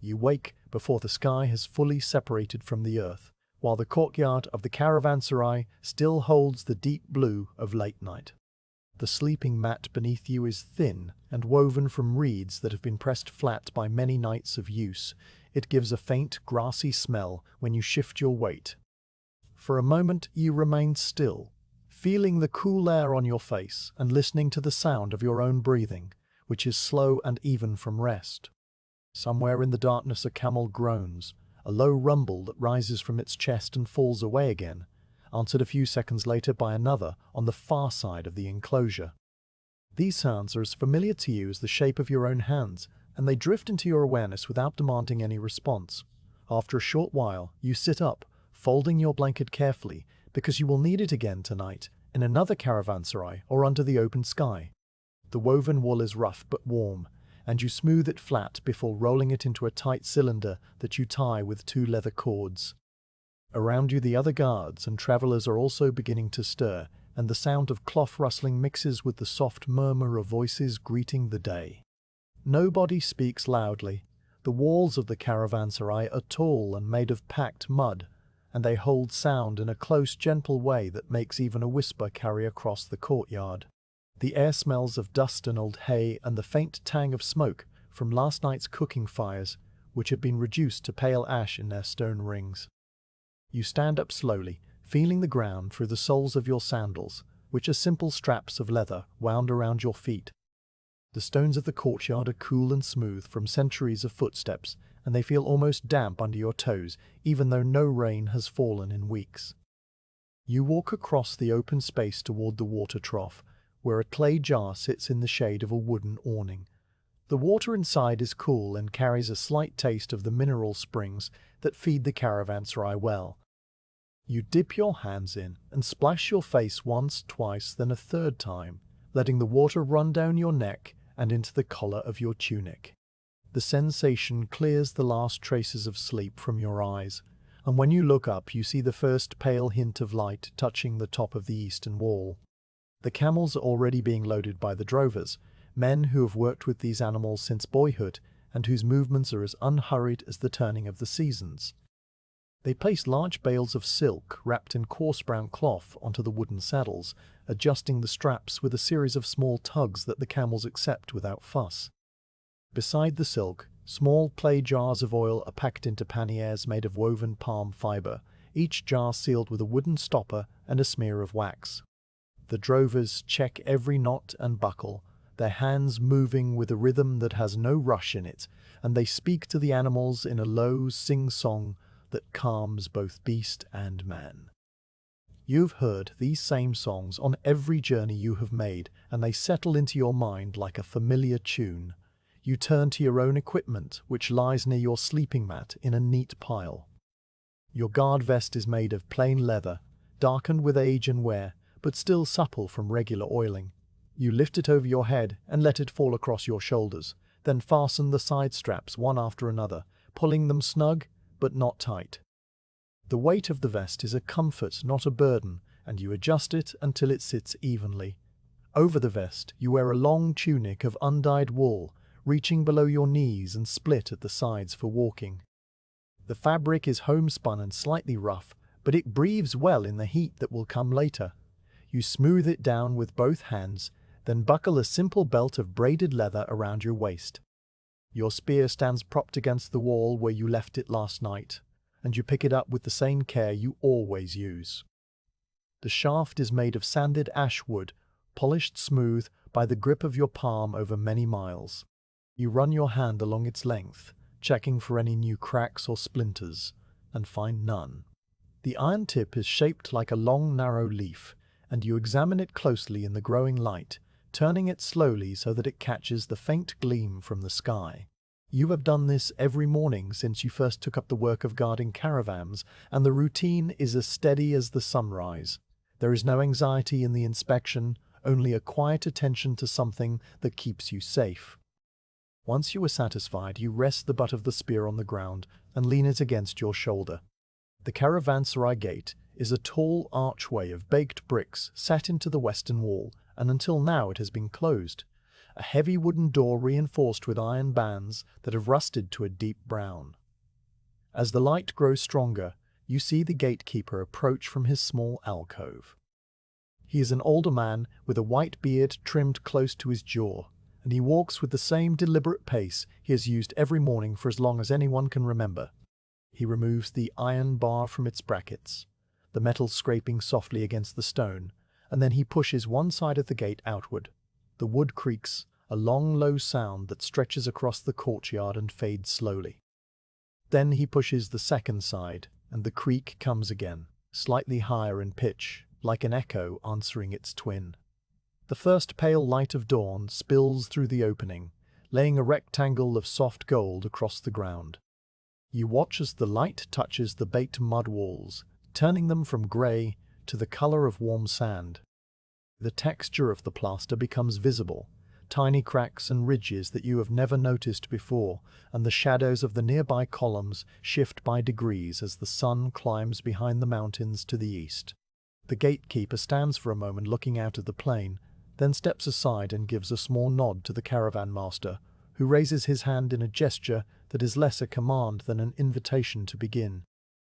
you wake before the sky has fully separated from the earth, while the courtyard of the caravanserai still holds the deep blue of late night. The sleeping mat beneath you is thin and woven from reeds that have been pressed flat by many nights of use. It gives a faint, grassy smell when you shift your weight. For a moment you remain still, feeling the cool air on your face and listening to the sound of your own breathing, which is slow and even from rest. Somewhere in the darkness a camel groans, a low rumble that rises from its chest and falls away again, answered a few seconds later by another on the far side of the enclosure. These sounds are as familiar to you as the shape of your own hands, and they drift into your awareness without demanding any response. After a short while, you sit up, folding your blanket carefully, because you will need it again tonight, in another caravanserai or under the open sky. The woven wool is rough but warm, and you smooth it flat before rolling it into a tight cylinder that you tie with 2 leather cords. Around you the other guards and travelers are also beginning to stir, and the sound of cloth rustling mixes with the soft murmur of voices greeting the day. Nobody speaks loudly. The walls of the caravanserai are tall and made of packed mud, and they hold sound in a close, gentle way that makes even a whisper carry across the courtyard. The air smells of dust and old hay and the faint tang of smoke from last night's cooking fires, which had been reduced to pale ash in their stone rings. You stand up slowly, feeling the ground through the soles of your sandals, which are simple straps of leather wound around your feet. The stones of the courtyard are cool and smooth from centuries of footsteps, and they feel almost damp under your toes, even though no rain has fallen in weeks. You walk across the open space toward the water trough, where a clay jar sits in the shade of a wooden awning. The water inside is cool and carries a slight taste of the mineral springs that feed the caravanserai well. You dip your hands in and splash your face once, twice, then a third time, letting the water run down your neck and into the collar of your tunic. The sensation clears the last traces of sleep from your eyes, and when you look up you see the first pale hint of light touching the top of the eastern wall. The camels are already being loaded by the drovers, men who have worked with these animals since boyhood and whose movements are as unhurried as the turning of the seasons. They place large bales of silk wrapped in coarse brown cloth onto the wooden saddles, adjusting the straps with a series of small tugs that the camels accept without fuss. Beside the silk, small clay jars of oil are packed into panniers made of woven palm fiber, each jar sealed with a wooden stopper and a smear of wax. The drovers check every knot and buckle, their hands moving with a rhythm that has no rush in it, and they speak to the animals in a low sing-song that calms both beast and man. You've heard these same songs on every journey you have made, and they settle into your mind like a familiar tune. You turn to your own equipment, which lies near your sleeping mat in a neat pile. Your guard vest is made of plain leather, darkened with age and wear, but still supple from regular oiling. You lift it over your head and let it fall across your shoulders, then fasten the side straps one after another, pulling them snug but not tight. The weight of the vest is a comfort, not a burden, and you adjust it until it sits evenly. Over the vest, you wear a long tunic of undyed wool, reaching below your knees and split at the sides for walking. The fabric is homespun and slightly rough, but it breathes well in the heat that will come later. You smooth it down with both hands, then buckle a simple belt of braided leather around your waist. Your spear stands propped against the wall where you left it last night, and you pick it up with the same care you always use. The shaft is made of sanded ash wood, polished smooth by the grip of your palm over many miles. You run your hand along its length, checking for any new cracks or splinters, and find none. The iron tip is shaped like a long, narrow leaf, and you examine it closely in the growing light, turning it slowly so that it catches the faint gleam from the sky. You have done this every morning since you first took up the work of guarding caravans, and the routine is as steady as the sunrise. There is no anxiety in the inspection, only a quiet attention to something that keeps you safe. Once you are satisfied, you rest the butt of the spear on the ground and lean it against your shoulder. The caravanserai gate is a tall archway of baked bricks set into the western wall, and until now it has been closed. a heavy wooden door reinforced with iron bands that have rusted to a deep brown. As the light grows stronger, you see the gatekeeper approach from his small alcove. He is an older man with a white beard trimmed close to his jaw, and he walks with the same deliberate pace he has used every morning for as long as anyone can remember. He removes the iron bar from its brackets, the metal scraping softly against the stone, and then he pushes one side of the gate outward. The wood creaks, a long, low sound that stretches across the courtyard and fades slowly. Then he pushes the second side, and the creak comes again, slightly higher in pitch, like an echo answering its twin. The first pale light of dawn spills through the opening, laying a rectangle of soft gold across the ground. You watch as the light touches the baked mud walls, turning them from grey to the color of warm sand. The texture of the plaster becomes visible, tiny cracks and ridges that you have never noticed before, and the shadows of the nearby columns shift by degrees as the sun climbs behind the mountains to the east. The gatekeeper stands for a moment looking out at the plain, then steps aside and gives a small nod to the caravan master, who raises his hand in a gesture that is less a command than an invitation to begin.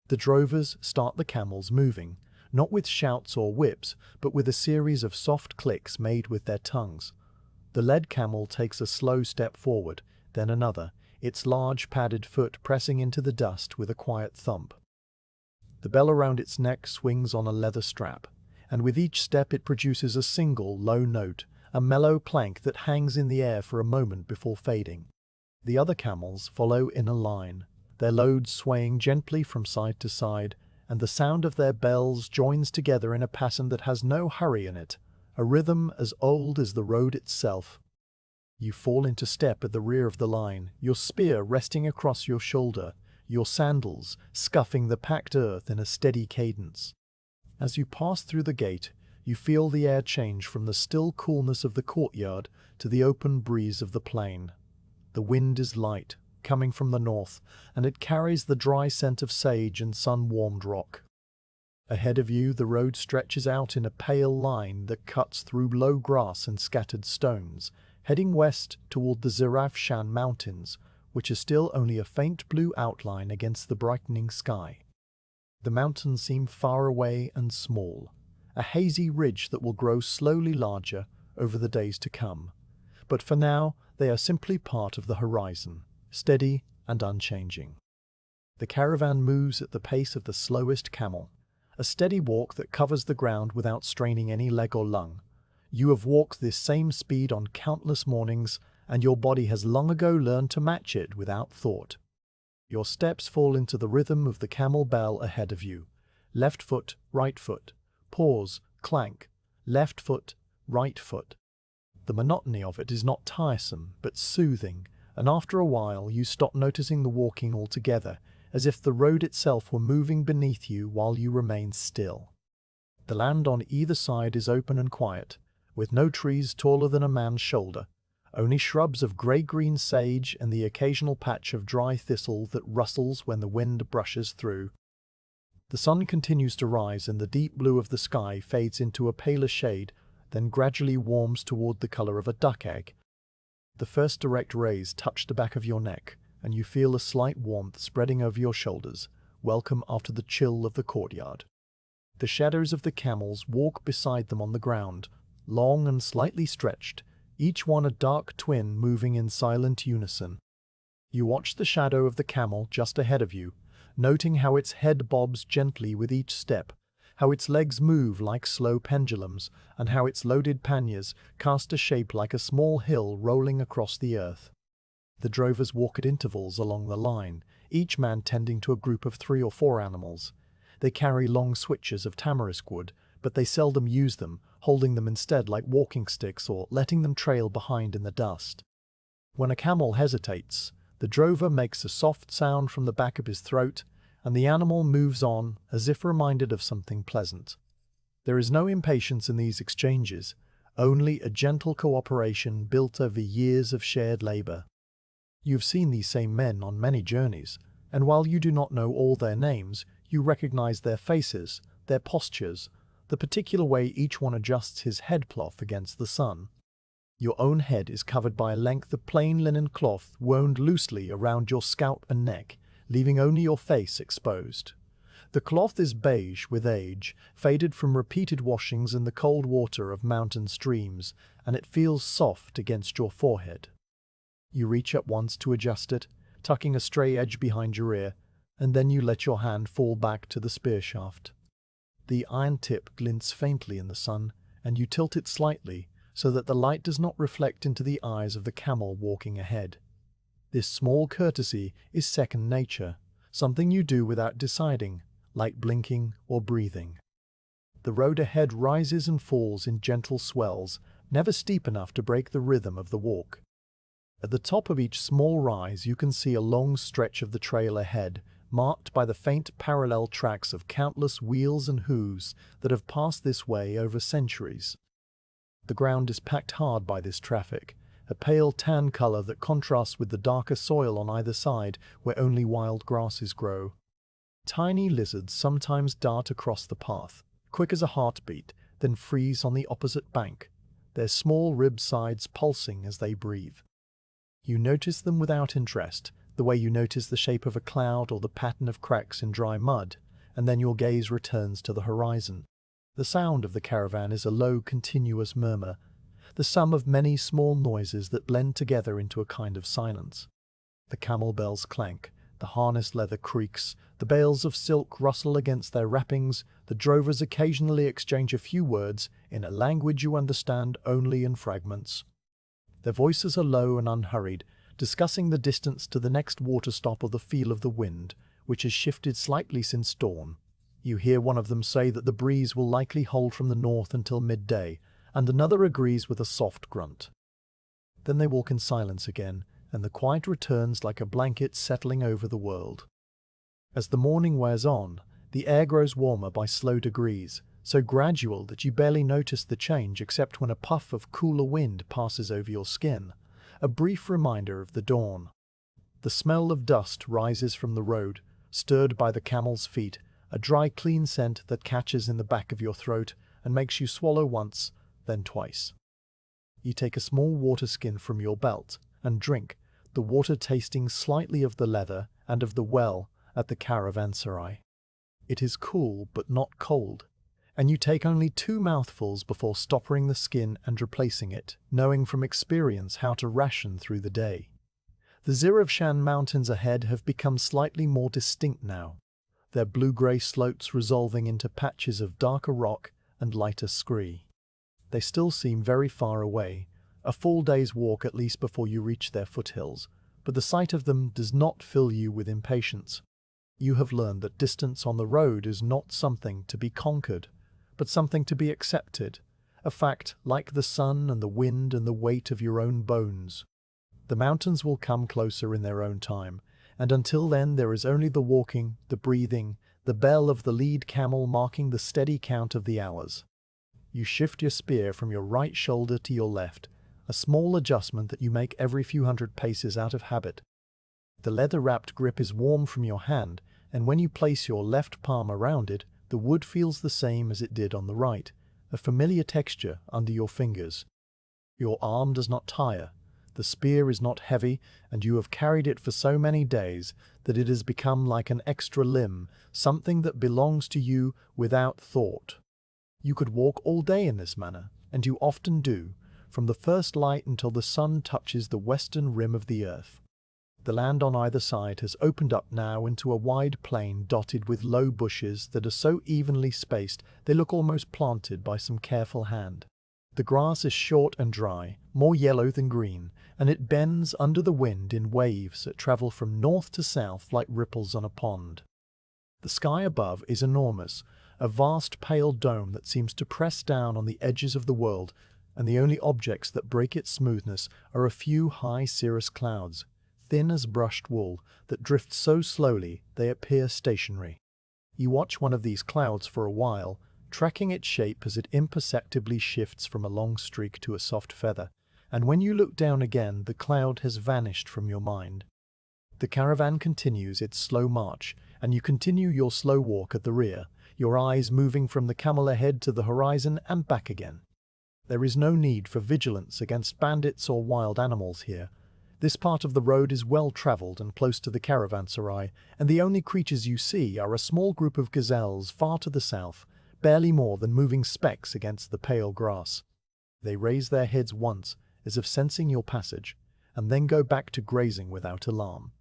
The drovers start the camels moving, not with shouts or whips, but with a series of soft clicks made with their tongues. The led camel takes a slow step forward, then another, its large padded foot pressing into the dust with a quiet thump. The bell around its neck swings on a leather strap, and with each step it produces a single, low note, a mellow clank that hangs in the air for a moment before fading. The other camels follow in a line, their loads swaying gently from side to side, and the sound of their bells joins together in a pattern that has no hurry in it, a rhythm as old as the road itself. You fall into step at the rear of the line, your spear resting across your shoulder, your sandals scuffing the packed earth in a steady cadence. As you pass through the gate, you feel the air change from the still coolness of the courtyard to the open breeze of the plain. The wind is light, coming from the north, and it carries the dry scent of sage and sun-warmed rock. Ahead of you, the road stretches out in a pale line that cuts through low grass and scattered stones, heading west toward the Zarafshan Mountains, which are still only a faint blue outline against the brightening sky. The mountains seem far away and small, a hazy ridge that will grow slowly larger over the days to come. But for now, they are simply part of the horizon, steady and unchanging. The caravan moves at the pace of the slowest camel, a steady walk that covers the ground without straining any leg or lung. You have walked this same speed on countless mornings, and your body has long ago learned to match it without thought. Your steps fall into the rhythm of the camel bell ahead of you. Left foot, pause, clank, left foot, right foot. The monotony of it is not tiresome, but soothing, and after a while you stop noticing the walking altogether, as if the road itself were moving beneath you while you remain still. The land on either side is open and quiet, with no trees taller than a man's shoulder, only shrubs of grey-green sage and the occasional patch of dry thistle that rustles when the wind brushes through. The sun continues to rise and the deep blue of the sky fades into a paler shade, then gradually warms toward the color of a duck egg. The first direct rays touch the back of your neck, and you feel a slight warmth spreading over your shoulders, welcome after the chill of the courtyard. The shadows of the camels walk beside them on the ground, long and slightly stretched, each one a dark twin moving in silent unison. You watch the shadow of the camel just ahead of you, noting how its head bobs gently with each step, how its legs move like slow pendulums, and how its loaded panniers cast a shape like a small hill rolling across the earth. The drovers walk at intervals along the line, each man tending to a group of 3 or 4 animals. They carry long switches of tamarisk wood, but they seldom use them, holding them instead like walking sticks or letting them trail behind in the dust. When a camel hesitates, the drover makes a soft sound from the back of his throat, and the animal moves on as if reminded of something pleasant. There is no impatience in these exchanges, only a gentle cooperation built over years of shared labor. You've seen these same men on many journeys, and while you do not know all their names, you recognize their faces, their postures, the particular way each one adjusts his headcloth against the sun. Your own head is covered by a length of plain linen cloth wound loosely around your scalp and neck, leaving only your face exposed. The cloth is beige with age, faded from repeated washings in the cold water of mountain streams, and it feels soft against your forehead. You reach up once to adjust it, tucking a stray edge behind your ear, and then you let your hand fall back to the spear shaft. The iron tip glints faintly in the sun, and you tilt it slightly so that the light does not reflect into the eyes of the camel walking ahead. This small courtesy is second nature, something you do without deciding, like blinking or breathing. The road ahead rises and falls in gentle swells, never steep enough to break the rhythm of the walk. At the top of each small rise you can see a long stretch of the trail ahead, marked by the faint parallel tracks of countless wheels and hooves that have passed this way over centuries. The ground is packed hard by this traffic, a pale tan color that contrasts with the darker soil on either side where only wild grasses grow. Tiny lizards sometimes dart across the path, quick as a heartbeat, then freeze on the opposite bank, their small rib sides pulsing as they breathe. You notice them without interest, the way you notice the shape of a cloud or the pattern of cracks in dry mud, and then your gaze returns to the horizon. The sound of the caravan is a low, continuous murmur, the sum of many small noises that blend together into a kind of silence. The camel bells clank, the harness leather creaks, the bales of silk rustle against their wrappings, the drovers occasionally exchange a few words in a language you understand only in fragments. Their voices are low and unhurried, discussing the distance to the next water stop or the feel of the wind, which has shifted slightly since dawn. You hear one of them say that the breeze will likely hold from the north until midday, and another agrees with a soft grunt. Then they walk in silence again, and the quiet returns like a blanket settling over the world. As the morning wears on, the air grows warmer by slow degrees, so gradual that you barely notice the change except when a puff of cooler wind passes over your skin, a brief reminder of the dawn. The smell of dust rises from the road, stirred by the camel's feet, a dry, clean scent that catches in the back of your throat and makes you swallow once, then twice. You take a small water skin from your belt and drink, the water tasting slightly of the leather and of the well at the caravanserai. It is cool but not cold, and you take only 2 mouthfuls before stopping the skin and replacing it, knowing from experience how to ration through the day. The Zirivshan mountains ahead have become slightly more distinct now, their blue-grey slopes resolving into patches of darker rock and lighter scree. They still seem very far away, a full day's walk at least before you reach their foothills, but the sight of them does not fill you with impatience. You have learned that distance on the road is not something to be conquered, but something to be accepted, a fact like the sun and the wind and the weight of your own bones. The mountains will come closer in their own time, and until then there is only the walking, the breathing, the bell of the lead camel marking the steady count of the hours. You shift your spear from your right shoulder to your left, a small adjustment that you make every few hundred paces out of habit. The leather-wrapped grip is warm from your hand, and when you place your left palm around it, the wood feels the same as it did on the right, a familiar texture under your fingers. Your arm does not tire, the spear is not heavy, and you have carried it for so many days that it has become like an extra limb, something that belongs to you without thought. You could walk all day in this manner, and you often do, from the first light until the sun touches the western rim of the earth. The land on either side has opened up now into a wide plain dotted with low bushes that are so evenly spaced they look almost planted by some careful hand. The grass is short and dry, more yellow than green, and it bends under the wind in waves that travel from north to south like ripples on a pond. The sky above is enormous, a vast pale dome that seems to press down on the edges of the world, and the only objects that break its smoothness are a few high cirrus clouds, thin as brushed wool, that drift so slowly they appear stationary. You watch one of these clouds for a while, tracking its shape as it imperceptibly shifts from a long streak to a soft feather, and when you look down again, the cloud has vanished from your mind. The caravan continues its slow march, and you continue your slow walk at the rear, your eyes moving from the camel ahead to the horizon and back again. There is no need for vigilance against bandits or wild animals here. This part of the road is well traveled and close to the caravanserai, and the only creatures you see are a small group of gazelles far to the south, barely more than moving specks against the pale grass. They raise their heads once, as if sensing your passage, and then go back to grazing without alarm.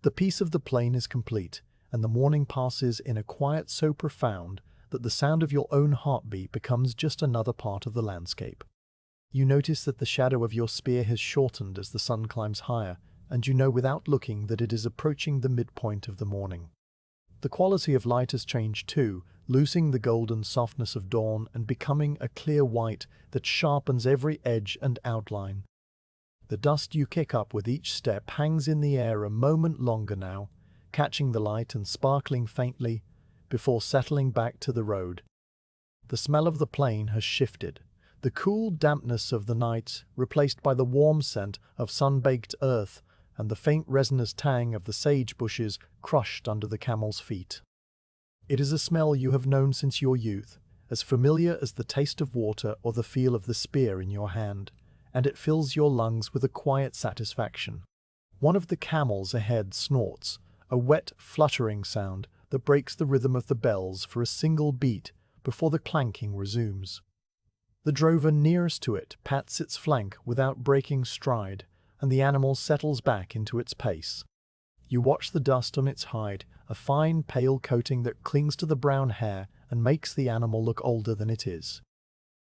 The peace of the plain is complete, and the morning passes in a quiet so profound that the sound of your own heartbeat becomes just another part of the landscape. You notice that the shadow of your spear has shortened as the sun climbs higher, and you know without looking that it is approaching the midpoint of the morning. The quality of light has changed too, losing the golden softness of dawn and becoming a clear white that sharpens every edge and outline. The dust you kick up with each step hangs in the air a moment longer now, catching the light and sparkling faintly, before settling back to the road. The smell of the plain has shifted, the cool dampness of the night replaced by the warm scent of sun-baked earth and the faint resinous tang of the sage bushes crushed under the camel's feet. It is a smell you have known since your youth, as familiar as the taste of water or the feel of the spear in your hand, and it fills your lungs with a quiet satisfaction. One of the camels ahead snorts, a wet, fluttering sound that breaks the rhythm of the bells for a single beat before the clanking resumes. The drover nearest to it pats its flank without breaking stride, and the animal settles back into its pace. You watch the dust on its hide, a fine pale coating that clings to the brown hair and makes the animal look older than it is.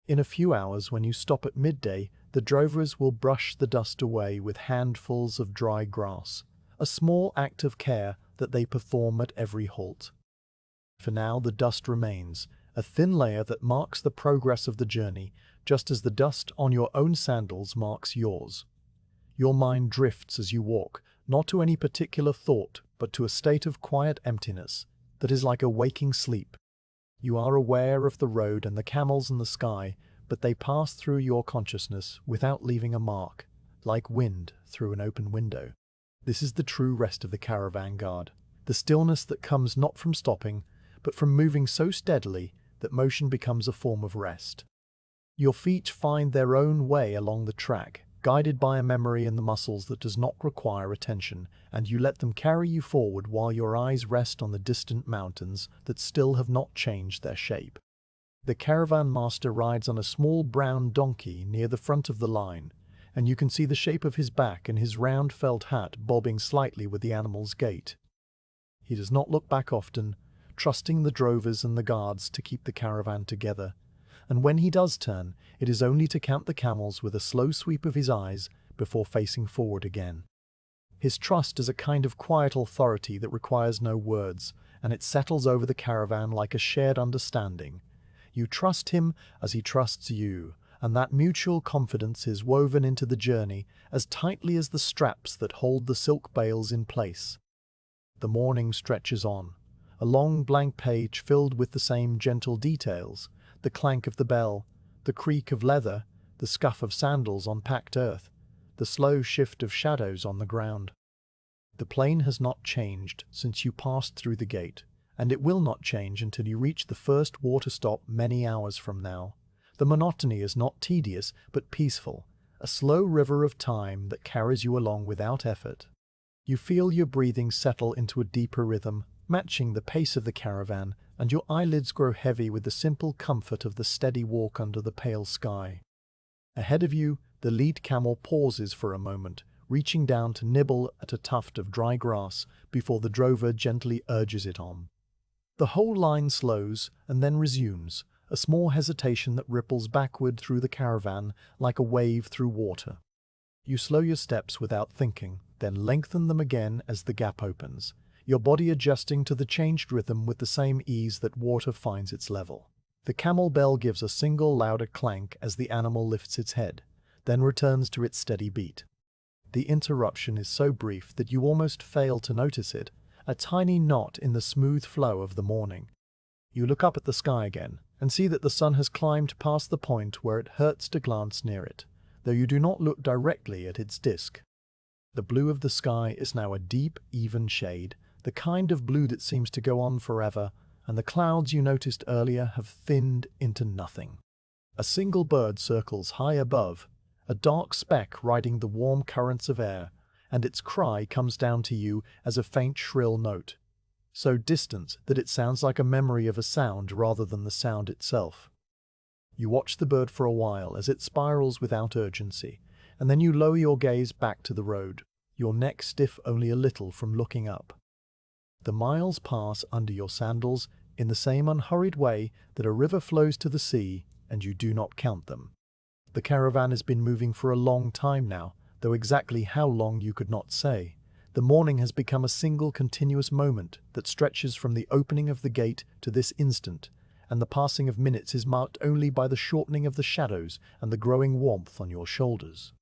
In a few hours, when you stop at midday, the drovers will brush the dust away with handfuls of dry grass, a small act of care that they perform at every halt. For now the dust remains, a thin layer that marks the progress of the journey, just as the dust on your own sandals marks yours. Your mind drifts as you walk, not to any particular thought, but to a state of quiet emptiness that is like a waking sleep. You are aware of the road and the camels in the sky, but they pass through your consciousness without leaving a mark, like wind through an open window. This is the true rest of the caravan guard, the stillness that comes not from stopping, but from moving so steadily that motion becomes a form of rest. Your feet find their own way along the track, guided by a memory in the muscles that does not require attention, and you let them carry you forward while your eyes rest on the distant mountains that still have not changed their shape. The caravan master rides on a small brown donkey near the front of the line, and you can see the shape of his back and his round felt hat bobbing slightly with the animal's gait. He does not look back often, trusting the drovers and the guards to keep the caravan together, and when he does turn, it is only to count the camels with a slow sweep of his eyes before facing forward again. His trust is a kind of quiet authority that requires no words, and it settles over the caravan like a shared understanding. You trust him as he trusts you, and that mutual confidence is woven into the journey as tightly as the straps that hold the silk bales in place. The morning stretches on, a long blank page filled with the same gentle details, the clank of the bell, the creak of leather, the scuff of sandals on packed earth, the slow shift of shadows on the ground. The plain has not changed since you passed through the gate, and it will not change until you reach the first water stop many hours from now. The monotony is not tedious, but peaceful, a slow river of time that carries you along without effort. You feel your breathing settle into a deeper rhythm, matching the pace of the caravan, and your eyelids grow heavy with the simple comfort of the steady walk under the pale sky. Ahead of you, the lead camel pauses for a moment, reaching down to nibble at a tuft of dry grass before the drover gently urges it on. The whole line slows and then resumes, a small hesitation that ripples backward through the caravan like a wave through water. You slow your steps without thinking, then lengthen them again as the gap opens, your body adjusting to the changed rhythm with the same ease that water finds its level. The camel bell gives a single louder clank as the animal lifts its head, then returns to its steady beat. The interruption is so brief that you almost fail to notice it, a tiny knot in the smooth flow of the morning. You look up at the sky again, and see that the sun has climbed past the point where it hurts to glance near it, though you do not look directly at its disk. The blue of the sky is now a deep, even shade, the kind of blue that seems to go on forever, and the clouds you noticed earlier have thinned into nothing. A single bird circles high above, a dark speck riding the warm currents of air, and its cry comes down to you as a faint shrill note, so distant that it sounds like a memory of a sound rather than the sound itself. You watch the bird for a while as it spirals without urgency, and then you lower your gaze back to the road, your neck stiff only a little from looking up. The miles pass under your sandals in the same unhurried way that a river flows to the sea, and you do not count them. The caravan has been moving for a long time now, though exactly how long you could not say. The morning has become a single continuous moment that stretches from the opening of the gate to this instant, and the passing of minutes is marked only by the shortening of the shadows and the growing warmth on your shoulders.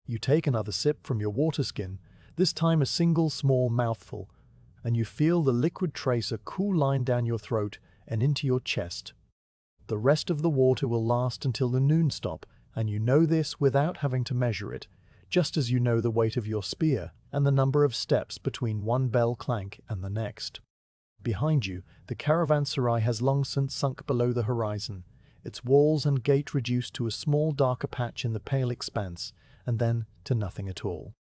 You take another sip from your water skin, this time a single small mouthful, and you feel the liquid trace a cool line down your throat and into your chest. The rest of the water will last until the noon stop, and you know this without having to measure it, just as you know the weight of your spear and the number of steps between one bell clank and the next. Behind you, the caravanserai has long since sunk below the horizon, its walls and gate reduced to a small darker patch in the pale expanse, and then to nothing at all.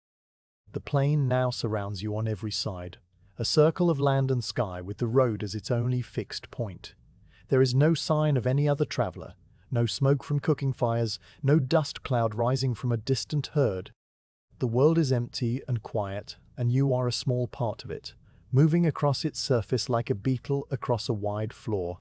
The plain now surrounds you on every side, a circle of land and sky with the road as its only fixed point. There is no sign of any other traveller, no smoke from cooking fires, no dust cloud rising from a distant herd. The world is empty and quiet, and you are a small part of it, moving across its surface like a beetle across a wide floor.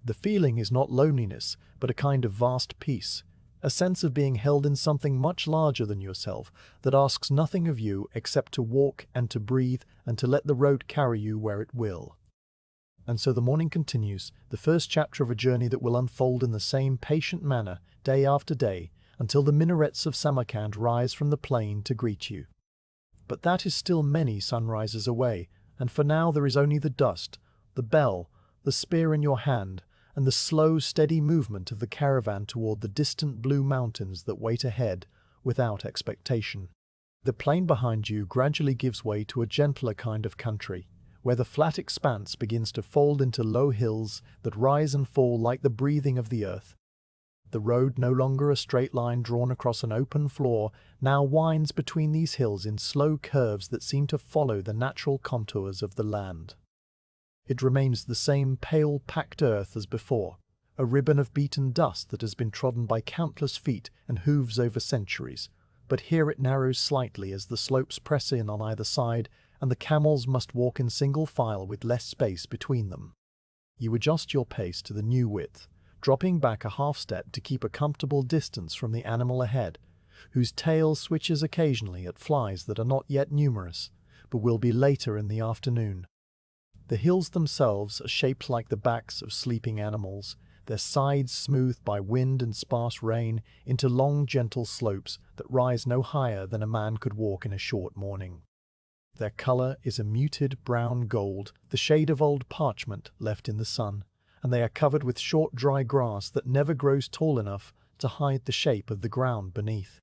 The feeling is not loneliness, but a kind of vast peace, a sense of being held in something much larger than yourself that asks nothing of you except to walk and to breathe and to let the road carry you where it will. And so the morning continues, the first chapter of a journey that will unfold in the same patient manner, day after day, until the minarets of Samarkand rise from the plain to greet you. But that is still many sunrises away, and for now there is only the dust, the bell, the spear in your hand, and the slow, steady movement of the caravan toward the distant blue mountains that wait ahead, without expectation. The plain behind you gradually gives way to a gentler kind of country, where the flat expanse begins to fold into low hills that rise and fall like the breathing of the earth. The road, no longer a straight line drawn across an open floor, now winds between these hills in slow curves that seem to follow the natural contours of the land. It remains the same pale, packed earth as before, a ribbon of beaten dust that has been trodden by countless feet and hooves over centuries, but here it narrows slightly as the slopes press in on either side, and the camels must walk in single file with less space between them. You adjust your pace to the new width, dropping back a half step to keep a comfortable distance from the animal ahead, whose tail switches occasionally at flies that are not yet numerous, but will be later in the afternoon. The hills themselves are shaped like the backs of sleeping animals, their sides smoothed by wind and sparse rain into long gentle slopes that rise no higher than a man could walk in a short morning. Their color is a muted brown gold, the shade of old parchment left in the sun, and they are covered with short dry grass that never grows tall enough to hide the shape of the ground beneath.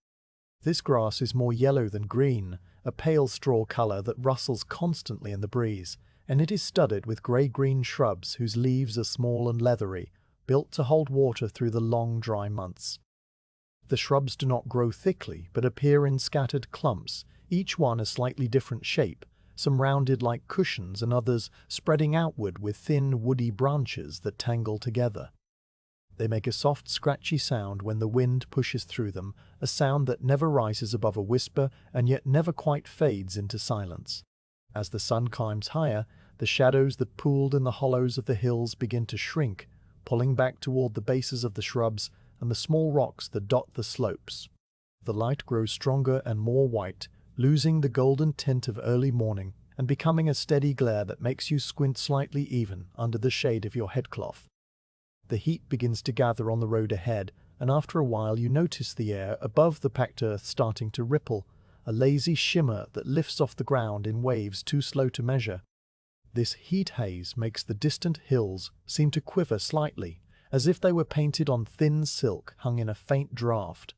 This grass is more yellow than green, a pale straw color that rustles constantly in the breeze, and it is studded with grey-green shrubs whose leaves are small and leathery, built to hold water through the long dry months. The shrubs do not grow thickly, but appear in scattered clumps, each one a slightly different shape, some rounded like cushions and others spreading outward with thin woody branches that tangle together. They make a soft scratchy sound when the wind pushes through them, a sound that never rises above a whisper and yet never quite fades into silence. As the sun climbs higher, the shadows that pooled in the hollows of the hills begin to shrink, pulling back toward the bases of the shrubs and the small rocks that dot the slopes. The light grows stronger and more white, losing the golden tint of early morning and becoming a steady glare that makes you squint slightly even under the shade of your headcloth. The heat begins to gather on the road ahead, and after a while you notice the air above the packed earth starting to ripple, a lazy shimmer that lifts off the ground in waves too slow to measure. This heat haze makes the distant hills seem to quiver slightly, as if they were painted on thin silk hung in a faint draught,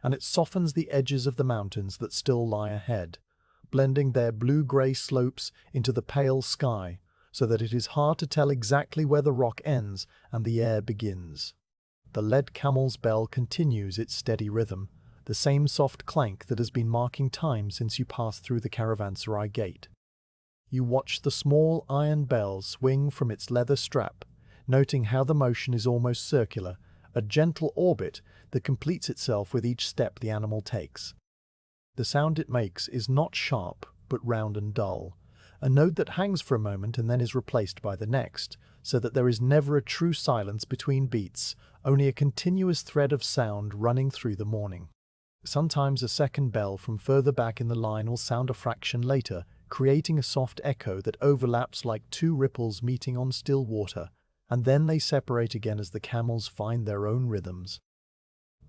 and it softens the edges of the mountains that still lie ahead, blending their blue-grey slopes into the pale sky, so that it is hard to tell exactly where the rock ends and the air begins. The led camel's bell continues its steady rhythm, the same soft clank that has been marking time since you passed through the caravanserai gate. You watch the small iron bell swing from its leather strap, noting how the motion is almost circular, a gentle orbit that completes itself with each step the animal takes. The sound it makes is not sharp, but round and dull, a note that hangs for a moment and then is replaced by the next, so that there is never a true silence between beats, only a continuous thread of sound running through the morning. Sometimes a second bell from further back in the line will sound a fraction later, creating a soft echo that overlaps like two ripples meeting on still water, and then they separate again as the camels find their own rhythms.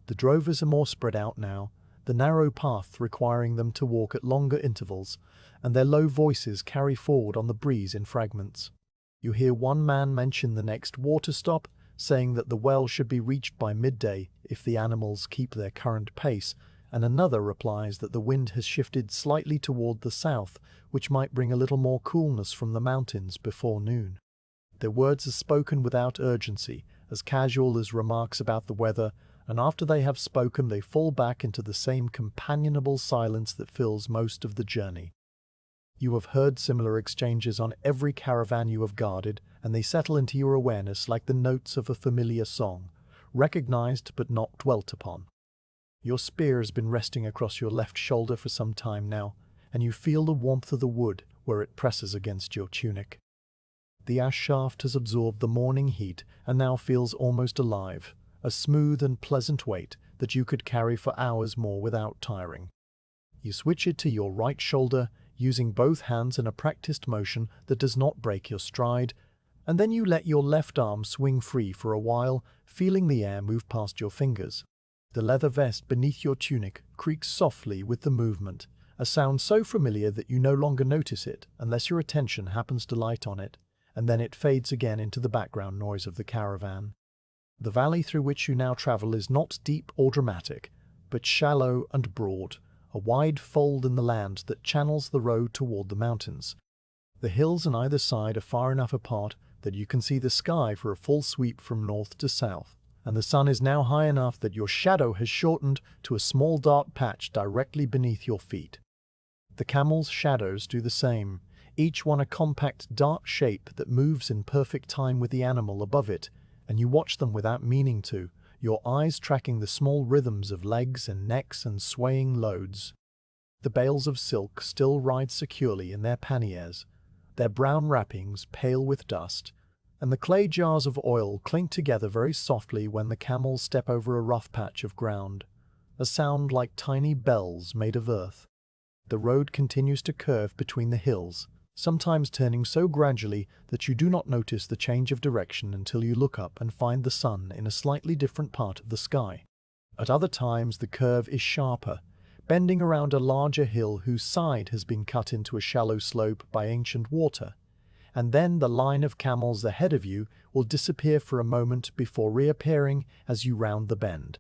The drovers are more spread out now, the narrow path requiring them to walk at longer intervals, and their low voices carry forward on the breeze in fragments. You hear one man mention the next water stop, saying that the well should be reached by midday if the animals keep their current pace, and another replies that the wind has shifted slightly toward the south, which might bring a little more coolness from the mountains before noon. Their words are spoken without urgency, as casual as remarks about the weather, and after they have spoken they fall back into the same companionable silence that fills most of the journey. You have heard similar exchanges on every caravan you have guarded, and they settle into your awareness like the notes of a familiar song, recognized but not dwelt upon. Your spear has been resting across your left shoulder for some time now, and you feel the warmth of the wood where it presses against your tunic. The ash shaft has absorbed the morning heat and now feels almost alive, a smooth and pleasant weight that you could carry for hours more without tiring. You switch it to your right shoulder, using both hands in a practiced motion that does not break your stride, and then you let your left arm swing free for a while, feeling the air move past your fingers. The leather vest beneath your tunic creaks softly with the movement, a sound so familiar that you no longer notice it unless your attention happens to light on it, and then it fades again into the background noise of the caravan. The valley through which you now travel is not deep or dramatic, but shallow and broad, a wide fold in the land that channels the road toward the mountains. The hills on either side are far enough apart that you can see the sky for a full sweep from north to south, and the sun is now high enough that your shadow has shortened to a small dark patch directly beneath your feet. The camels' shadows do the same, each one a compact dark shape that moves in perfect time with the animal above it, and you watch them without meaning to, your eyes tracking the small rhythms of legs and necks and swaying loads. The bales of silk still ride securely in their panniers, their brown wrappings pale with dust, and the clay jars of oil clink together very softly when the camels step over a rough patch of ground, a sound like tiny bells made of earth. The road continues to curve between the hills, sometimes turning so gradually that you do not notice the change of direction until you look up and find the sun in a slightly different part of the sky. At other times the curve is sharper, bending around a larger hill whose side has been cut into a shallow slope by ancient water, and then the line of camels ahead of you will disappear for a moment before reappearing as you round the bend.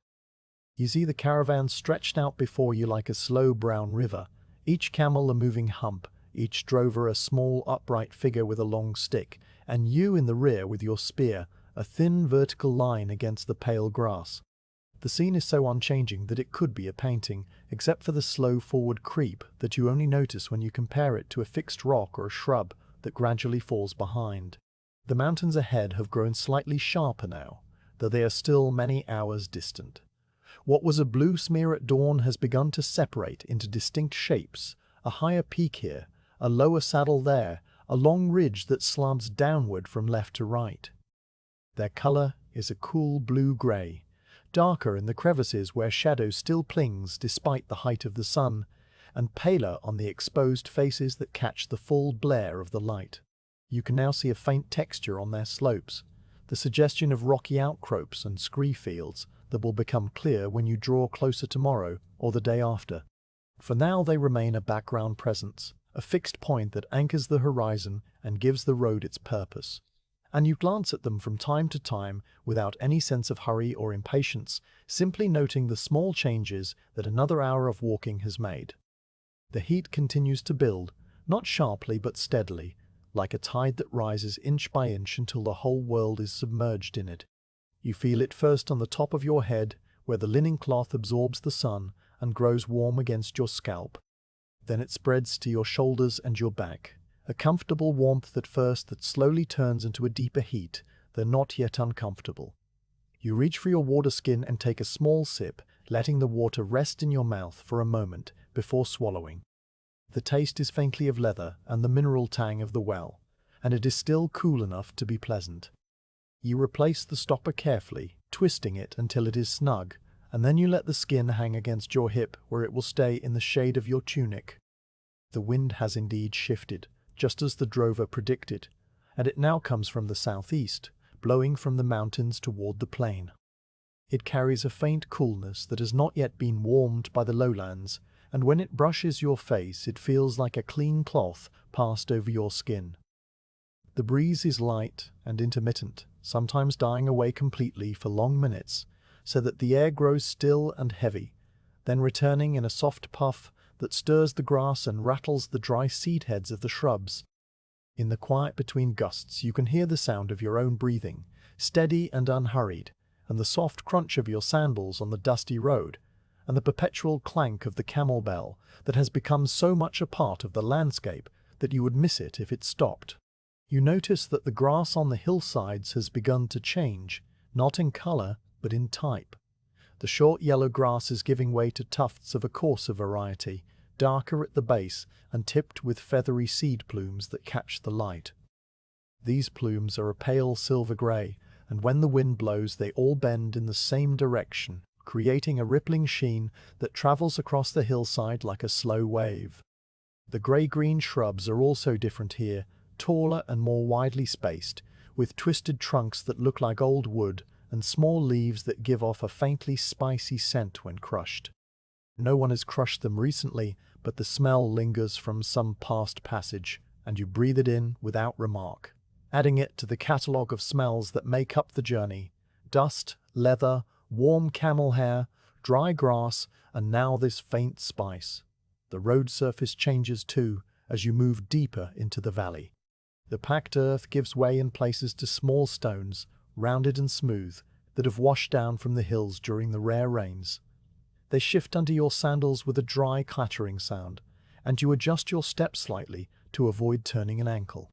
You see the caravan stretched out before you like a slow brown river, each camel a moving hump, each drover a small upright figure with a long stick, and you in the rear with your spear, a thin vertical line against the pale grass. The scene is so unchanging that it could be a painting, except for the slow forward creep that you only notice when you compare it to a fixed rock or a shrub that gradually falls behind. The mountains ahead have grown slightly sharper now, though they are still many hours distant. What was a blue smear at dawn has begun to separate into distinct shapes, a higher peak here, a lower saddle there, a long ridge that slants downward from left to right. Their color is a cool blue-gray, darker in the crevices where shadow still clings despite the height of the sun, and paler on the exposed faces that catch the full glare of the light. You can now see a faint texture on their slopes, the suggestion of rocky outcrops and scree fields that will become clear when you draw closer tomorrow or the day after. For now they remain a background presence, a fixed point that anchors the horizon and gives the road its purpose. And you glance at them from time to time without any sense of hurry or impatience, simply noting the small changes that another hour of walking has made. The heat continues to build, not sharply but steadily, like a tide that rises inch by inch until the whole world is submerged in it. You feel it first on the top of your head, where the linen cloth absorbs the sun and grows warm against your scalp. Then it spreads to your shoulders and your back, a comfortable warmth at first that slowly turns into a deeper heat, though not yet uncomfortable. You reach for your water skin and take a small sip, letting the water rest in your mouth for a moment before swallowing. The taste is faintly of leather and the mineral tang of the well, and it is still cool enough to be pleasant. You replace the stopper carefully, twisting it until it is snug, and then you let the skin hang against your hip where it will stay in the shade of your tunic. The wind has indeed shifted, just as the drover predicted, and it now comes from the southeast, blowing from the mountains toward the plain. It carries a faint coolness that has not yet been warmed by the lowlands, and when it brushes your face it feels like a clean cloth passed over your skin. The breeze is light and intermittent, sometimes dying away completely for long minutes, so that the air grows still and heavy, then returning in a soft puff that stirs the grass and rattles the dry seed heads of the shrubs. In the quiet between gusts you can hear the sound of your own breathing, steady and unhurried, and the soft crunch of your sandals on the dusty road, and the perpetual clank of the camel bell that has become so much a part of the landscape that you would miss it if it stopped. You notice that the grass on the hillsides has begun to change, not in color, but in type. The short yellow grass is giving way to tufts of a coarser variety, darker at the base and tipped with feathery seed plumes that catch the light. These plumes are a pale silver grey, and when the wind blows they all bend in the same direction, creating a rippling sheen that travels across the hillside like a slow wave. The grey-green shrubs are also different here, taller and more widely spaced, with twisted trunks that look like old wood and small leaves that give off a faintly spicy scent when crushed. No one has crushed them recently, but the smell lingers from some past passage, and you breathe it in without remark, adding it to the catalogue of smells that make up the journey: dust, leather, warm camel hair, dry grass, and now this faint spice. The road surface changes too as you move deeper into the valley. The packed earth gives way in places to small stones, rounded and smooth, that have washed down from the hills during the rare rains. They shift under your sandals with a dry clattering sound, and you adjust your steps slightly to avoid turning an ankle.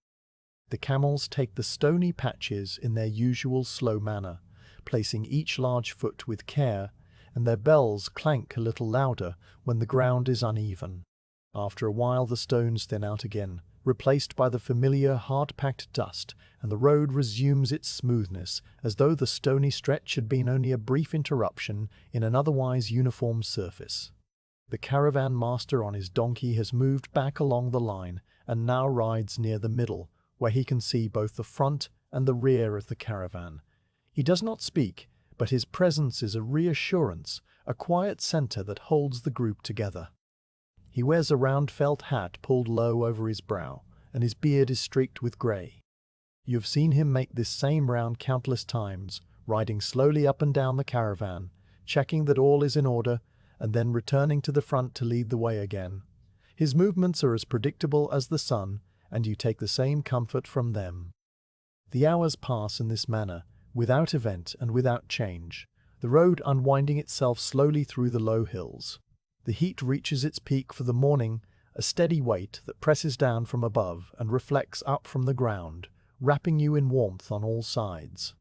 The camels take the stony patches in their usual slow manner, placing each large foot with care, and their bells clank a little louder when the ground is uneven. After a while the stones thin out again, replaced by the familiar hard-packed dust, and the road resumes its smoothness, as though the stony stretch had been only a brief interruption in an otherwise uniform surface. The caravan master on his donkey has moved back along the line, and now rides near the middle, where he can see both the front and the rear of the caravan. He does not speak, but his presence is a reassurance, a quiet center that holds the group together. He wears a round felt hat pulled low over his brow, and his beard is streaked with grey. You have seen him make this same round countless times, riding slowly up and down the caravan, checking that all is in order, and then returning to the front to lead the way again. His movements are as predictable as the sun, and you take the same comfort from them. The hours pass in this manner, without event and without change, the road unwinding itself slowly through the low hills. The heat reaches its peak for the morning, a steady weight that presses down from above and reflects up from the ground, wrapping you in warmth on all sides.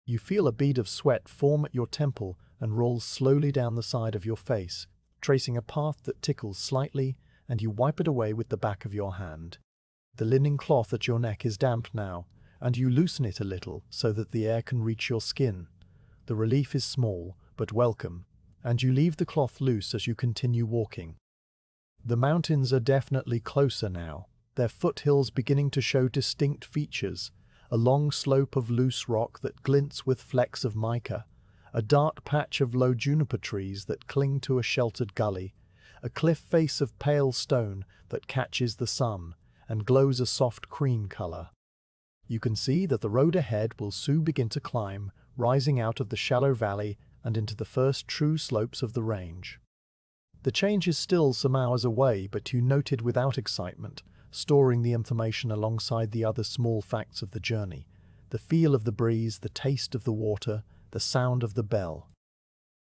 You feel a bead of sweat form at your temple and roll slowly down the side of your face, tracing a path that tickles slightly, and you wipe it away with the back of your hand. The linen cloth at your neck is damp now, and you loosen it a little so that the air can reach your skin. The relief is small, but welcome, and you leave the cloth loose as you continue walking. The mountains are definitely closer now, their foothills beginning to show distinct features: a long slope of loose rock that glints with flecks of mica, a dark patch of low juniper trees that cling to a sheltered gully, a cliff face of pale stone that catches the sun and glows a soft cream color. You can see that the road ahead will soon begin to climb, rising out of the shallow valley and into the first true slopes of the range. The change is still some hours away, but you note it without excitement, storing the information alongside the other small facts of the journey: the feel of the breeze, the taste of the water, the sound of the bell.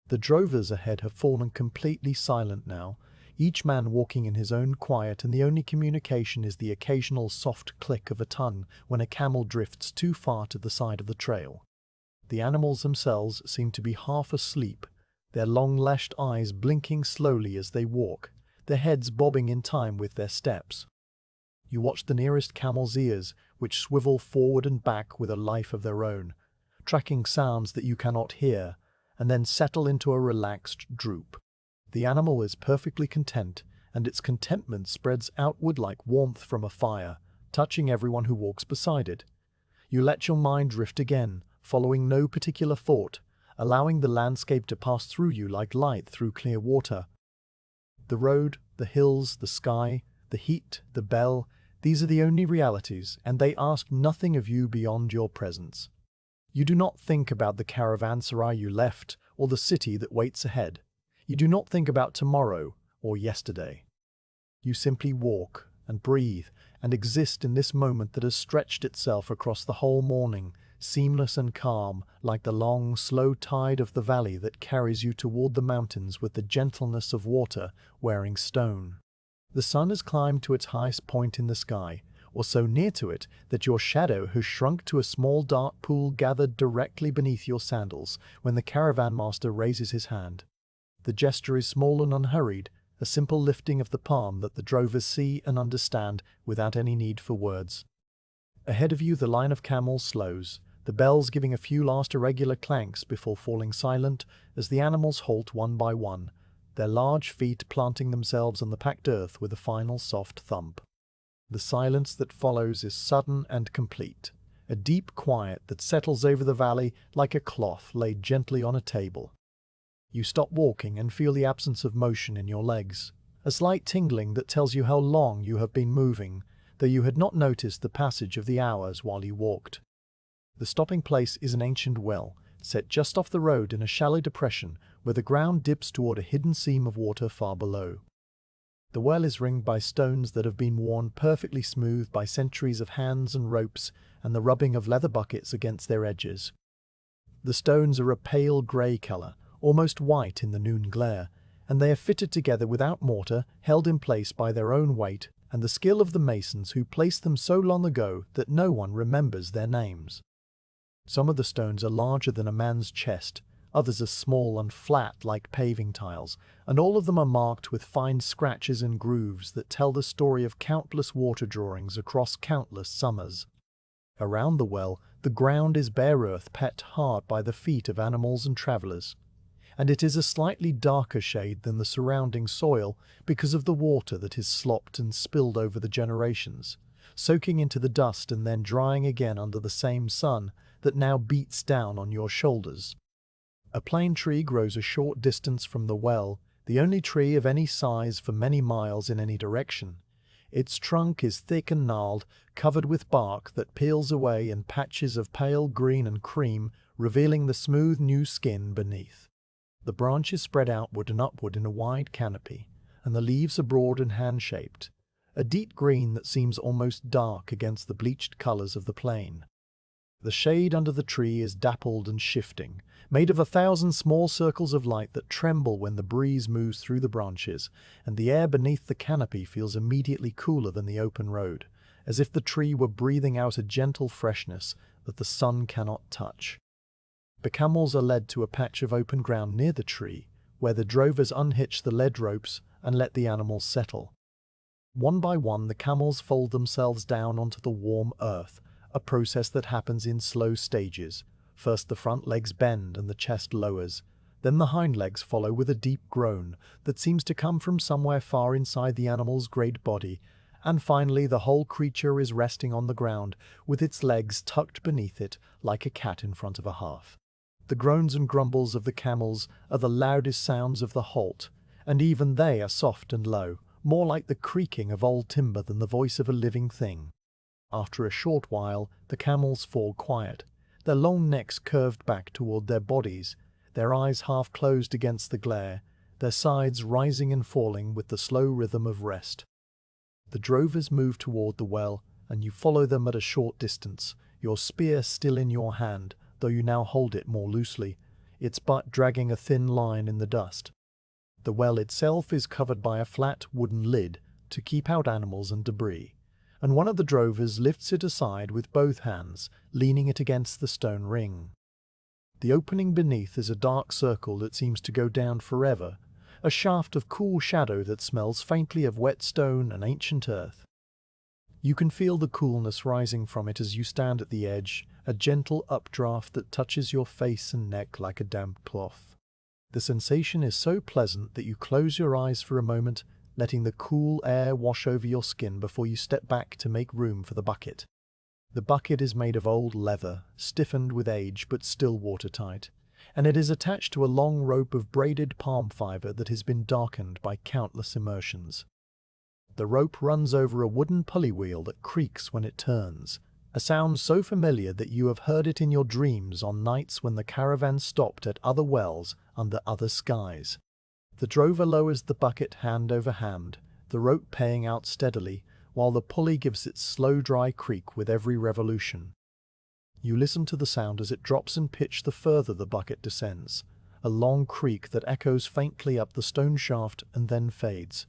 The drovers ahead have fallen completely silent now, each man walking in his own quiet, and the only communication is the occasional soft click of a tongue when a camel drifts too far to the side of the trail. The animals themselves seem to be half asleep, their long-lashed eyes blinking slowly as they walk, their heads bobbing in time with their steps. You watch the nearest camel's ears, which swivel forward and back with a life of their own, tracking sounds that you cannot hear, and then settle into a relaxed droop. The animal is perfectly content, and its contentment spreads outward like warmth from a fire, touching everyone who walks beside it. You let your mind drift again, following no particular thought, allowing the landscape to pass through you like light through clear water. The road, the hills, the sky, the heat, the bell, these are the only realities, and they ask nothing of you beyond your presence. You do not think about the caravanserai you left or the city that waits ahead. You do not think about tomorrow or yesterday. You simply walk and breathe and exist in this moment that has stretched itself across the whole morning, seamless and calm, like the long, slow tide of the valley that carries you toward the mountains with the gentleness of water wearing stone. The sun has climbed to its highest point in the sky, or so near to it that your shadow has shrunk to a small dark pool gathered directly beneath your sandals when the caravan master raises his hand. The gesture is small and unhurried, a simple lifting of the palm that the drovers see and understand without any need for words. Ahead of you the line of camels slows, the bells giving a few last irregular clanks before falling silent as the animals halt one by one, their large feet planting themselves on the packed earth with a final soft thump. The silence that follows is sudden and complete, a deep quiet that settles over the valley like a cloth laid gently on a table. You stop walking and feel the absence of motion in your legs, a slight tingling that tells you how long you have been moving, though you had not noticed the passage of the hours while you walked. The stopping place is an ancient well, set just off the road in a shallow depression where the ground dips toward a hidden seam of water far below. The well is ringed by stones that have been worn perfectly smooth by centuries of hands and ropes and the rubbing of leather buckets against their edges. The stones are a pale grey colour, almost white in the noon glare, and they are fitted together without mortar, held in place by their own weight and the skill of the masons who placed them so long ago that no one remembers their names. Some of the stones are larger than a man's chest, others are small and flat like paving tiles, and all of them are marked with fine scratches and grooves that tell the story of countless water drawings across countless summers. Around the well, the ground is bare earth pecked hard by the feet of animals and travellers, and it is a slightly darker shade than the surrounding soil because of the water that is slopped and spilled over the generations, soaking into the dust and then drying again under the same sun that now beats down on your shoulders. A plane tree grows a short distance from the well, the only tree of any size for many miles in any direction. Its trunk is thick and gnarled, covered with bark that peels away in patches of pale green and cream, revealing the smooth new skin beneath. The branches spread outward and upward in a wide canopy, and the leaves are broad and hand-shaped, a deep green that seems almost dark against the bleached colors of the plain. The shade under the tree is dappled and shifting, made of 1,000 small circles of light that tremble when the breeze moves through the branches, and the air beneath the canopy feels immediately cooler than the open road, as if the tree were breathing out a gentle freshness that the sun cannot touch. The camels are led to a patch of open ground near the tree, where the drovers unhitch the lead ropes and let the animals settle. One by one the camels fold themselves down onto the warm earth, a process that happens in slow stages. First the front legs bend and the chest lowers, then the hind legs follow with a deep groan that seems to come from somewhere far inside the animal's great body, and finally the whole creature is resting on the ground with its legs tucked beneath it like a cat in front of a hearth. The groans and grumbles of the camels are the loudest sounds of the halt, and even they are soft and low, more like the creaking of old timber than the voice of a living thing. After a short while, the camels fall quiet, their long necks curved back toward their bodies, their eyes half closed against the glare, their sides rising and falling with the slow rhythm of rest. The drovers move toward the well, and you follow them at a short distance, your spear still in your hand, though you now hold it more loosely, its butt dragging a thin line in the dust. The well itself is covered by a flat wooden lid to keep out animals and debris, and one of the drovers lifts it aside with both hands, leaning it against the stone ring. The opening beneath is a dark circle that seems to go down forever, a shaft of cool shadow that smells faintly of wet stone and ancient earth. You can feel the coolness rising from it as you stand at the edge, a gentle updraft that touches your face and neck like a damp cloth. The sensation is so pleasant that you close your eyes for a moment, letting the cool air wash over your skin before you step back to make room for the bucket. The bucket is made of old leather, stiffened with age but still watertight, and it is attached to a long rope of braided palm fiber that has been darkened by countless immersions. The rope runs over a wooden pulley wheel that creaks when it turns, a sound so familiar that you have heard it in your dreams on nights when the caravan stopped at other wells under other skies. The drover lowers the bucket hand over hand, the rope paying out steadily, while the pulley gives its slow dry creak with every revolution. You listen to the sound as it drops in pitch the further the bucket descends, a long creak that echoes faintly up the stone shaft and then fades.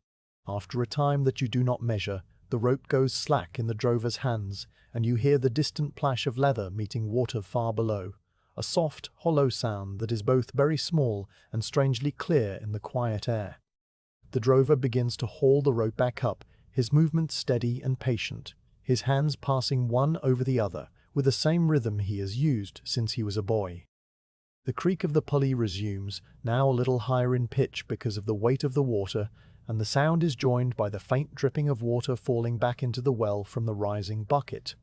After a time that you do not measure, the rope goes slack in the drover's hands, and you hear the distant plash of leather meeting water far below, a soft, hollow sound that is both very small and strangely clear in the quiet air. The drover begins to haul the rope back up, his movements steady and patient, his hands passing one over the other with the same rhythm he has used since he was a boy. The creak of the pulley resumes, now a little higher in pitch because of the weight of the water, and the sound is joined by the faint dripping of water falling back into the well from the rising bucket.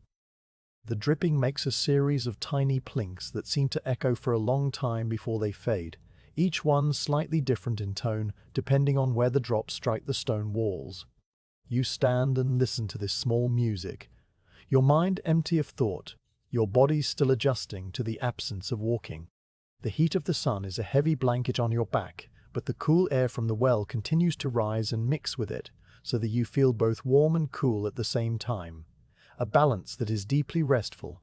The dripping makes a series of tiny plinks that seem to echo for a long time before they fade, each one slightly different in tone depending on where the drops strike the stone walls. You stand and listen to this small music, your mind empty of thought, your body still adjusting to the absence of walking. The heat of the sun is a heavy blanket on your back, but the cool air from the well continues to rise and mix with it, so that you feel both warm and cool at the same time, a balance that is deeply restful.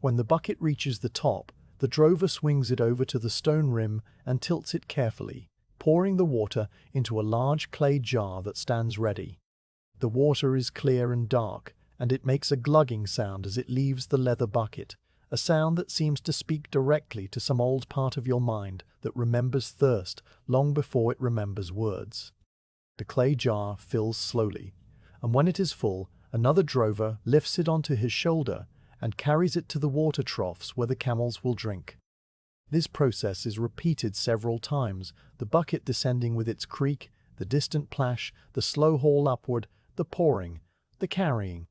When the bucket reaches the top, the drover swings it over to the stone rim and tilts it carefully, pouring the water into a large clay jar that stands ready. The water is clear and dark, and it makes a glugging sound as it leaves the leather bucket, a sound that seems to speak directly to some old part of your mind that remembers thirst long before it remembers words. The clay jar fills slowly, and when it is full, another drover lifts it onto his shoulder and carries it to the water troughs where the camels will drink. This process is repeated several times, the bucket descending with its creak, the distant plash, the slow haul upward, the pouring, the carrying.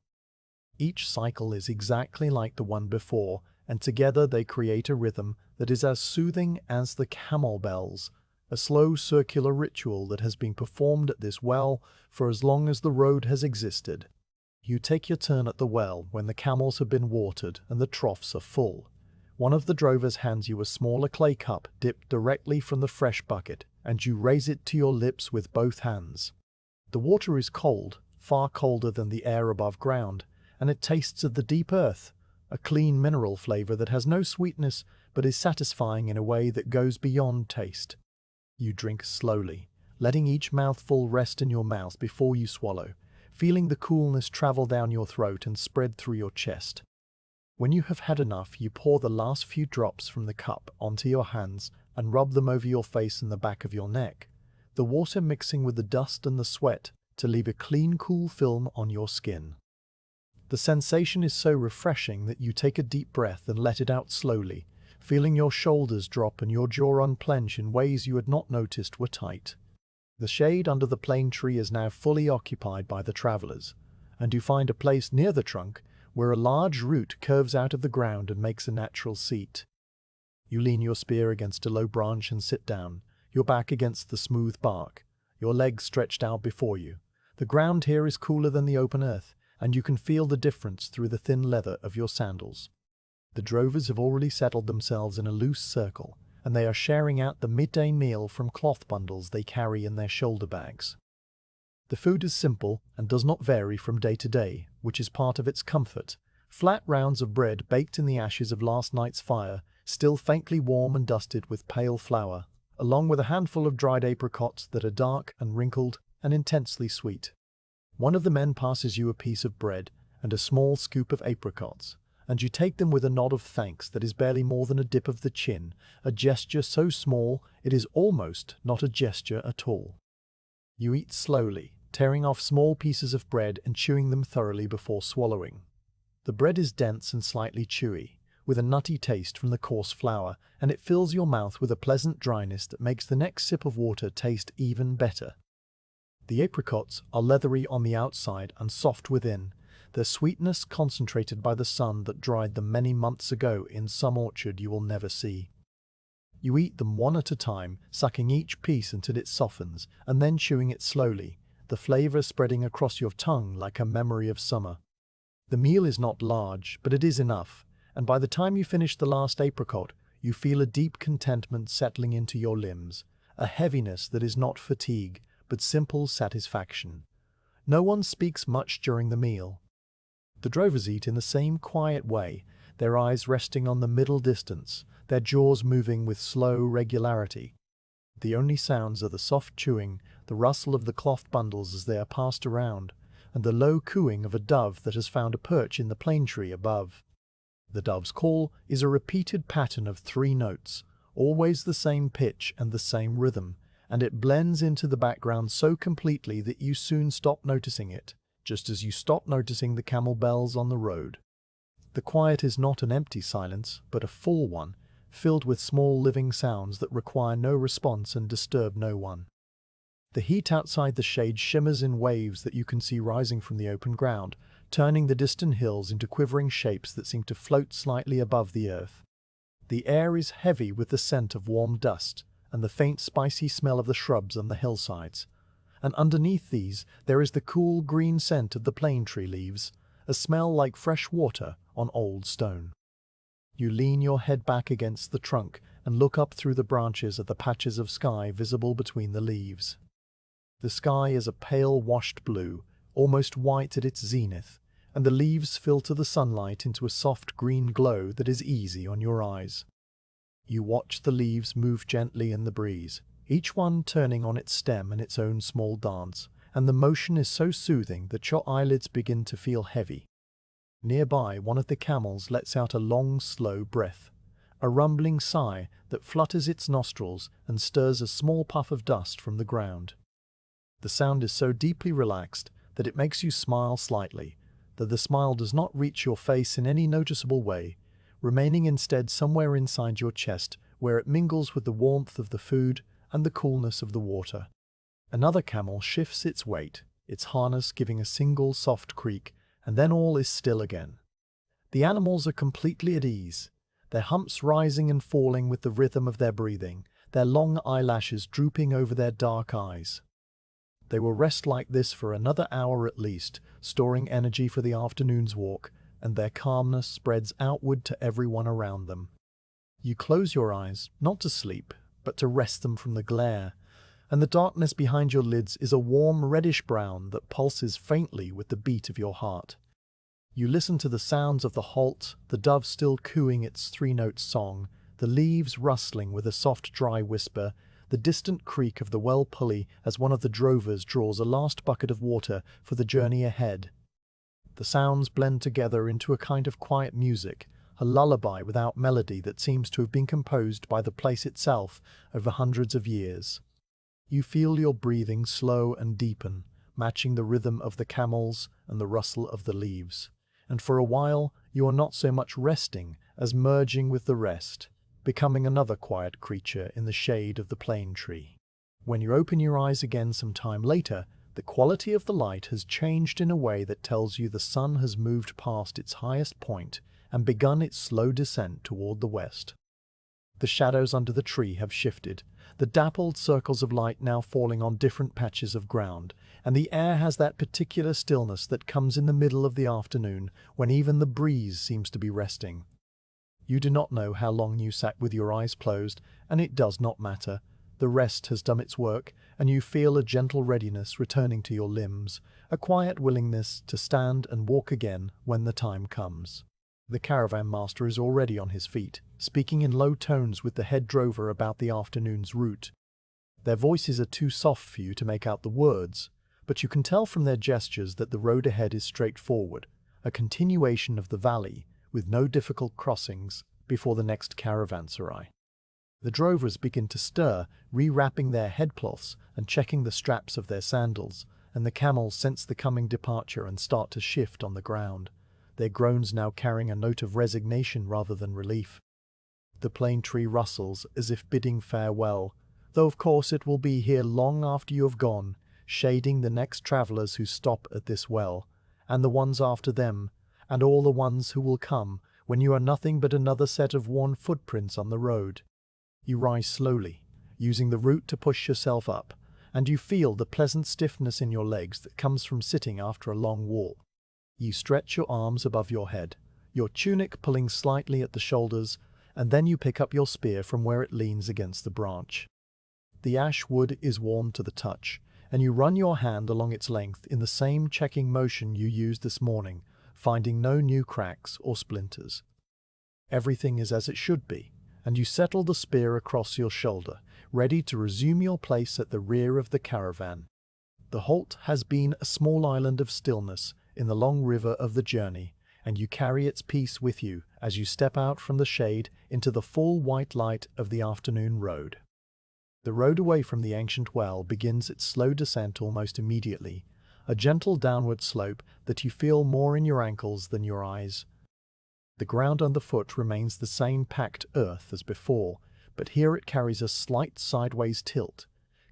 Each cycle is exactly like the one before, and together they create a rhythm that is as soothing as the camel bells, a slow circular ritual that has been performed at this well for as long as the road has existed. You take your turn at the well when the camels have been watered and the troughs are full. One of the drovers hands you a smaller clay cup dipped directly from the fresh bucket, and you raise it to your lips with both hands. The water is cold, far colder than the air above ground, and it tastes of the deep earth, a clean mineral flavor that has no sweetness but is satisfying in a way that goes beyond taste. You drink slowly, letting each mouthful rest in your mouth before you swallow, feeling the coolness travel down your throat and spread through your chest. When you have had enough, you pour the last few drops from the cup onto your hands and rub them over your face and the back of your neck, the water mixing with the dust and the sweat to leave a clean, cool film on your skin. The sensation is so refreshing that you take a deep breath and let it out slowly, feeling your shoulders drop and your jaw unclench in ways you had not noticed were tight. The shade under the plane tree is now fully occupied by the travelers, and you find a place near the trunk where a large root curves out of the ground and makes a natural seat. You lean your spear against a low branch and sit down, your back against the smooth bark, your legs stretched out before you. The ground here is cooler than the open earth, and you can feel the difference through the thin leather of your sandals. The drovers have already settled themselves in a loose circle, and they are sharing out the midday meal from cloth bundles they carry in their shoulder bags. The food is simple and does not vary from day to day, which is part of its comfort. Flat rounds of bread baked in the ashes of last night's fire still faintly warm and dusted with pale flour, along with a handful of dried apricots that are dark and wrinkled and intensely sweet. One of the men passes you a piece of bread and a small scoop of apricots, and you take them with a nod of thanks that is barely more than a dip of the chin, a gesture so small it is almost not a gesture at all. You eat slowly, tearing off small pieces of bread and chewing them thoroughly before swallowing. The bread is dense and slightly chewy, with a nutty taste from the coarse flour, and it fills your mouth with a pleasant dryness that makes the next sip of water taste even better. The apricots are leathery on the outside and soft within, their sweetness concentrated by the sun that dried them many months ago in some orchard you will never see. You eat them one at a time, sucking each piece until it softens, and then chewing it slowly, the flavor spreading across your tongue like a memory of summer. The meal is not large, but it is enough, and by the time you finish the last apricot, you feel a deep contentment settling into your limbs, a heaviness that is not fatigue, but simple satisfaction. No one speaks much during the meal. The drovers eat in the same quiet way, their eyes resting on the middle distance, their jaws moving with slow regularity. The only sounds are the soft chewing, the rustle of the cloth bundles as they are passed around, and the low cooing of a dove that has found a perch in the plane tree above. The dove's call is a repeated pattern of 3 notes, always the same pitch and the same rhythm, and it blends into the background so completely that you soon stop noticing it, just as you stop noticing the camel bells on the road. The quiet is not an empty silence, but a full one, filled with small living sounds that require no response and disturb no one. The heat outside the shade shimmers in waves that you can see rising from the open ground, turning the distant hills into quivering shapes that seem to float slightly above the earth. The air is heavy with the scent of warm dust and the faint spicy smell of the shrubs on the hillsides, and underneath these there is the cool green scent of the plane tree leaves, a smell like fresh water on old stone. You lean your head back against the trunk and look up through the branches at the patches of sky visible between the leaves. The sky is a pale washed blue, almost white at its zenith, and the leaves filter the sunlight into a soft green glow that is easy on your eyes. You watch the leaves move gently in the breeze, each one turning on its stem in its own small dance, and the motion is so soothing that your eyelids begin to feel heavy. Nearby, one of the camels lets out a long, slow breath, a rumbling sigh that flutters its nostrils and stirs a small puff of dust from the ground. The sound is so deeply relaxed that it makes you smile slightly, though the smile does not reach your face in any noticeable way, remaining instead somewhere inside your chest where it mingles with the warmth of the food and the coolness of the water. Another camel shifts its weight, its harness giving a single soft creak, and then all is still again. The animals are completely at ease, their humps rising and falling with the rhythm of their breathing, their long eyelashes drooping over their dark eyes. They will rest like this for another hour at least, storing energy for the afternoon's walk, and their calmness spreads outward to everyone around them. You close your eyes, not to sleep, but to rest them from the glare, and the darkness behind your lids is a warm reddish-brown that pulses faintly with the beat of your heart. You listen to the sounds of the halt, the dove still cooing its 3-note song, the leaves rustling with a soft dry whisper, the distant creak of the well pulley as one of the drovers draws a last bucket of water for the journey ahead. The sounds blend together into a kind of quiet music, a lullaby without melody that seems to have been composed by the place itself over hundreds of years. You feel your breathing slow and deepen, matching the rhythm of the camels and the rustle of the leaves. And for a while, you are not so much resting as merging with the rest, becoming another quiet creature in the shade of the plane tree. When you open your eyes again some time later, the quality of the light has changed in a way that tells you the sun has moved past its highest point and begun its slow descent toward the west. The shadows under the tree have shifted, the dappled circles of light now falling on different patches of ground, and the air has that particular stillness that comes in the middle of the afternoon when even the breeze seems to be resting. You do not know how long you sat with your eyes closed, and it does not matter. The rest has done its work, and you feel a gentle readiness returning to your limbs, a quiet willingness to stand and walk again when the time comes. The caravan master is already on his feet, speaking in low tones with the head drover about the afternoon's route. Their voices are too soft for you to make out the words, but you can tell from their gestures that the road ahead is straightforward, a continuation of the valley, with no difficult crossings before the next caravanserai. The drovers begin to stir, rewrapping their headcloths and checking the straps of their sandals, and the camels sense the coming departure and start to shift on the ground, their groans now carrying a note of resignation rather than relief. The plane tree rustles as if bidding farewell, though of course it will be here long after you have gone, shading the next travellers who stop at this well, and the ones after them, and all the ones who will come when you are nothing but another set of worn footprints on the road. You rise slowly, using the root to push yourself up, and you feel the pleasant stiffness in your legs that comes from sitting after a long walk. You stretch your arms above your head, your tunic pulling slightly at the shoulders, and then you pick up your spear from where it leans against the branch. The ash wood is warm to the touch, and you run your hand along its length in the same checking motion you used this morning, finding no new cracks or splinters. Everything is as it should be, and you settle the spear across your shoulder, ready to resume your place at the rear of the caravan. The halt has been a small island of stillness in the long river of the journey, and you carry its peace with you as you step out from the shade into the full white light of the afternoon road. The road away from the ancient well begins its slow descent almost immediately, a gentle downward slope that you feel more in your ankles than your eyes. The ground underfoot remains the same packed earth as before, but here it carries a slight sideways tilt,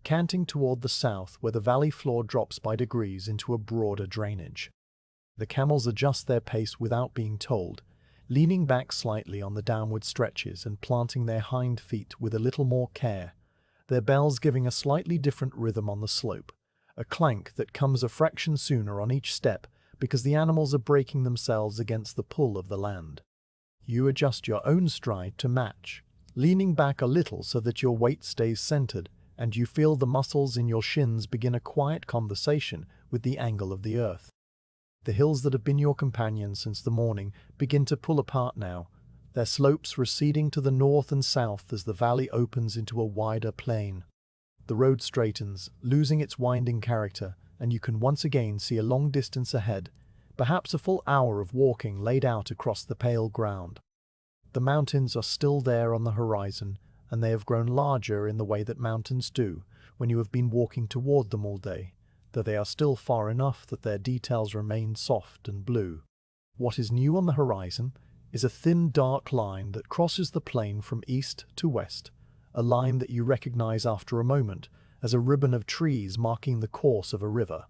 canting toward the south where the valley floor drops by degrees into a broader drainage. The camels adjust their pace without being told, leaning back slightly on the downward stretches and planting their hind feet with a little more care, their bells giving a slightly different rhythm on the slope, a clank that comes a fraction sooner on each step because the animals are braking themselves against the pull of the land. You adjust your own stride to match, leaning back a little so that your weight stays centered, and you feel the muscles in your shins begin a quiet conversation with the angle of the earth. The hills that have been your companions since the morning begin to pull apart now, their slopes receding to the north and south as the valley opens into a wider plain. The road straightens, losing its winding character, and you can once again see a long distance ahead, perhaps a full hour of walking laid out across the pale ground. The mountains are still there on the horizon, and they have grown larger in the way that mountains do when you have been walking toward them all day, though they are still far enough that their details remain soft and blue. What is new on the horizon is a thin dark line that crosses the plain from east to west, a line that you recognize after a moment as a ribbon of trees marking the course of a river.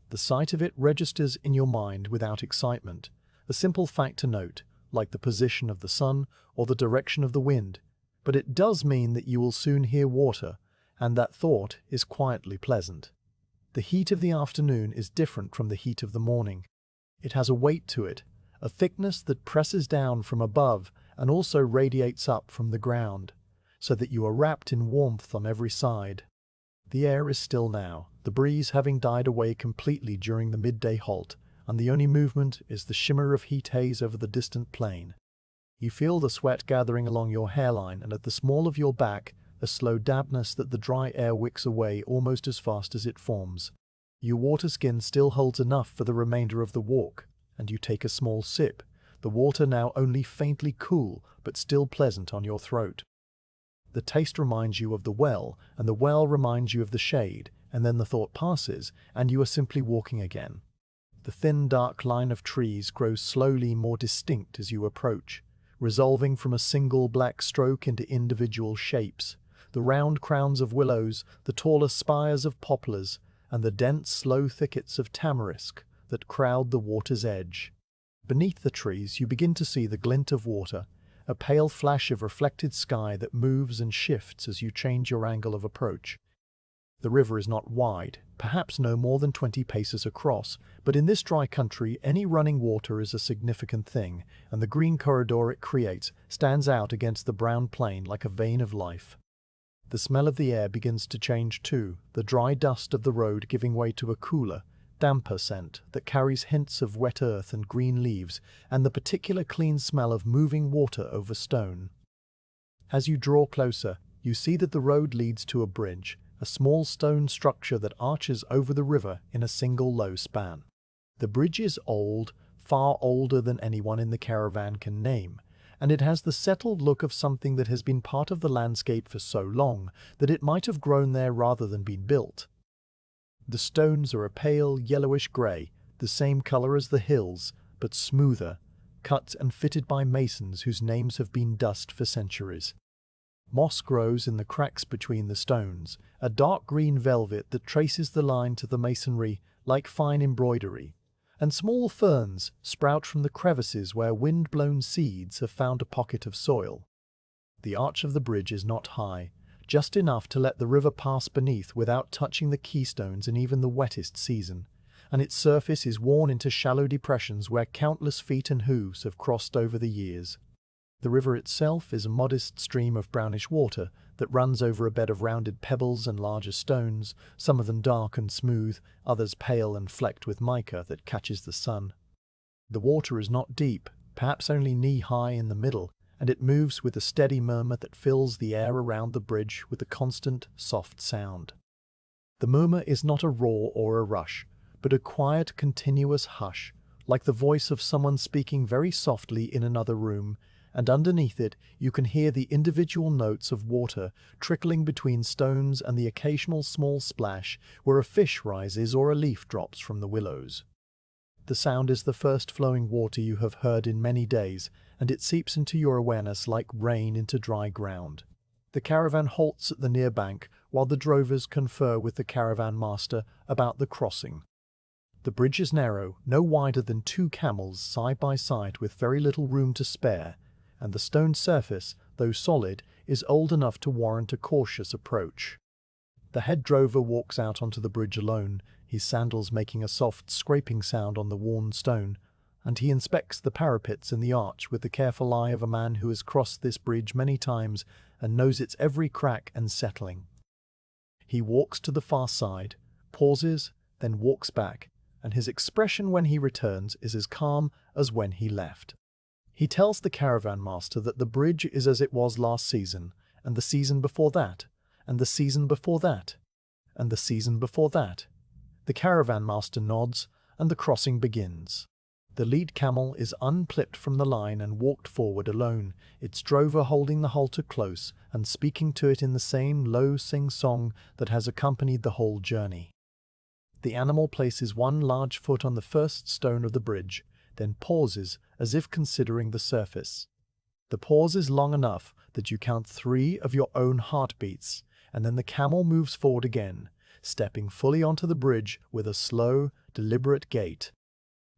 The sight of it registers in your mind without excitement, a simple fact to note, like the position of the sun or the direction of the wind, but it does mean that you will soon hear water, and that thought is quietly pleasant. The heat of the afternoon is different from the heat of the morning. It has a weight to it, a thickness that presses down from above and also radiates up from the ground, so that you are wrapped in warmth on every side. The air is still now, the breeze having died away completely during the midday halt, and the only movement is the shimmer of heat haze over the distant plain. You feel the sweat gathering along your hairline, and at the small of your back, a slow dampness that the dry air wicks away almost as fast as it forms. Your water skin still holds enough for the remainder of the walk, and you take a small sip, the water now only faintly cool but still pleasant on your throat. The taste reminds you of the well, and the well reminds you of the shade, and then the thought passes, and you are simply walking again. The thin dark line of trees grows slowly more distinct as you approach, resolving from a single black stroke into individual shapes, the round crowns of willows, the taller spires of poplars, and the dense slow thickets of tamarisk that crowd the water's edge. Beneath the trees you begin to see the glint of water, a pale flash of reflected sky that moves and shifts as you change your angle of approach. The river is not wide, perhaps no more than 20 paces across, but in this dry country any running water is a significant thing, and the green corridor it creates stands out against the brown plain like a vein of life. The smell of the air begins to change too, the dry dust of the road giving way to a cooler, damper scent that carries hints of wet earth and green leaves, and the particular clean smell of moving water over stone. As you draw closer, you see that the road leads to a bridge, a small stone structure that arches over the river in a single low span. The bridge is old, far older than anyone in the caravan can name, and it has the settled look of something that has been part of the landscape for so long that it might have grown there rather than been built. The stones are a pale yellowish grey, the same colour as the hills, but smoother, cut and fitted by masons whose names have been dust for centuries. Moss grows in the cracks between the stones, a dark green velvet that traces the line to the masonry like fine embroidery, and small ferns sprout from the crevices where wind-blown seeds have found a pocket of soil. The arch of the bridge is not high, just enough to let the river pass beneath without touching the keystones in even the wettest season, and its surface is worn into shallow depressions where countless feet and hooves have crossed over the years. The river itself is a modest stream of brownish water that runs over a bed of rounded pebbles and larger stones, some of them dark and smooth, others pale and flecked with mica that catches the sun. The water is not deep, perhaps only knee-high in the middle, and it moves with a steady murmur that fills the air around the bridge with a constant, soft sound. The murmur is not a roar or a rush, but a quiet, continuous hush, like the voice of someone speaking very softly in another room, and underneath it you can hear the individual notes of water trickling between stones and the occasional small splash where a fish rises or a leaf drops from the willows. The sound is the first flowing water you have heard in many days, and it seeps into your awareness like rain into dry ground. The caravan halts at the near bank while the drovers confer with the caravan master about the crossing. The bridge is narrow, no wider than 2 camels side by side with very little room to spare, and the stone surface, though solid, is old enough to warrant a cautious approach. The head drover walks out onto the bridge alone, his sandals making a soft scraping sound on the worn stone, and he inspects the parapets in the arch with the careful eye of a man who has crossed this bridge many times and knows its every crack and settling. He walks to the far side, pauses, then walks back, and his expression when he returns is as calm as when he left. He tells the caravan master that the bridge is as it was last season, and the season before that, and the season before that, and the season before that. The caravan master nods, and the crossing begins. The lead camel is unclipped from the line and walked forward alone, its drover holding the halter close and speaking to it in the same low sing-song that has accompanied the whole journey. The animal places one large foot on the first stone of the bridge, then pauses as if considering the surface. The pause is long enough that you count 3 of your own heartbeats, and then the camel moves forward again, stepping fully onto the bridge with a slow, deliberate gait.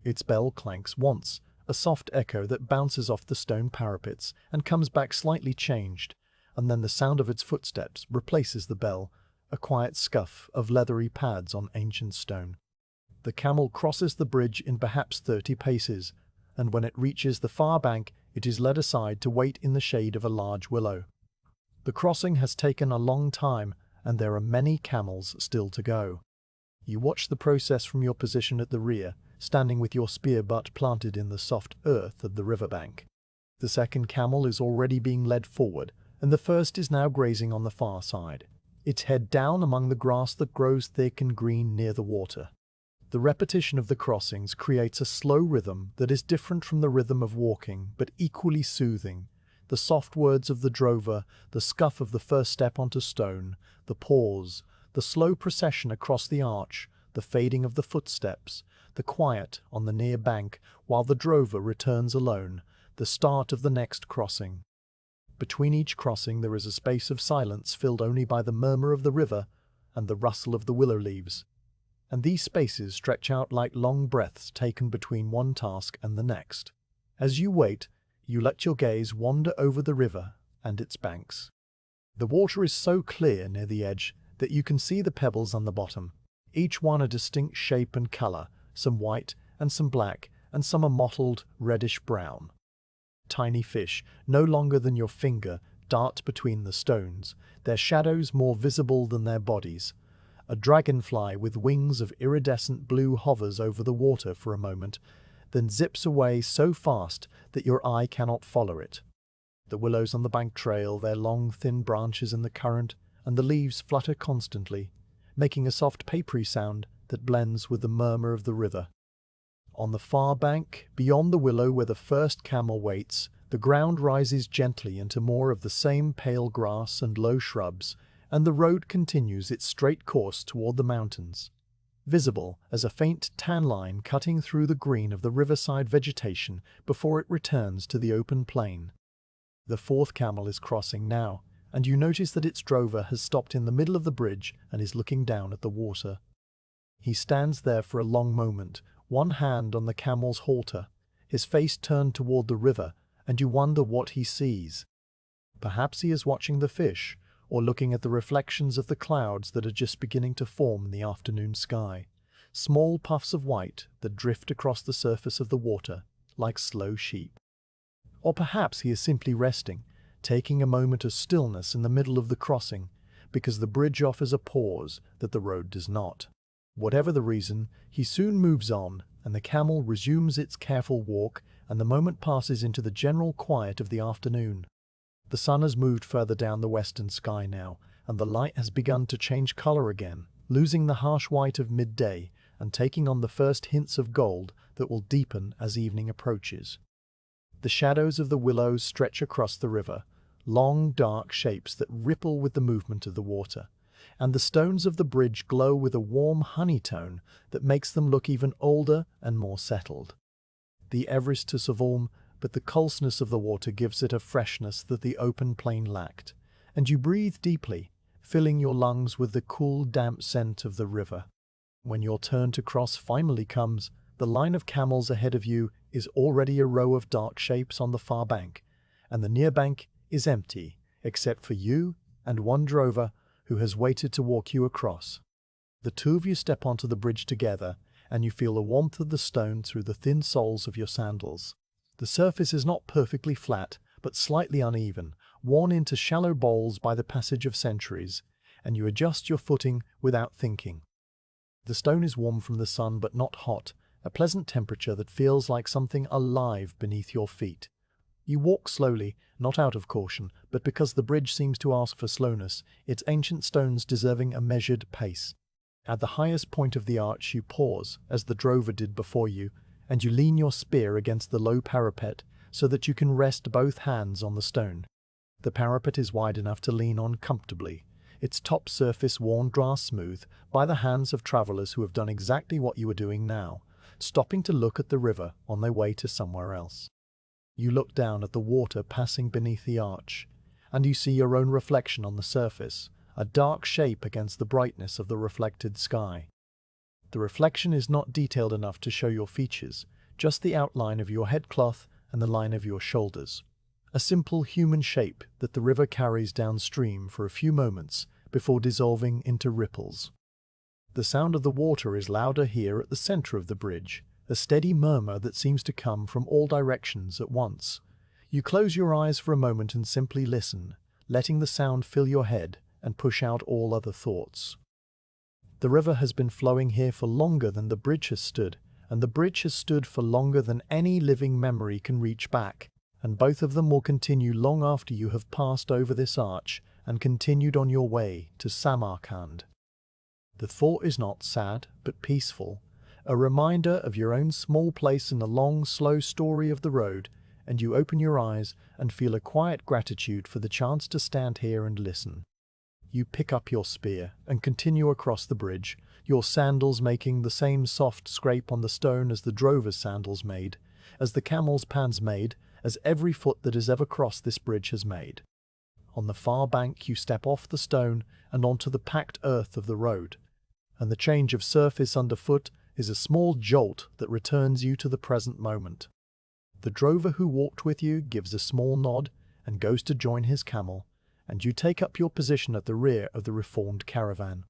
Its bell clanks once, a soft echo that bounces off the stone parapets and comes back slightly changed, and then the sound of its footsteps replaces the bell, a quiet scuff of leathery pads on ancient stone. The camel crosses the bridge in perhaps 30 paces, and when it reaches the far bank, it is led aside to wait in the shade of a large willow. The crossing has taken a long time, and there are many camels still to go. You watch the process from your position at the rear, standing with your spear butt planted in the soft earth of the riverbank. The second camel is already being led forward, and the first is now grazing on the far side, its head down among the grass that grows thick and green near the water. The repetition of the crossings creates a slow rhythm that is different from the rhythm of walking, but equally soothing. The soft words of the drover, the scuff of the first step onto stone, the pause, the slow procession across the arch, the fading of the footsteps, the quiet on the near bank while the drover returns alone, the start of the next crossing. Between each crossing there is a space of silence filled only by the murmur of the river and the rustle of the willow leaves, and these spaces stretch out like long breaths taken between one task and the next. As you wait, you let your gaze wander over the river and its banks. The water is so clear near the edge that you can see the pebbles on the bottom, each one a distinct shape and color, some white and some black, and some are mottled reddish-brown. Tiny fish, no longer than your finger, dart between the stones, their shadows more visible than their bodies. A dragonfly with wings of iridescent blue hovers over the water for a moment, then zips away so fast that your eye cannot follow it. The willows on the bank trail their long, thin branches in the current, and the leaves flutter constantly, making a soft papery sound that blends with the murmur of the river. On the far bank, beyond the willow where the first camel waits, the ground rises gently into more of the same pale grass and low shrubs, and the road continues its straight course toward the mountains, visible as a faint tan line cutting through the green of the riverside vegetation before it returns to the open plain. The fourth camel is crossing now, and you notice that its drover has stopped in the middle of the bridge and is looking down at the water. He stands there for a long moment, one hand on the camel's halter, his face turned toward the river, and you wonder what he sees. Perhaps he is watching the fish, or looking at the reflections of the clouds that are just beginning to form in the afternoon sky, small puffs of white that drift across the surface of the water like slow sheep. Or perhaps he is simply resting, taking a moment of stillness in the middle of the crossing, because the bridge offers a pause that the road does not. Whatever the reason, he soon moves on, and the camel resumes its careful walk, and the moment passes into the general quiet of the afternoon. The sun has moved further down the western sky now, and the light has begun to change color again, losing the harsh white of midday and taking on the first hints of gold that will deepen as evening approaches. The shadows of the willows stretch across the river, long dark shapes that ripple with the movement of the water, and the stones of the bridge glow with a warm honey tone that makes them look even older and more settled. The Everest to Savorm, but the coldness of the water gives it a freshness that the open plain lacked, and you breathe deeply, filling your lungs with the cool, damp scent of the river. When your turn to cross finally comes, the line of camels ahead of you is already a row of dark shapes on the far bank, and the near bank is empty, except for you and one drover who has waited to walk you across. The two of you step onto the bridge together, and you feel the warmth of the stone through the thin soles of your sandals. The surface is not perfectly flat, but slightly uneven, worn into shallow bowls by the passage of centuries, and you adjust your footing without thinking. The stone is warm from the sun but not hot, a pleasant temperature that feels like something alive beneath your feet. You walk slowly, not out of caution, but because the bridge seems to ask for slowness, its ancient stones deserving a measured pace. At the highest point of the arch you pause, as the drover did before you, and you lean your spear against the low parapet so that you can rest both hands on the stone. The parapet is wide enough to lean on comfortably, its top surface worn grass smooth by the hands of travelers who have done exactly what you are doing now, stopping to look at the river on their way to somewhere else. You look down at the water passing beneath the arch, and you see your own reflection on the surface, a dark shape against the brightness of the reflected sky. The reflection is not detailed enough to show your features, just the outline of your headcloth and the line of your shoulders. A simple human shape that the river carries downstream for a few moments before dissolving into ripples. The sound of the water is louder here at the center of the bridge, a steady murmur that seems to come from all directions at once. You close your eyes for a moment and simply listen, letting the sound fill your head and push out all other thoughts. The river has been flowing here for longer than the bridge has stood, and the bridge has stood for longer than any living memory can reach back, and both of them will continue long after you have passed over this arch and continued on your way to Samarkand. The thought is not sad, but peaceful, a reminder of your own small place in the long, slow story of the road, and you open your eyes and feel a quiet gratitude for the chance to stand here and listen. You pick up your spear and continue across the bridge, your sandals making the same soft scrape on the stone as the drover's sandals made, as the camel's pans made, as every foot that has ever crossed this bridge has made. On the far bank you step off the stone and onto the packed earth of the road, and the change of surface underfoot is a small jolt that returns you to the present moment. The drover who walked with you gives a small nod and goes to join his camel, and you take up your position at the rear of the reformed caravan.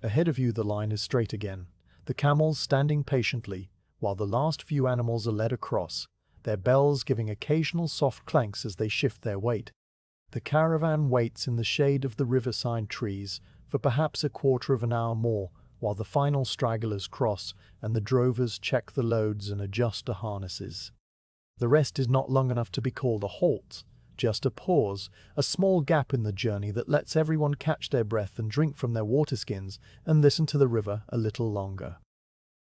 Ahead of you the line is straight again, the camels standing patiently while the last few animals are led across, their bells giving occasional soft clanks as they shift their weight. The caravan waits in the shade of the riverside trees, for perhaps a quarter of an hour more, while the final stragglers cross and the drovers check the loads and adjust the harnesses. The rest is not long enough to be called a halt, just a pause, a small gap in the journey that lets everyone catch their breath and drink from their water skins and listen to the river a little longer.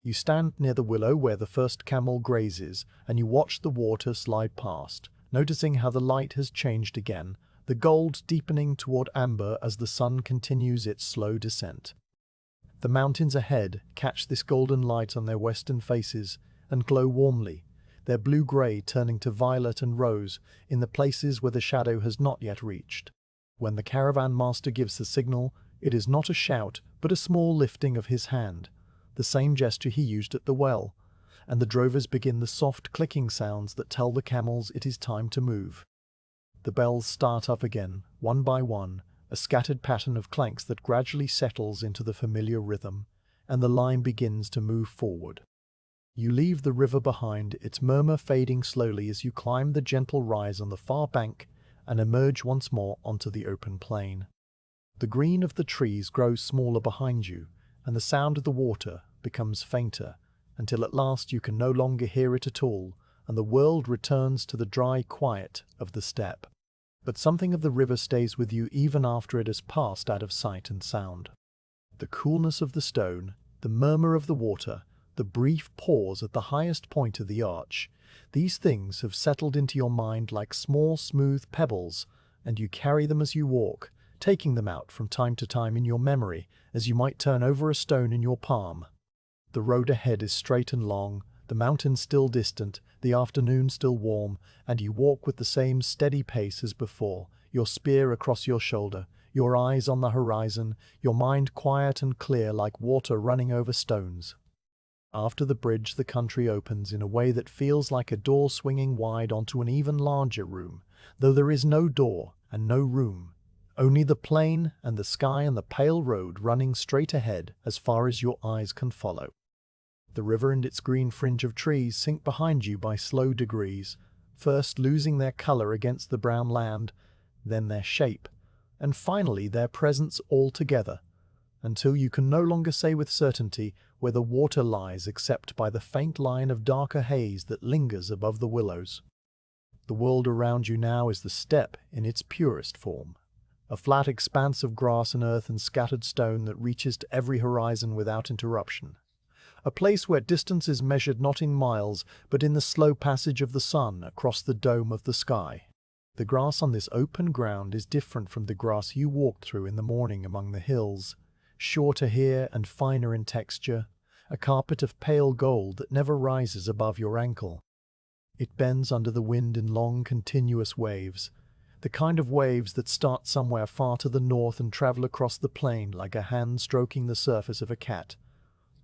You stand near the willow where the first camel grazes, and you watch the water slide past, noticing how the light has changed again, the gold deepening toward amber as the sun continues its slow descent. The mountains ahead catch this golden light on their western faces and glow warmly, their blue-grey turning to violet and rose in the places where the shadow has not yet reached. When the caravan master gives the signal, it is not a shout, but a small lifting of his hand, the same gesture he used at the well, and the drovers begin the soft clicking sounds that tell the camels it is time to move. The bells start up again, one by one, a scattered pattern of clanks that gradually settles into the familiar rhythm, and the line begins to move forward. You leave the river behind, its murmur fading slowly as you climb the gentle rise on the far bank and emerge once more onto the open plain. The green of the trees grows smaller behind you, and the sound of the water becomes fainter, until at last you can no longer hear it at all, and the world returns to the dry quiet of the steppe. But something of the river stays with you even after it has passed out of sight and sound. The coolness of the stone, the murmur of the water, the brief pause at the highest point of the arch, these things have settled into your mind like small smooth pebbles, and you carry them as you walk, taking them out from time to time in your memory as you might turn over a stone in your palm. The road ahead is straight and long, the mountains still distant, the afternoon still warm, and you walk with the same steady pace as before, your spear across your shoulder, your eyes on the horizon, your mind quiet and clear like water running over stones. After the bridge, the country opens in a way that feels like a door swinging wide onto an even larger room, though there is no door and no room, only the plain and the sky and the pale road running straight ahead as far as your eyes can follow. The river and its green fringe of trees sink behind you by slow degrees, first losing their color against the brown land, then their shape, and finally their presence altogether, until you can no longer say with certainty where the water lies except by the faint line of darker haze that lingers above the willows. The world around you now is the steppe in its purest form, a flat expanse of grass and earth and scattered stone that reaches to every horizon without interruption. A place where distance is measured not in miles, but in the slow passage of the sun across the dome of the sky. The grass on this open ground is different from the grass you walked through in the morning among the hills, shorter here and finer in texture, a carpet of pale gold that never rises above your ankle. It bends under the wind in long, continuous waves, the kind of waves that start somewhere far to the north and travel across the plain like a hand stroking the surface of a cat,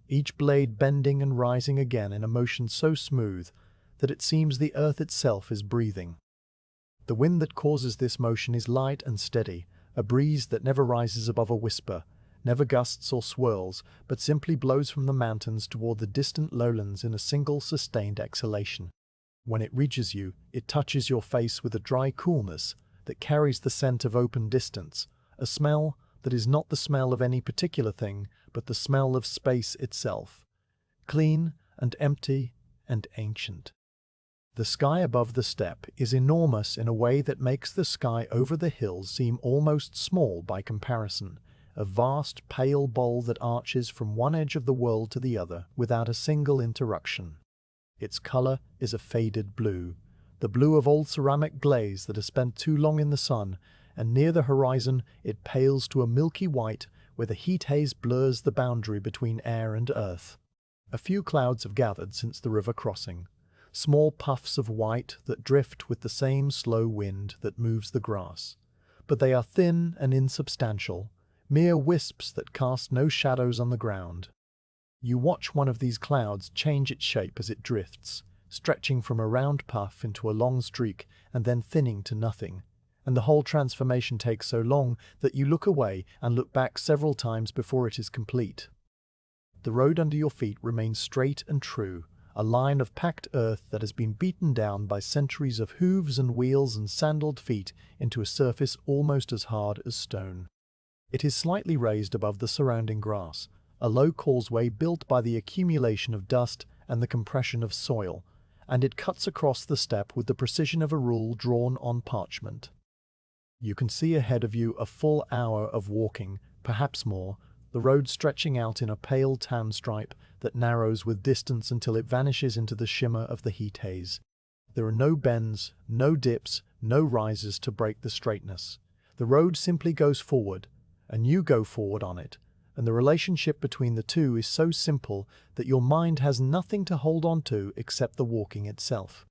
each blade bending and rising again in a motion so smooth that it seems the earth itself is breathing. The wind that causes this motion is light and steady, a breeze that never rises above a whisper, never gusts or swirls, but simply blows from the mountains toward the distant lowlands in a single sustained exhalation. When it reaches you, it touches your face with a dry coolness that carries the scent of open distance, a smell that is not the smell of any particular thing, but the smell of space itself, clean and empty and ancient. The sky above the steppe is enormous in a way that makes the sky over the hills seem almost small by comparison, a vast pale bowl that arches from one edge of the world to the other without a single interruption. Its color is a faded blue, the blue of old ceramic glaze that has spent too long in the sun, and near the horizon it pales to a milky white where the heat haze blurs the boundary between air and earth. A few clouds have gathered since the river crossing, small puffs of white that drift with the same slow wind that moves the grass, but they are thin and insubstantial, mere wisps that cast no shadows on the ground. You watch one of these clouds change its shape as it drifts, stretching from a round puff into a long streak and then thinning to nothing, and the whole transformation takes so long that you look away and look back several times before it is complete. The road under your feet remains straight and true, a line of packed earth that has been beaten down by centuries of hooves and wheels and sandaled feet into a surface almost as hard as stone. It is slightly raised above the surrounding grass, a low causeway built by the accumulation of dust and the compression of soil, and it cuts across the steppe with the precision of a rule drawn on parchment. You can see ahead of you a full hour of walking, perhaps more, the road stretching out in a pale tan stripe that narrows with distance until it vanishes into the shimmer of the heat haze. There are no bends, no dips, no rises to break the straightness. The road simply goes forward, and you go forward on it, and the relationship between the two is so simple that your mind has nothing to hold on to except the walking itself.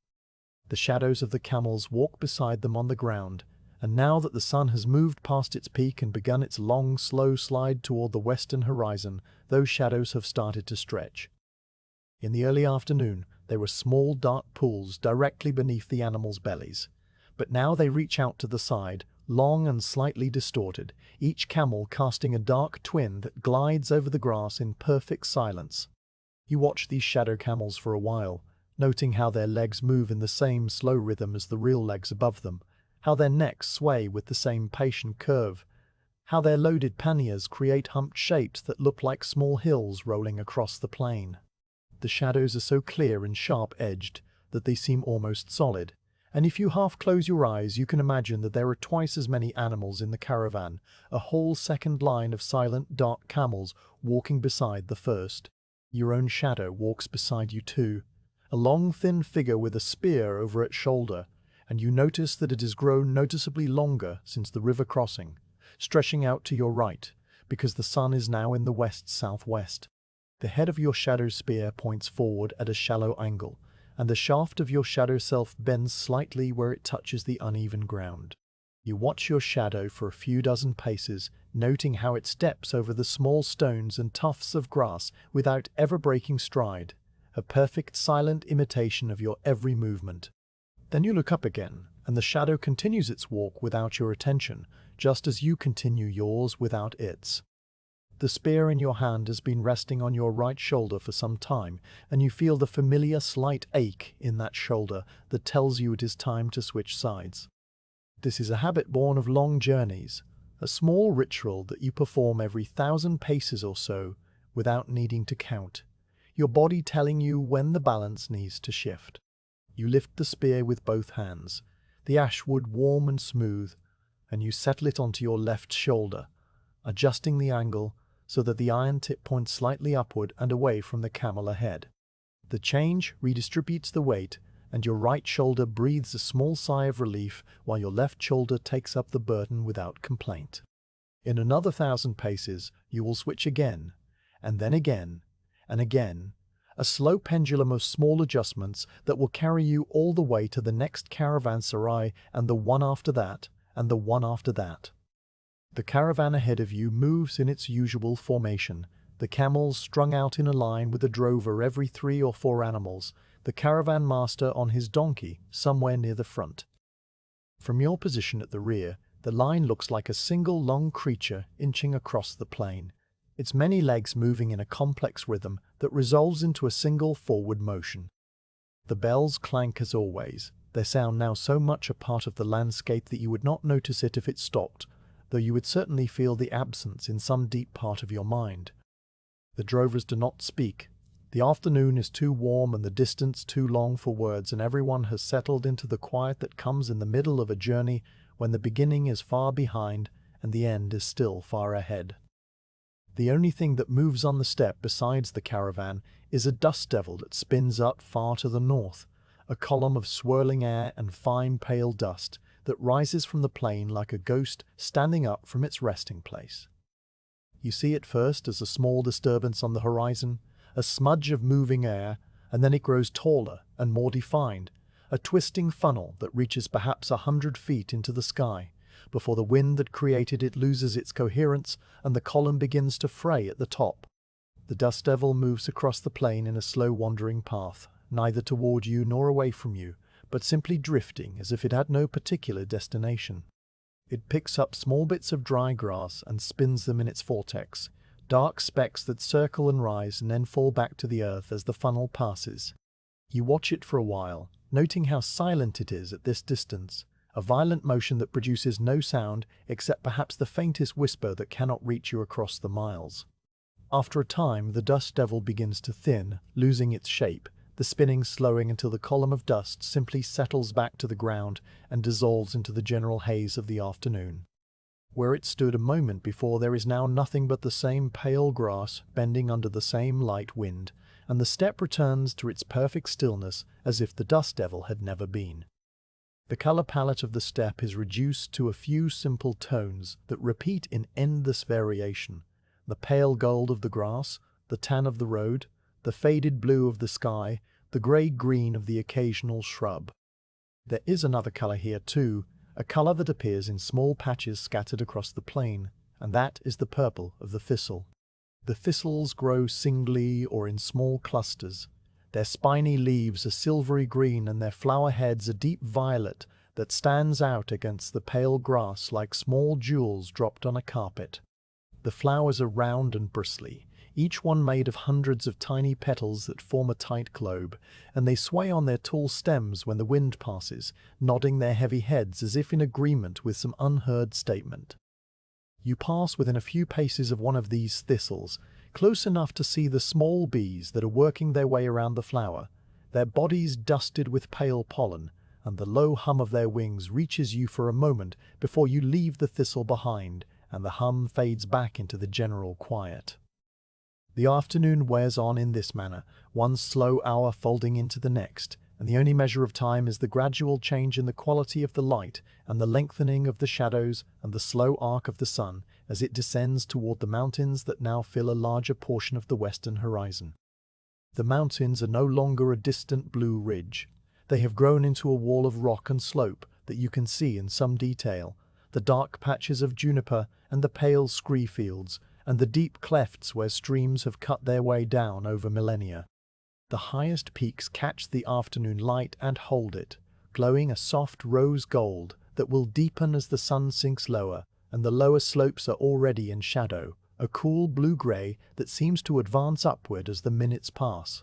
The shadows of the camels walk beside them on the ground, and now that the sun has moved past its peak and begun its long, slow slide toward the western horizon, those shadows have started to stretch. In the early afternoon, they were small, dark pools directly beneath the animals' bellies, but now they reach out to the side, long and slightly distorted, each camel casting a dark twin that glides over the grass in perfect silence. You watch these shadow camels for a while, noting how their legs move in the same slow rhythm as the real legs above them, how their necks sway with the same patient curve, how their loaded panniers create humped shapes that look like small hills rolling across the plain. The shadows are so clear and sharp-edged that they seem almost solid, and if you half close your eyes you can imagine that there are twice as many animals in the caravan, a whole second line of silent, dark camels walking beside the first. Your own shadow walks beside you too, a long thin figure with a spear over its shoulder, and you notice that it has grown noticeably longer since the river crossing, stretching out to your right, because the sun is now in the west-southwest. The head of your shadow spear points forward at a shallow angle, and the shaft of your shadow self bends slightly where it touches the uneven ground. You watch your shadow for a few dozen paces, noting how it steps over the small stones and tufts of grass without ever breaking stride, a perfect silent imitation of your every movement. Then you look up again, and the shadow continues its walk without your attention, just as you continue yours without its. The spear in your hand has been resting on your right shoulder for some time, and you feel the familiar slight ache in that shoulder that tells you it is time to switch sides. This is a habit born of long journeys, a small ritual that you perform every 1,000 paces or so without needing to count, your body telling you when the balance needs to shift. You lift the spear with both hands, the ash wood warm and smooth, and you settle it onto your left shoulder, adjusting the angle so that the iron tip points slightly upward and away from the camel ahead. The change redistributes the weight, and your right shoulder breathes a small sigh of relief while your left shoulder takes up the burden without complaint. In another 1,000 paces, you will switch again, and then again, and again, a slow pendulum of small adjustments that will carry you all the way to the next caravanserai and the one after that, and the one after that. The caravan ahead of you moves in its usual formation, the camels strung out in a line with a drover every 3 or 4 animals, the caravan master on his donkey somewhere near the front. From your position at the rear, the line looks like a single long creature inching across the plain, its many legs moving in a complex rhythm that resolves into a single forward motion. The bells clank as always, their sound now so much a part of the landscape that you would not notice it if it stopped, though you would certainly feel the absence in some deep part of your mind. The drovers do not speak. The afternoon is too warm and the distance too long for words, and everyone has settled into the quiet that comes in the middle of a journey when the beginning is far behind and the end is still far ahead. The only thing that moves on the steppe besides the caravan is a dust devil that spins up far to the north, a column of swirling air and fine pale dust that rises from the plain like a ghost standing up from its resting place. You see it first as a small disturbance on the horizon, a smudge of moving air, and then it grows taller and more defined, a twisting funnel that reaches perhaps 100 feet into the sky, before the wind that created it loses its coherence and the column begins to fray at the top. The dust devil moves across the plain in a slow wandering path, neither toward you nor away from you, but simply drifting as if it had no particular destination. It picks up small bits of dry grass and spins them in its vortex, dark specks that circle and rise and then fall back to the earth as the funnel passes. You watch it for a while, noting how silent it is at this distance, a violent motion that produces no sound except perhaps the faintest whisper that cannot reach you across the miles. After a time, the dust devil begins to thin, losing its shape, the spinning slowing until the column of dust simply settles back to the ground and dissolves into the general haze of the afternoon. Where it stood a moment before, there is now nothing but the same pale grass bending under the same light wind, and the steppe returns to its perfect stillness as if the dust devil had never been. The color palette of the steppe is reduced to a few simple tones that repeat in endless variation: the pale gold of the grass, the tan of the road, the faded blue of the sky, the grey-green of the occasional shrub. There is another color here too, a color that appears in small patches scattered across the plain, and that is the purple of the thistle. The thistles grow singly or in small clusters. Their spiny leaves are silvery green and their flower heads a deep violet that stands out against the pale grass like small jewels dropped on a carpet. The flowers are round and bristly, each one made of hundreds of tiny petals that form a tight globe, and they sway on their tall stems when the wind passes, nodding their heavy heads as if in agreement with some unheard statement. You pass within a few paces of one of these thistles, close enough to see the small bees that are working their way around the flower, their bodies dusted with pale pollen, and the low hum of their wings reaches you for a moment before you leave the thistle behind, and the hum fades back into the general quiet. The afternoon wears on in this manner, one slow hour folding into the next, and the only measure of time is the gradual change in the quality of the light and the lengthening of the shadows and the slow arc of the sun as it descends toward the mountains that now fill a larger portion of the western horizon. The mountains are no longer a distant blue ridge. They have grown into a wall of rock and slope that you can see in some detail, the dark patches of juniper and the pale scree fields, and the deep clefts where streams have cut their way down over millennia. The highest peaks catch the afternoon light and hold it, glowing a soft rose gold that will deepen as the sun sinks lower, and the lower slopes are already in shadow, a cool blue-grey that seems to advance upward as the minutes pass.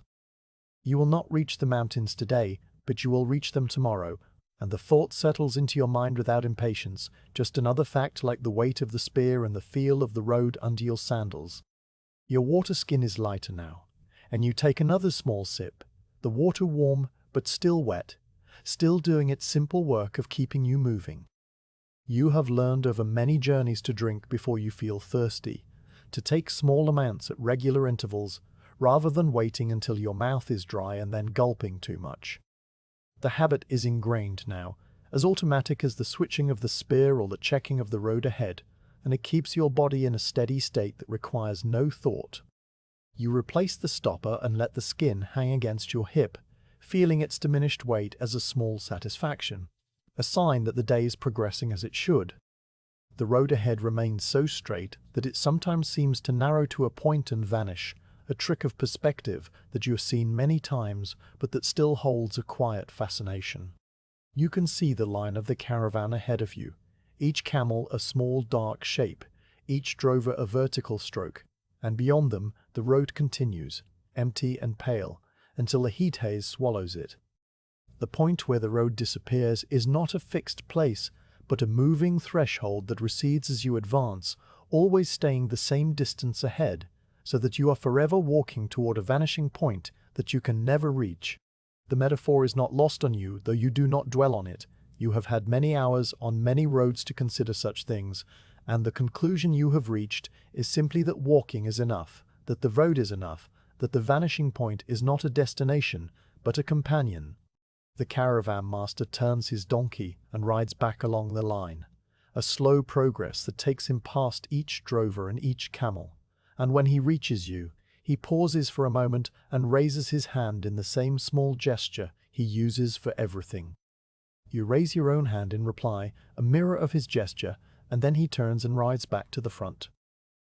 You will not reach the mountains today, but you will reach them tomorrow, and the thought settles into your mind without impatience, just another fact like the weight of the spear and the feel of the road under your sandals. Your water skin is lighter now, and you take another small sip, the water warm but still wet, still doing its simple work of keeping you moving. You have learned over many journeys to drink before you feel thirsty, to take small amounts at regular intervals, rather than waiting until your mouth is dry and then gulping too much. The habit is ingrained now, as automatic as the switching of the spear or the checking of the road ahead, and it keeps your body in a steady state that requires no thought. You replace the stopper and let the skin hang against your hip, feeling its diminished weight as a small satisfaction, a sign that the day is progressing as it should. The road ahead remains so straight that it sometimes seems to narrow to a point and vanish, a trick of perspective that you have seen many times but that still holds a quiet fascination. You can see the line of the caravan ahead of you, each camel a small dark shape, each drover a vertical stroke, and beyond them the road continues, empty and pale, until the heat haze swallows it. The point where the road disappears is not a fixed place, but a moving threshold that recedes as you advance, always staying the same distance ahead, so that you are forever walking toward a vanishing point that you can never reach. The metaphor is not lost on you, though you do not dwell on it. You have had many hours on many roads to consider such things, and the conclusion you have reached is simply that walking is enough, that the road is enough, that the vanishing point is not a destination, but a companion. The caravan master turns his donkey and rides back along the line, a slow progress that takes him past each drover and each camel, and when he reaches you, he pauses for a moment and raises his hand in the same small gesture he uses for everything. You raise your own hand in reply, a mirror of his gesture, and then he turns and rides back to the front.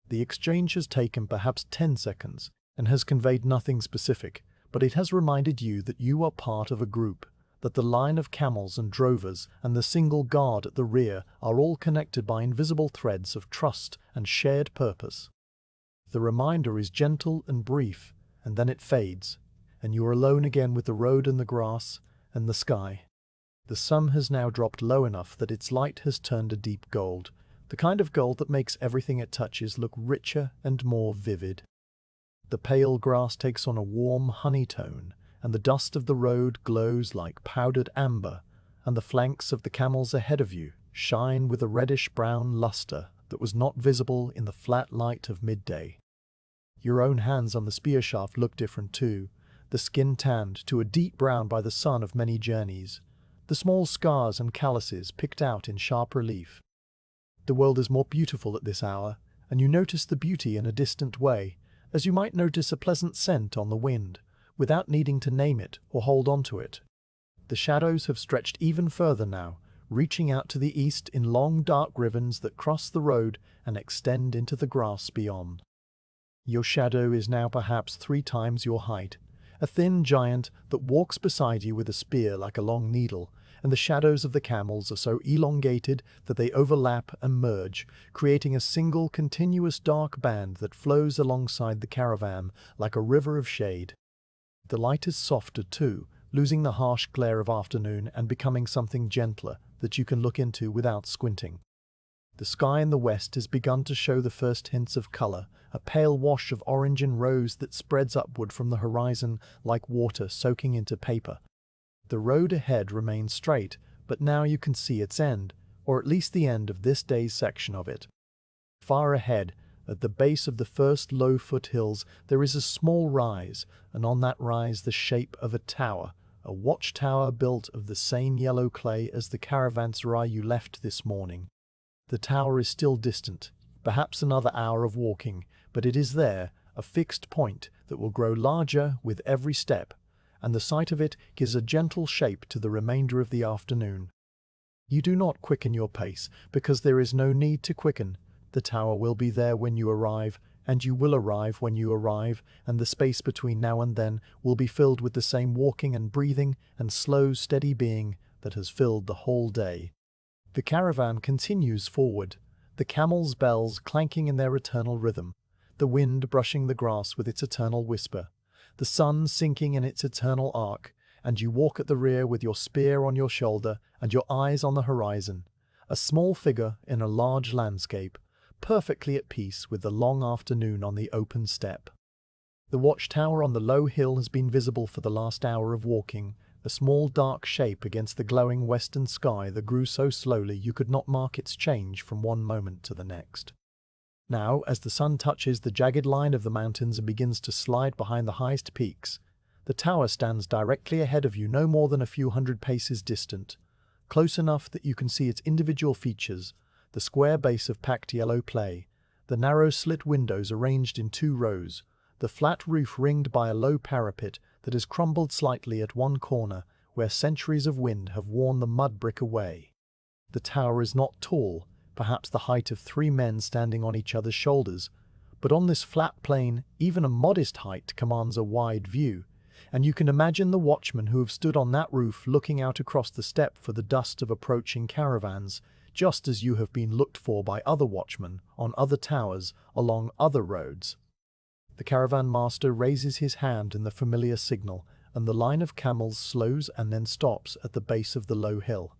The exchange has taken perhaps 10 seconds and has conveyed nothing specific, but it has reminded you that you are part of a group, that the line of camels and drovers and the single guard at the rear are all connected by invisible threads of trust and shared purpose. The reminder is gentle and brief, and then it fades, and you are alone again with the road and the grass and the sky. The sun has now dropped low enough that its light has turned a deep gold, the kind of gold that makes everything it touches look richer and more vivid. The pale grass takes on a warm honey tone, and the dust of the road glows like powdered amber, and the flanks of the camels ahead of you shine with a reddish-brown luster that was not visible in the flat light of midday. Your own hands on the spear shaft look different too, the skin tanned to a deep brown by the sun of many journeys, the small scars and calluses picked out in sharp relief. The world is more beautiful at this hour, and you notice the beauty in a distant way, as you might notice a pleasant scent on the wind, without needing to name it or hold on to it. The shadows have stretched even further now, reaching out to the east in long dark ribbons that cross the road and extend into the grass beyond. Your shadow is now perhaps 3 times your height, a thin giant that walks beside you with a spear like a long needle, and the shadows of the camels are so elongated that they overlap and merge, creating a single continuous dark band that flows alongside the caravan like a river of shade. The light is softer too, losing the harsh glare of afternoon and becoming something gentler that you can look into without squinting. The sky in the west has begun to show the first hints of color, a pale wash of orange and rose that spreads upward from the horizon like water soaking into paper. The road ahead remains straight, but now you can see its end, or at least the end of this day's section of it. Far ahead, at the base of the first low foothills, there is a small rise, and on that rise the shape of a tower, a watchtower built of the same yellow clay as the caravanserai you left this morning. The tower is still distant, perhaps another hour of walking, but it is there, a fixed point that will grow larger with every step, and the sight of it gives a gentle shape to the remainder of the afternoon. You do not quicken your pace, because there is no need to quicken. The tower will be there when you arrive, and you will arrive when you arrive, and the space between now and then will be filled with the same walking and breathing and slow, steady being that has filled the whole day. The caravan continues forward, the camels' bells clanking in their eternal rhythm, the wind brushing the grass with its eternal whisper, the sun sinking in its eternal arc, and you walk at the rear with your spear on your shoulder and your eyes on the horizon, a small figure in a large landscape, perfectly at peace with the long afternoon on the open steppe. The watchtower on the low hill has been visible for the last hour of walking, a small dark shape against the glowing western sky that grew so slowly you could not mark its change from one moment to the next. Now, as the sun touches the jagged line of the mountains and begins to slide behind the highest peaks, the tower stands directly ahead of you, no more than a few hundred paces distant, close enough that you can see its individual features, the square base of packed yellow clay, the narrow slit windows arranged in 2 rows, the flat roof ringed by a low parapet that has crumbled slightly at one corner where centuries of wind have worn the mud brick away. The tower is not tall, perhaps the height of 3 men standing on each other's shoulders, but on this flat plain even a modest height commands a wide view, and you can imagine the watchmen who have stood on that roof looking out across the steppe for the dust of approaching caravans, just as you have been looked for by other watchmen on other towers along other roads. The caravan master raises his hand in the familiar signal, and the line of camels slows and then stops at the base of the low hill.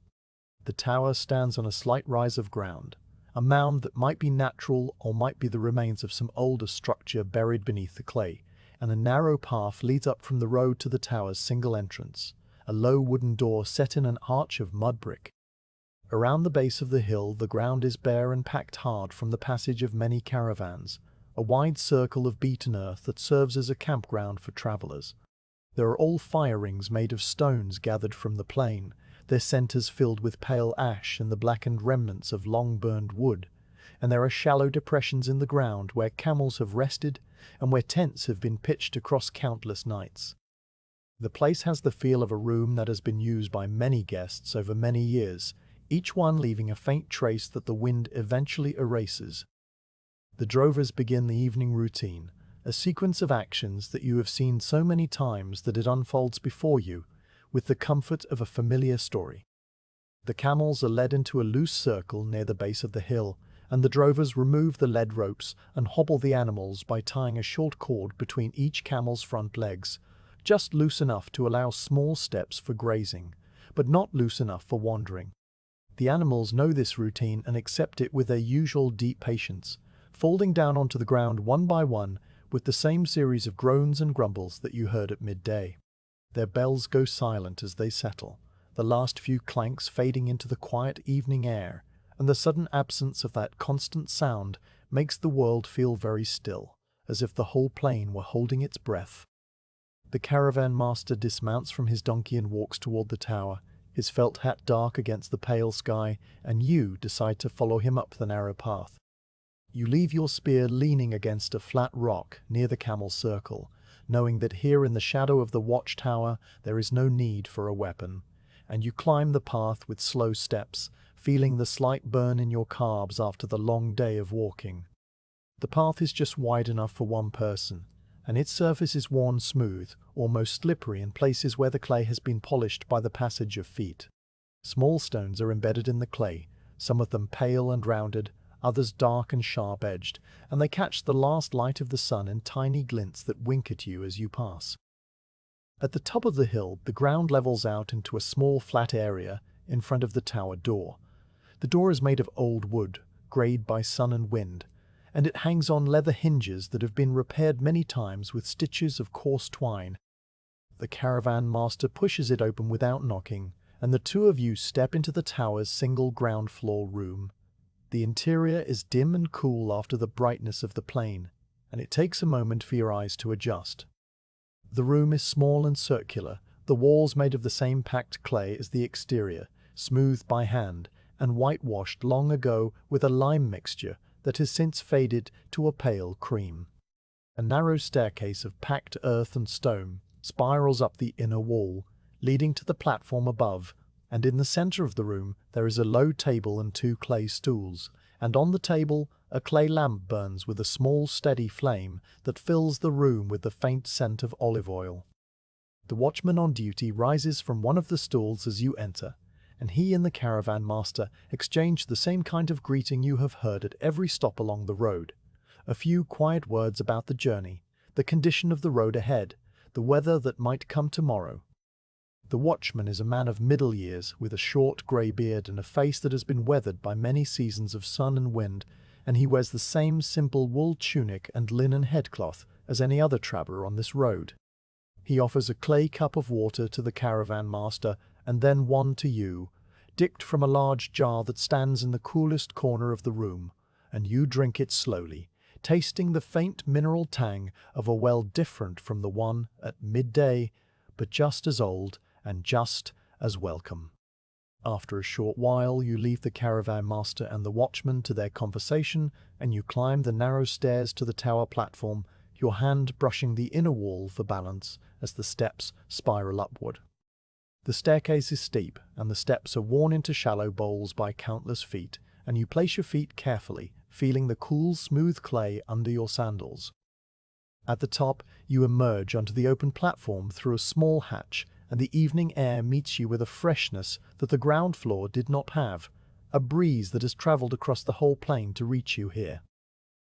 The tower stands on a slight rise of ground, a mound that might be natural or might be the remains of some older structure buried beneath the clay, and a narrow path leads up from the road to the tower's single entrance, a low wooden door set in an arch of mud brick. Around the base of the hill the ground is bare and packed hard from the passage of many caravans, a wide circle of beaten earth that serves as a campground for travellers. There are all fire rings made of stones gathered from the plain, their centres filled with pale ash and the blackened remnants of long-burned wood, and there are shallow depressions in the ground where camels have rested and where tents have been pitched across countless nights. The place has the feel of a room that has been used by many guests over many years, each one leaving a faint trace that the wind eventually erases. The drovers begin the evening routine, a sequence of actions that you have seen so many times that it unfolds before you, with the comfort of a familiar story. The camels are led into a loose circle near the base of the hill, and the drovers remove the lead ropes and hobble the animals by tying a short cord between each camel's front legs, just loose enough to allow small steps for grazing, but not loose enough for wandering. The animals know this routine and accept it with their usual deep patience, folding down onto the ground one by one with the same series of groans and grumbles that you heard at midday. Their bells go silent as they settle, the last few clanks fading into the quiet evening air, and the sudden absence of that constant sound makes the world feel very still, as if the whole plain were holding its breath. The caravan master dismounts from his donkey and walks toward the tower, his felt hat dark against the pale sky, and you decide to follow him up the narrow path. You leave your spear leaning against a flat rock near the camel circle, knowing that here in the shadow of the watchtower there is no need for a weapon, and you climb the path with slow steps, feeling the slight burn in your calves after the long day of walking. The path is just wide enough for one person, and its surface is worn smooth, almost slippery in places where the clay has been polished by the passage of feet. Small stones are embedded in the clay, some of them pale and rounded, others dark and sharp-edged, and they catch the last light of the sun in tiny glints that wink at you as you pass. At the top of the hill, the ground levels out into a small flat area in front of the tower door. The door is made of old wood, greyed by sun and wind, and it hangs on leather hinges that have been repaired many times with stitches of coarse twine. The caravan master pushes it open without knocking, and the two of you step into the tower's single ground floor room. The interior is dim and cool after the brightness of the plain, and it takes a moment for your eyes to adjust. The room is small and circular, the walls made of the same packed clay as the exterior, smoothed by hand, and whitewashed long ago with a lime mixture that has since faded to a pale cream. A narrow staircase of packed earth and stone spirals up the inner wall, leading to the platform above, and in the center of the room there is a low table and two clay stools, and on the table a clay lamp burns with a small steady flame that fills the room with the faint scent of olive oil. The watchman on duty rises from one of the stools as you enter, and he and the caravan master exchange the same kind of greeting you have heard at every stop along the road. A few quiet words about the journey, the condition of the road ahead, the weather that might come tomorrow. The watchman is a man of middle years with a short grey beard and a face that has been weathered by many seasons of sun and wind, and he wears the same simple wool tunic and linen headcloth as any other traveller on this road. He offers a clay cup of water to the caravan master and then one to you, dipped from a large jar that stands in the coolest corner of the room, and you drink it slowly, tasting the faint mineral tang of a well different from the one at midday, but just as old and just as welcome. After a short while, you leave the caravan master and the watchman to their conversation, and you climb the narrow stairs to the tower platform, your hand brushing the inner wall for balance as the steps spiral upward. The staircase is steep, and the steps are worn into shallow bowls by countless feet, and you place your feet carefully, feeling the cool, smooth clay under your sandals. At the top, you emerge onto the open platform through a small hatch, and the evening air meets you with a freshness that the ground floor did not have, a breeze that has travelled across the whole plain to reach you here.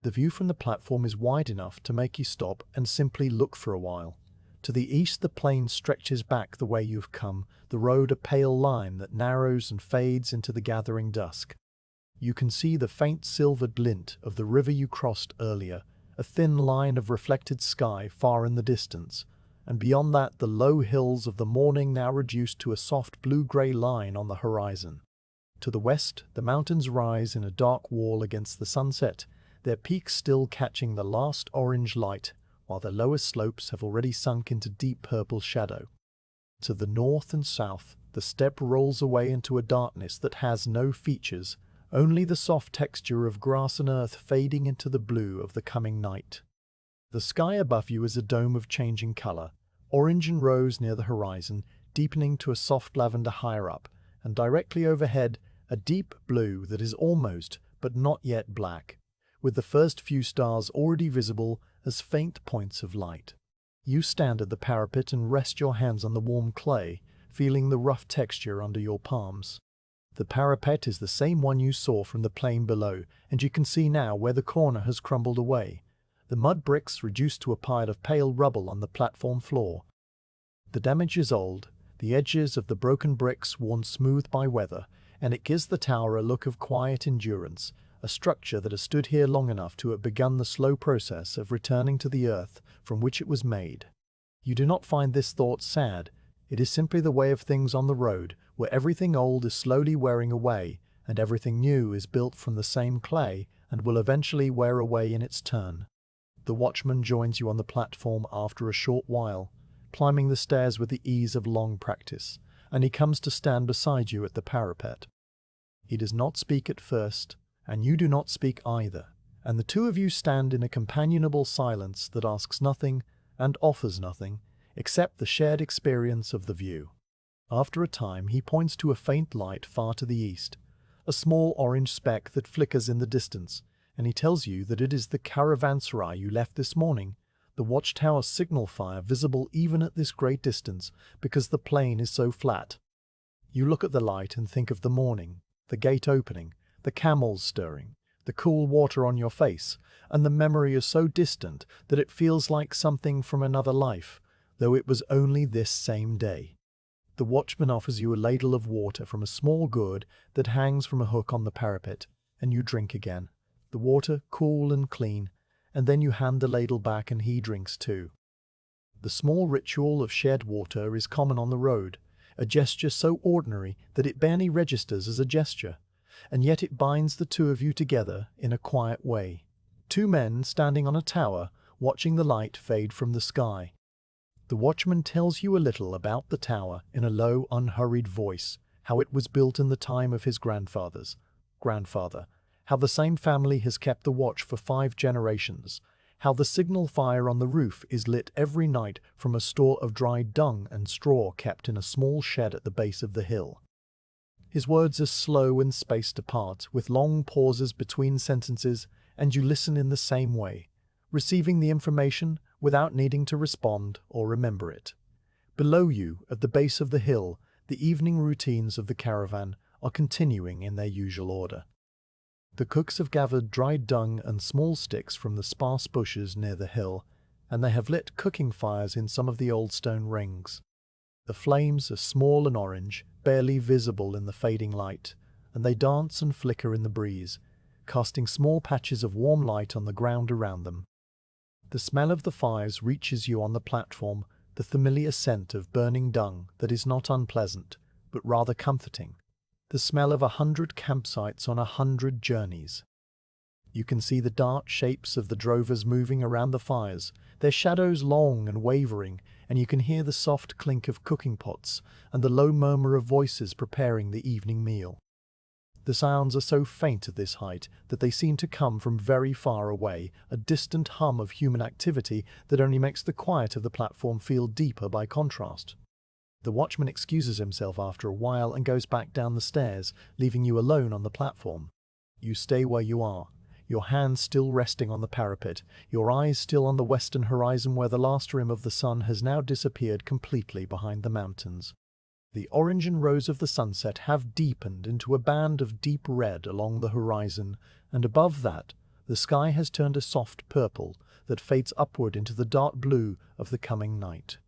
The view from the platform is wide enough to make you stop and simply look for a while. To the east the plain stretches back the way you've come, the road a pale line that narrows and fades into the gathering dusk. You can see the faint silver glint of the river you crossed earlier, a thin line of reflected sky far in the distance, and beyond that the low hills of the morning now reduced to a soft blue-grey line on the horizon. To the west, the mountains rise in a dark wall against the sunset, their peaks still catching the last orange light, while the lower slopes have already sunk into deep purple shadow. To the north and south, the steppe rolls away into a darkness that has no features, only the soft texture of grass and earth fading into the blue of the coming night. The sky above you is a dome of changing colour, orange and rose near the horizon, deepening to a soft lavender higher up, and directly overhead a deep blue that is almost, but not yet black, with the first few stars already visible as faint points of light. You stand at the parapet and rest your hands on the warm clay, feeling the rough texture under your palms. The parapet is the same one you saw from the plain below, and you can see now where the corner has crumbled away, the mud bricks reduced to a pile of pale rubble on the platform floor. The damage is old, the edges of the broken bricks worn smooth by weather, and it gives the tower a look of quiet endurance, a structure that has stood here long enough to have begun the slow process of returning to the earth from which it was made. You do not find this thought sad. It is simply the way of things on the road, where everything old is slowly wearing away, and everything new is built from the same clay and will eventually wear away in its turn. The watchman joins you on the platform after a short while, climbing the stairs with the ease of long practice, and he comes to stand beside you at the parapet. He does not speak at first, and you do not speak either, and the two of you stand in a companionable silence that asks nothing and offers nothing, except the shared experience of the view. After a time he points to a faint light far to the east, a small orange speck that flickers in the distance, and he tells you that it is the caravanserai you left this morning, the watchtower signal fire visible even at this great distance because the plain is so flat. You look at the light and think of the morning, the gate opening, the camels stirring, the cool water on your face, and the memory is so distant that it feels like something from another life, though it was only this same day. The watchman offers you a ladle of water from a small gourd that hangs from a hook on the parapet, and you drink again, the water cool and clean, and then you hand the ladle back and he drinks too. The small ritual of shared water is common on the road, a gesture so ordinary that it barely registers as a gesture, and yet it binds the two of you together in a quiet way. Two men standing on a tower, watching the light fade from the sky. The watchman tells you a little about the tower in a low, unhurried voice, how it was built in the time of his grandfather, how the same family has kept the watch for 5 generations, how the signal fire on the roof is lit every night from a store of dried dung and straw kept in a small shed at the base of the hill. His words are slow and spaced apart, with long pauses between sentences, and you listen in the same way, receiving the information without needing to respond or remember it. Below you, at the base of the hill, the evening routines of the caravan are continuing in their usual order. The cooks have gathered dried dung and small sticks from the sparse bushes near the hill, and they have lit cooking fires in some of the old stone rings. The flames are small and orange, barely visible in the fading light, and they dance and flicker in the breeze, casting small patches of warm light on the ground around them. The smell of the fires reaches you on the platform, the familiar scent of burning dung that is not unpleasant, but rather comforting. The smell of 100 campsites on 100 journeys. You can see the dark shapes of the drovers moving around the fires, their shadows long and wavering, and you can hear the soft clink of cooking pots and the low murmur of voices preparing the evening meal. The sounds are so faint at this height that they seem to come from very far away, a distant hum of human activity that only makes the quiet of the platform feel deeper by contrast. The watchman excuses himself after a while and goes back down the stairs, leaving you alone on the platform. You stay where you are, your hands still resting on the parapet, your eyes still on the western horizon where the last rim of the sun has now disappeared completely behind the mountains. The orange and rose of the sunset have deepened into a band of deep red along the horizon, and above that, the sky has turned a soft purple that fades upward into the dark blue of the coming night.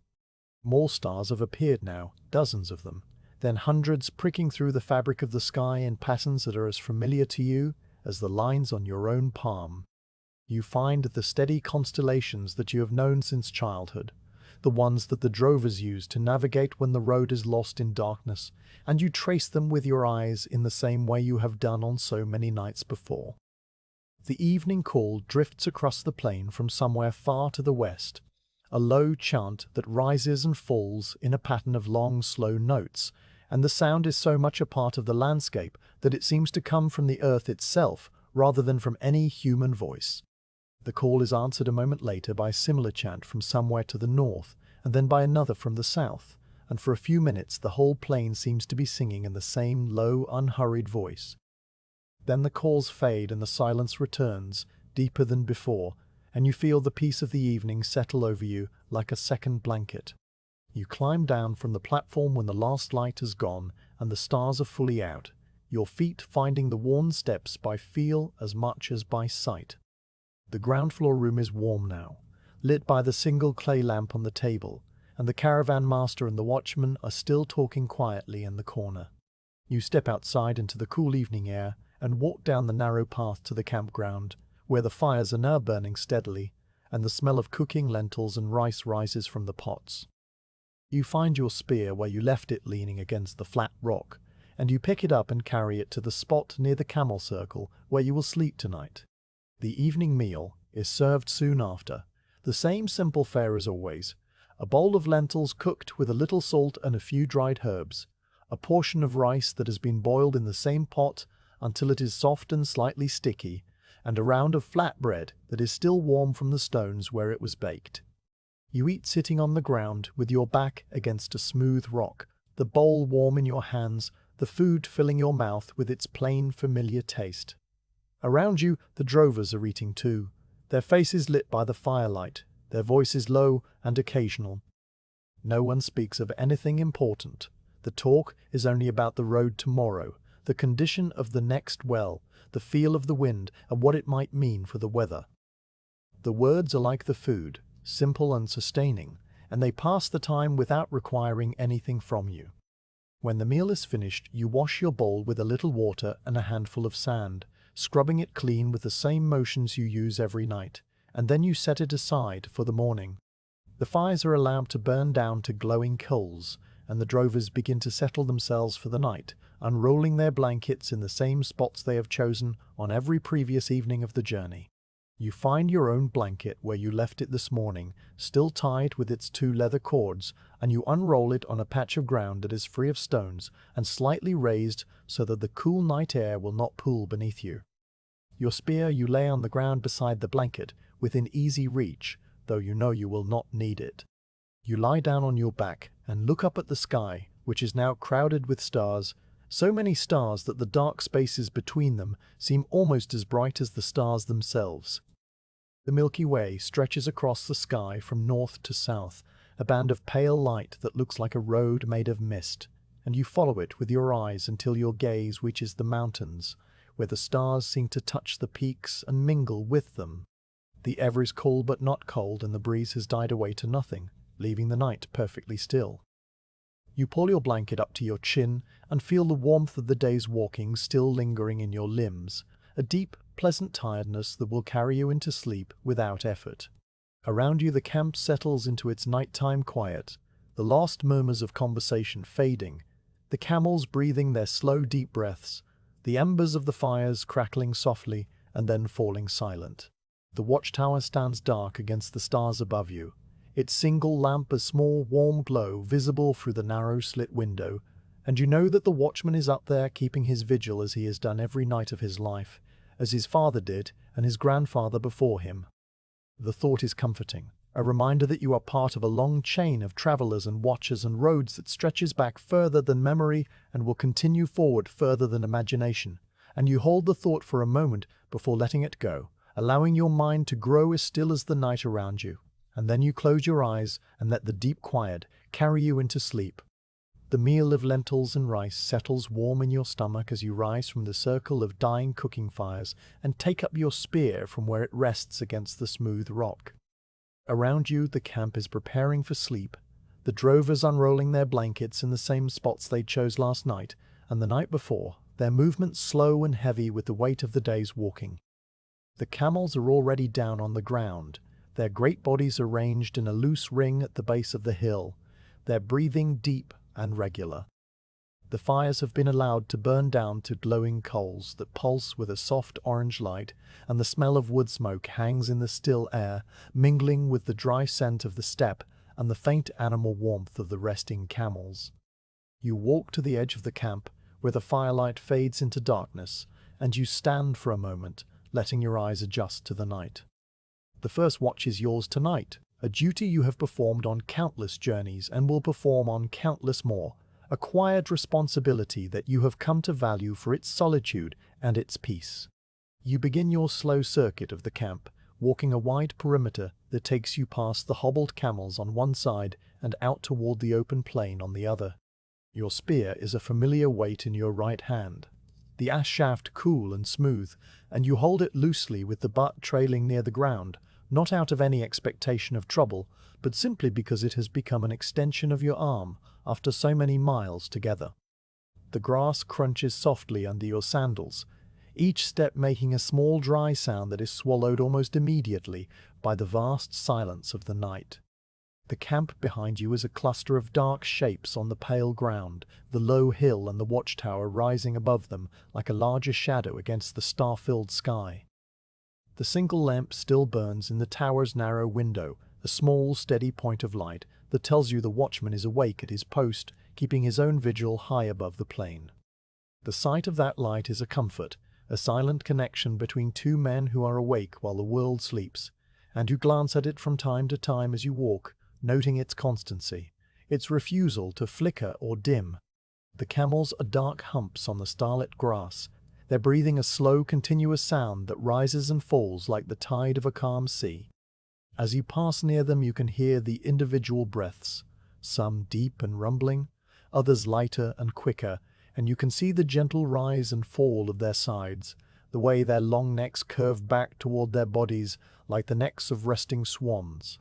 More stars have appeared now, dozens of them, then hundreds pricking through the fabric of the sky in patterns that are as familiar to you as the lines on your own palm. You find the steady constellations that you have known since childhood, the ones that the drovers use to navigate when the road is lost in darkness, and you trace them with your eyes in the same way you have done on so many nights before. The evening call drifts across the plain from somewhere far to the west, a low chant that rises and falls in a pattern of long, slow notes, and the sound is so much a part of the landscape that it seems to come from the earth itself rather than from any human voice. The call is answered a moment later by a similar chant from somewhere to the north, and then by another from the south, and for a few minutes the whole plain seems to be singing in the same low, unhurried voice. Then the calls fade and the silence returns, deeper than before, and you feel the peace of the evening settle over you like a second blanket. You climb down from the platform when the last light has gone and the stars are fully out, your feet finding the worn steps by feel as much as by sight. The ground floor room is warm now, lit by the single clay lamp on the table, and the caravan master and the watchman are still talking quietly in the corner. You step outside into the cool evening air and walk down the narrow path to the campground, where the fires are now burning steadily, and the smell of cooking lentils and rice rises from the pots. You find your spear where you left it leaning against the flat rock, and you pick it up and carry it to the spot near the camel circle where you will sleep tonight. The evening meal is served soon after, the same simple fare as always: a bowl of lentils cooked with a little salt and a few dried herbs, a portion of rice that has been boiled in the same pot until it is soft and slightly sticky, and a round of flat bread that is still warm from the stones where it was baked. You eat sitting on the ground with your back against a smooth rock, the bowl warm in your hands, the food filling your mouth with its plain, familiar taste. Around you, the drovers are eating too, their faces lit by the firelight, their voices low and occasional. No one speaks of anything important. The talk is only about the road tomorrow, the condition of the next well, the feel of the wind, and what it might mean for the weather. The words are like the food, simple and sustaining, and they pass the time without requiring anything from you. When the meal is finished, you wash your bowl with a little water and a handful of sand, scrubbing it clean with the same motions you use every night, and then you set it aside for the morning. The fires are allowed to burn down to glowing coals, and the drovers begin to settle themselves for the night, unrolling their blankets in the same spots they have chosen on every previous evening of the journey. You find your own blanket where you left it this morning, still tied with its 2 leather cords, and you unroll it on a patch of ground that is free of stones and slightly raised so that the cool night air will not pool beneath you. Your spear you lay on the ground beside the blanket, within easy reach, though you know you will not need it. You lie down on your back and look up at the sky, which is now crowded with stars, so many stars that the dark spaces between them seem almost as bright as the stars themselves. The Milky Way stretches across the sky from north to south, a band of pale light that looks like a road made of mist, and you follow it with your eyes until your gaze reaches the mountains, where the stars seem to touch the peaks and mingle with them. The air is cool but not cold, and the breeze has died away to nothing, leaving the night perfectly still. You pull your blanket up to your chin and feel the warmth of the day's walking still lingering in your limbs, a deep, pleasant tiredness that will carry you into sleep without effort. Around you the camp settles into its nighttime quiet, the last murmurs of conversation fading, the camels breathing their slow deep breaths, the embers of the fires crackling softly and then falling silent. The watchtower stands dark against the stars above you, its single lamp a small warm glow visible through the narrow slit window, and you know that the watchman is up there keeping his vigil as he has done every night of his life, as his father did and his grandfather before him. The thought is comforting, a reminder that you are part of a long chain of travelers and watchers and roads that stretches back further than memory and will continue forward further than imagination, and you hold the thought for a moment before letting it go, allowing your mind to grow as still as the night around you, and then you close your eyes and let the deep quiet carry you into sleep. The meal of lentils and rice settles warm in your stomach as you rise from the circle of dying cooking fires and take up your spear from where it rests against the smooth rock. Around you the camp is preparing for sleep, the drovers unrolling their blankets in the same spots they chose last night and the night before, their movements slow and heavy with the weight of the day's walking. The camels are already down on the ground, their great bodies arranged in a loose ring at the base of the hill, their breathing deep and regular. The fires have been allowed to burn down to glowing coals that pulse with a soft orange light, and the smell of wood smoke hangs in the still air, mingling with the dry scent of the steppe and the faint animal warmth of the resting camels. You walk to the edge of the camp, where the firelight fades into darkness, and you stand for a moment, letting your eyes adjust to the night. The first watch is yours tonight, a duty you have performed on countless journeys and will perform on countless more, a quiet responsibility that you have come to value for its solitude and its peace. You begin your slow circuit of the camp, walking a wide perimeter that takes you past the hobbled camels on one side and out toward the open plain on the other. Your spear is a familiar weight in your right hand, the ash shaft cool and smooth, and you hold it loosely with the butt trailing near the ground, not out of any expectation of trouble, but simply because it has become an extension of your arm after so many miles together. The grass crunches softly under your sandals, each step making a small dry sound that is swallowed almost immediately by the vast silence of the night. The camp behind you is a cluster of dark shapes on the pale ground, the low hill and the watchtower rising above them like a larger shadow against the star-filled sky. The single lamp still burns in the tower's narrow window, a small, steady point of light that tells you the watchman is awake at his post, keeping his own vigil high above the plain. The sight of that light is a comfort, a silent connection between two men who are awake while the world sleeps, and who glance at it from time to time as you walk, noting its constancy, its refusal to flicker or dim. The camels are dark humps on the starlit grass, their breathing a slow, continuous sound that rises and falls like the tide of a calm sea. As you pass near them, you can hear the individual breaths, some deep and rumbling, others lighter and quicker, and you can see the gentle rise and fall of their sides, the way their long necks curve back toward their bodies like the necks of resting swans.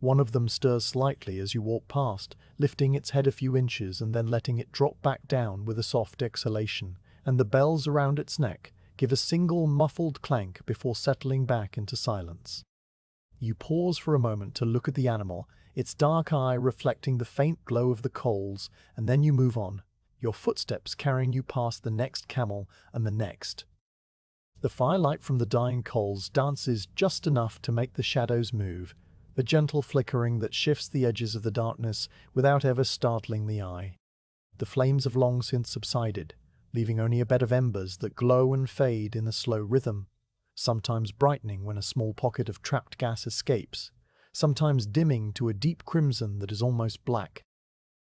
One of them stirs slightly as you walk past, lifting its head a few inches and then letting it drop back down with a soft exhalation, and the bells around its neck give a single muffled clank before settling back into silence. You pause for a moment to look at the animal, its dark eye reflecting the faint glow of the coals, and then you move on, your footsteps carrying you past the next camel and the next. The firelight from the dying coals dances just enough to make the shadows move, a gentle flickering that shifts the edges of the darkness without ever startling the eye. The flames have long since subsided, leaving only a bed of embers that glow and fade in a slow rhythm, sometimes brightening when a small pocket of trapped gas escapes, sometimes dimming to a deep crimson that is almost black.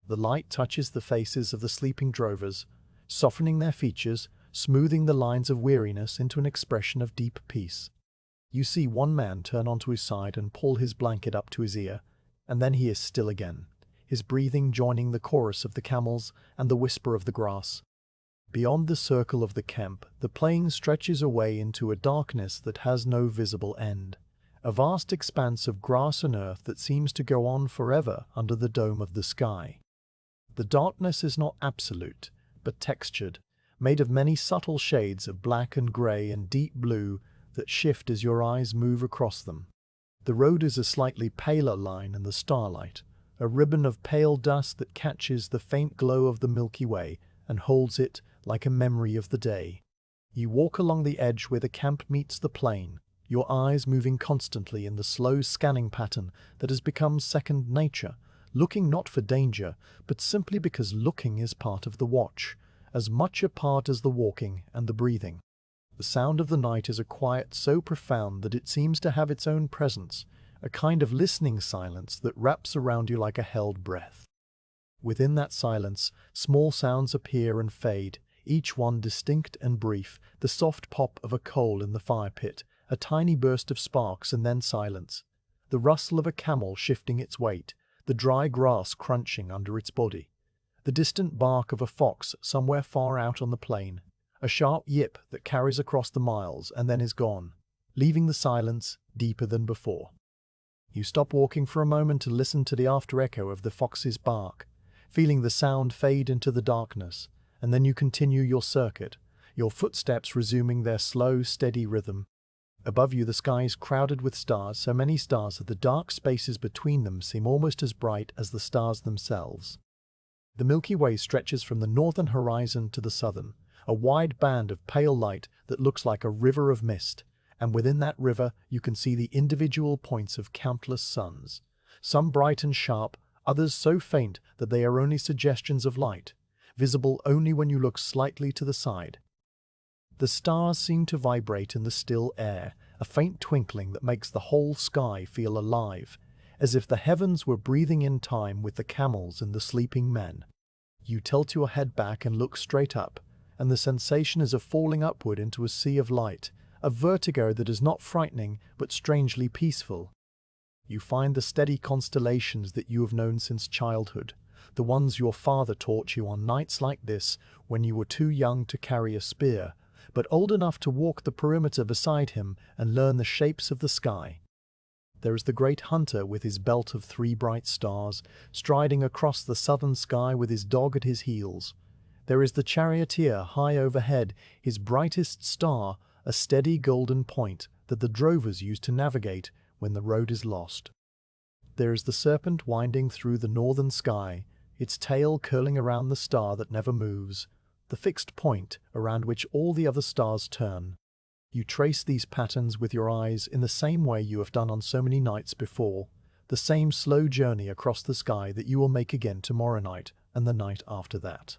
The light touches the faces of the sleeping drovers, softening their features, smoothing the lines of weariness into an expression of deep peace. You see one man turn onto his side and pull his blanket up to his ear, and then he is still again, his breathing joining the chorus of the camels and the whisper of the grass. Beyond the circle of the camp, the plain stretches away into a darkness that has no visible end, a vast expanse of grass and earth that seems to go on forever under the dome of the sky. The darkness is not absolute, but textured, made of many subtle shades of black and grey and deep blue that shift as your eyes move across them. The road is a slightly paler line in the starlight, a ribbon of pale dust that catches the faint glow of the Milky Way and holds it like a memory of the day. You walk along the edge where the camp meets the plain, your eyes moving constantly in the slow scanning pattern that has become second nature, looking not for danger, but simply because looking is part of the watch, as much a part as the walking and the breathing. The sound of the night is a quiet so profound that it seems to have its own presence, a kind of listening silence that wraps around you like a held breath. Within that silence, small sounds appear and fade, each one distinct and brief, the soft pop of a coal in the fire pit, a tiny burst of sparks and then silence, the rustle of a camel shifting its weight, the dry grass crunching under its body, the distant bark of a fox somewhere far out on the plain, a sharp yip that carries across the miles and then is gone, leaving the silence deeper than before. You stop walking for a moment to listen to the after-echo of the fox's bark, feeling the sound fade into the darkness, and then you continue your circuit, your footsteps resuming their slow, steady rhythm. Above you the sky is crowded with stars, so many stars that the dark spaces between them seem almost as bright as the stars themselves. The Milky Way stretches from the northern horizon to the southern, a wide band of pale light that looks like a river of mist, and within that river you can see the individual points of countless suns, some bright and sharp, others so faint that they are only suggestions of light, visible only when you look slightly to the side. The stars seem to vibrate in the still air, a faint twinkling that makes the whole sky feel alive, as if the heavens were breathing in time with the camels and the sleeping men. You tilt your head back and look straight up, and the sensation is of falling upward into a sea of light, a vertigo that is not frightening but strangely peaceful. You find the steady constellations that you have known since childhood, the ones your father taught you on nights like this when you were too young to carry a spear, but old enough to walk the perimeter beside him and learn the shapes of the sky. There is the great hunter with his belt of 3 bright stars, striding across the southern sky with his dog at his heels. There is the charioteer high overhead, his brightest star, a steady golden point that the drovers use to navigate when the road is lost. There is the serpent winding through the northern sky, its tail curling around the star that never moves, the fixed point around which all the other stars turn. You trace these patterns with your eyes in the same way you have done on so many nights before, the same slow journey across the sky that you will make again tomorrow night and the night after that.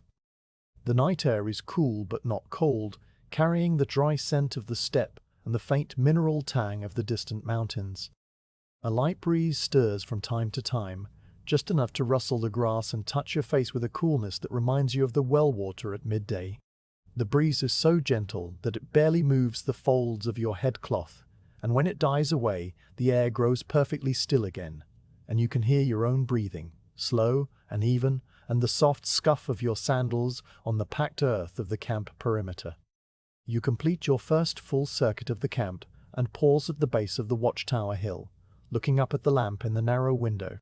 The night air is cool but not cold, carrying the dry scent of the steppe and the faint mineral tang of the distant mountains. A light breeze stirs from time to time, just enough to rustle the grass and touch your face with a coolness that reminds you of the well water at midday. The breeze is so gentle that it barely moves the folds of your headcloth, and when it dies away, the air grows perfectly still again, and you can hear your own breathing, slow and even, and the soft scuff of your sandals on the packed earth of the camp perimeter. You complete your first full circuit of the camp and pause at the base of the watchtower hill, looking up at the lamp in the narrow window.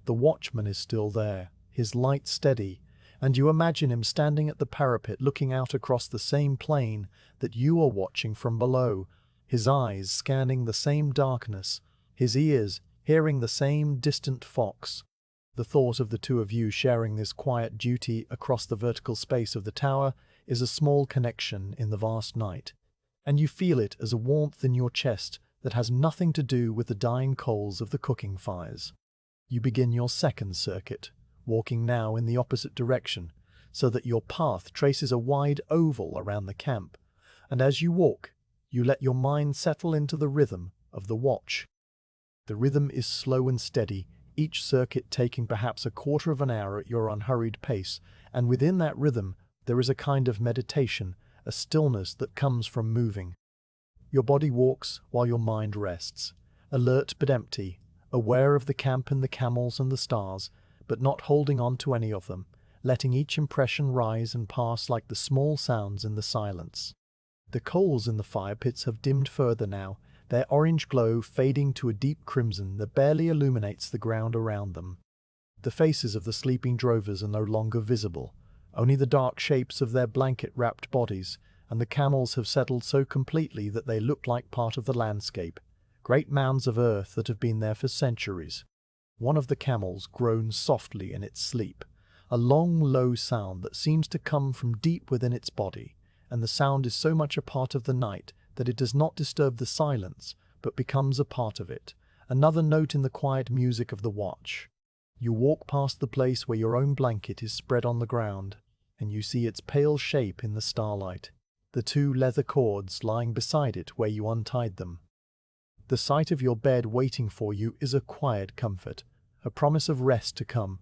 The watchman is still there, his light steady, and you imagine him standing at the parapet looking out across the same plain that you are watching from below, his eyes scanning the same darkness, his ears hearing the same distant fox. The thought of the two of you sharing this quiet duty across the vertical space of the tower is a small connection in the vast night, and you feel it as a warmth in your chest that has nothing to do with the dying coals of the cooking fires. You begin your second circuit, walking now in the opposite direction, so that your path traces a wide oval around the camp, and as you walk, you let your mind settle into the rhythm of the watch. The rhythm is slow and steady, each circuit taking perhaps a quarter of an hour at your unhurried pace, and within that rhythm there is a kind of meditation, a stillness that comes from moving. Your body walks while your mind rests, alert but empty, aware of the camp and the camels and the stars, but not holding on to any of them, letting each impression rise and pass like the small sounds in the silence. The coals in the fire pits have dimmed further now, their orange glow fading to a deep crimson that barely illuminates the ground around them. The faces of the sleeping drovers are no longer visible, only the dark shapes of their blanket-wrapped bodies, and the camels have settled so completely that they look like part of the landscape, great mounds of earth that have been there for centuries. One of the camels groans softly in its sleep, a long, low sound that seems to come from deep within its body, and the sound is so much a part of the night that it does not disturb the silence, but becomes a part of it, another note in the quiet music of the watch. You walk past the place where your own blanket is spread on the ground, and you see its pale shape in the starlight, the 2 leather cords lying beside it where you untied them. The sight of your bed waiting for you is a quiet comfort, a promise of rest to come,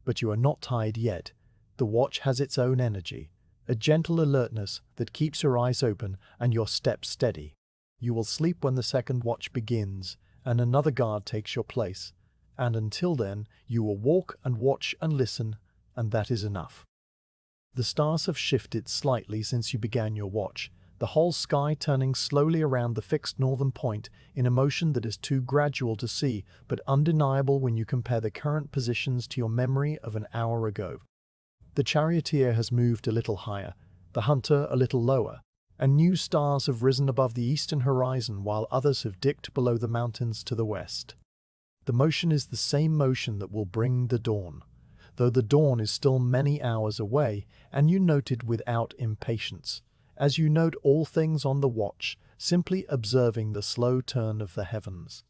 but you are not tired yet. The watch has its own energy, a gentle alertness that keeps your eyes open and your steps steady. You will sleep when the second watch begins, and another guard takes your place, and until then you will walk and watch and listen, and that is enough. The stars have shifted slightly since you began your watch, the whole sky turning slowly around the fixed northern point in a motion that is too gradual to see, but undeniable when you compare the current positions to your memory of an hour ago. The charioteer has moved a little higher, the hunter a little lower, and new stars have risen above the eastern horizon while others have dipped below the mountains to the west. The motion is the same motion that will bring the dawn, though the dawn is still many hours away, and you note it without impatience, as you note all things on the watch, simply observing the slow turn of the heavens.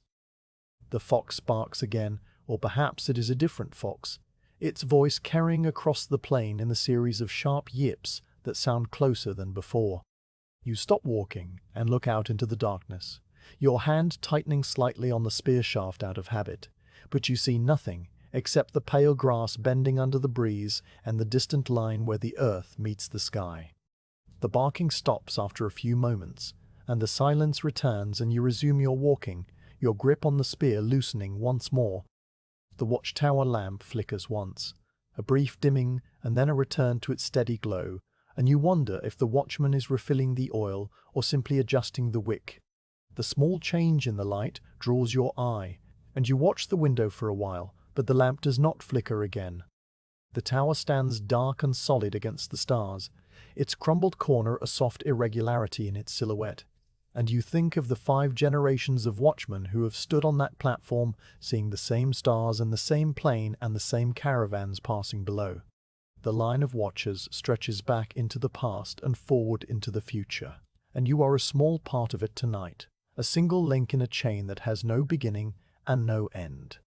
The fox barks again, or perhaps it is a different fox, its voice carrying across the plain in a series of sharp yips that sound closer than before. You stop walking and look out into the darkness, your hand tightening slightly on the spear shaft out of habit, but you see nothing except the pale grass bending under the breeze and the distant line where the earth meets the sky. The barking stops after a few moments, and the silence returns and you resume your walking, your grip on the spear loosening once more. The watchtower lamp flickers once, a brief dimming and then a return to its steady glow, and you wonder if the watchman is refilling the oil or simply adjusting the wick. The small change in the light draws your eye, and you watch the window for a while, but the lamp does not flicker again. The tower stands dark and solid against the stars, its crumbled corner a soft irregularity in its silhouette. And you think of the 5 generations of watchmen who have stood on that platform, seeing the same stars and the same plane and the same caravans passing below. The line of watchers stretches back into the past and forward into the future, and you are a small part of it tonight, a single link in a chain that has no beginning and no end.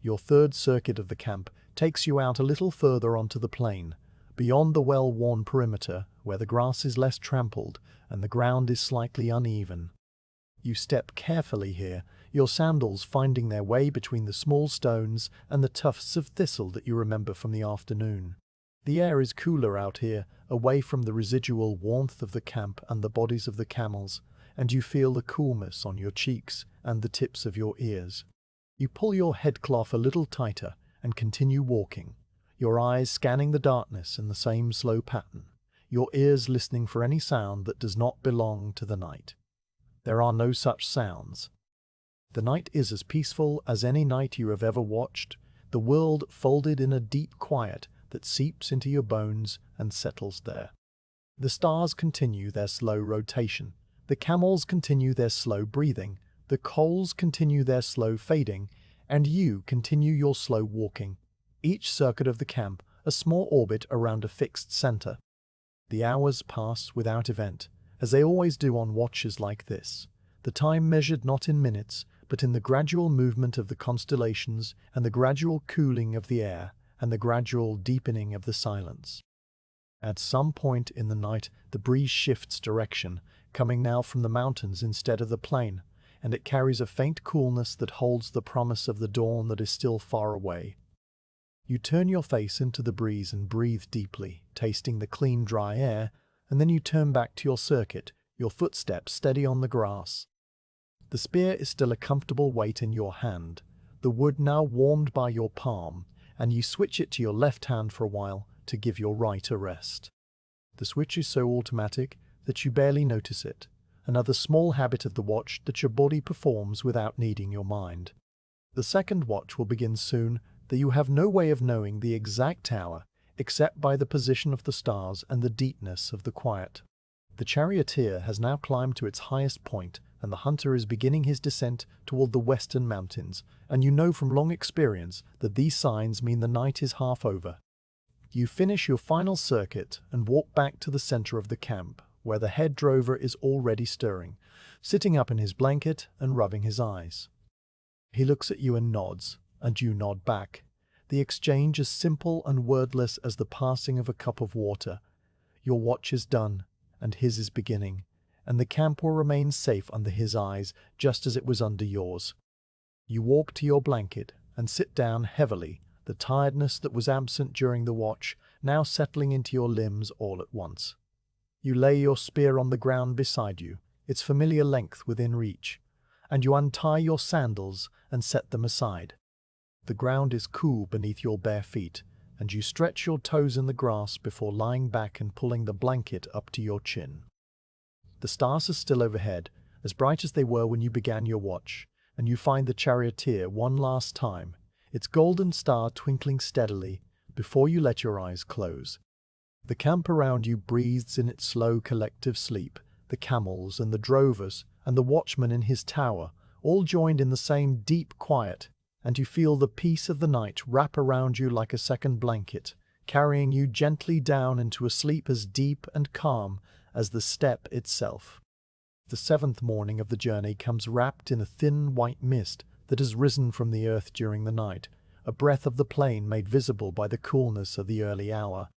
Your third circuit of the camp takes you out a little further onto the plain, beyond the well-worn perimeter, where the grass is less trampled and the ground is slightly uneven. You step carefully here, your sandals finding their way between the small stones and the tufts of thistle that you remember from the afternoon. The air is cooler out here, away from the residual warmth of the camp and the bodies of the camels, and you feel the coolness on your cheeks and the tips of your ears. You pull your headcloth a little tighter and continue walking, your eyes scanning the darkness in the same slow pattern, your ears listening for any sound that does not belong to the night. There are no such sounds. The night is as peaceful as any night you have ever watched, the world folded in a deep quiet that seeps into your bones and settles there. The stars continue their slow rotation, the camels continue their slow breathing, the coals continue their slow fading, and you continue your slow walking, each circuit of the camp a small orbit around a fixed center. The hours pass without event, as they always do on watches like this, the time measured not in minutes, but in the gradual movement of the constellations and the gradual cooling of the air and the gradual deepening of the silence. At some point in the night, the breeze shifts direction, coming now from the mountains instead of the plain, and it carries a faint coolness that holds the promise of the dawn that is still far away. You turn your face into the breeze and breathe deeply, tasting the clean, dry air, and then you turn back to your circuit, your footsteps steady on the grass. The spear is still a comfortable weight in your hand, the wood now warmed by your palm, and you switch it to your left hand for a while to give your right a rest. The switch is so automatic that you barely notice it, another small habit of the watch that your body performs without needing your mind. The second watch will begin soon, that you have no way of knowing the exact hour except by the position of the stars and the deepness of the quiet. The charioteer has now climbed to its highest point, and the hunter is beginning his descent toward the western mountains, and you know from long experience that these signs mean the night is half over. You finish your final circuit and walk back to the center of the camp, where the head drover is already stirring, sitting up in his blanket and rubbing his eyes. He looks at you and nods, and you nod back. The exchange is simple and wordless as the passing of a cup of water. Your watch is done, and his is beginning, and the camp will remain safe under his eyes just as it was under yours. You walk to your blanket and sit down heavily, the tiredness that was absent during the watch now settling into your limbs all at once. You lay your spear on the ground beside you, its familiar length within reach, and you untie your sandals and set them aside. The ground is cool beneath your bare feet, and you stretch your toes in the grass before lying back and pulling the blanket up to your chin. The stars are still overhead, as bright as they were when you began your watch, and you find the charioteer one last time, its golden star twinkling steadily, before you let your eyes close. The camp around you breathes in its slow collective sleep, the camels and the drovers and the watchman in his tower, all joined in the same deep quiet, and you feel the peace of the night wrap around you like a second blanket, carrying you gently down into a sleep as deep and calm as the steppe itself. The 7th morning of the journey comes wrapped in a thin white mist that has risen from the earth during the night, a breath of the plain made visible by the coolness of the early hour.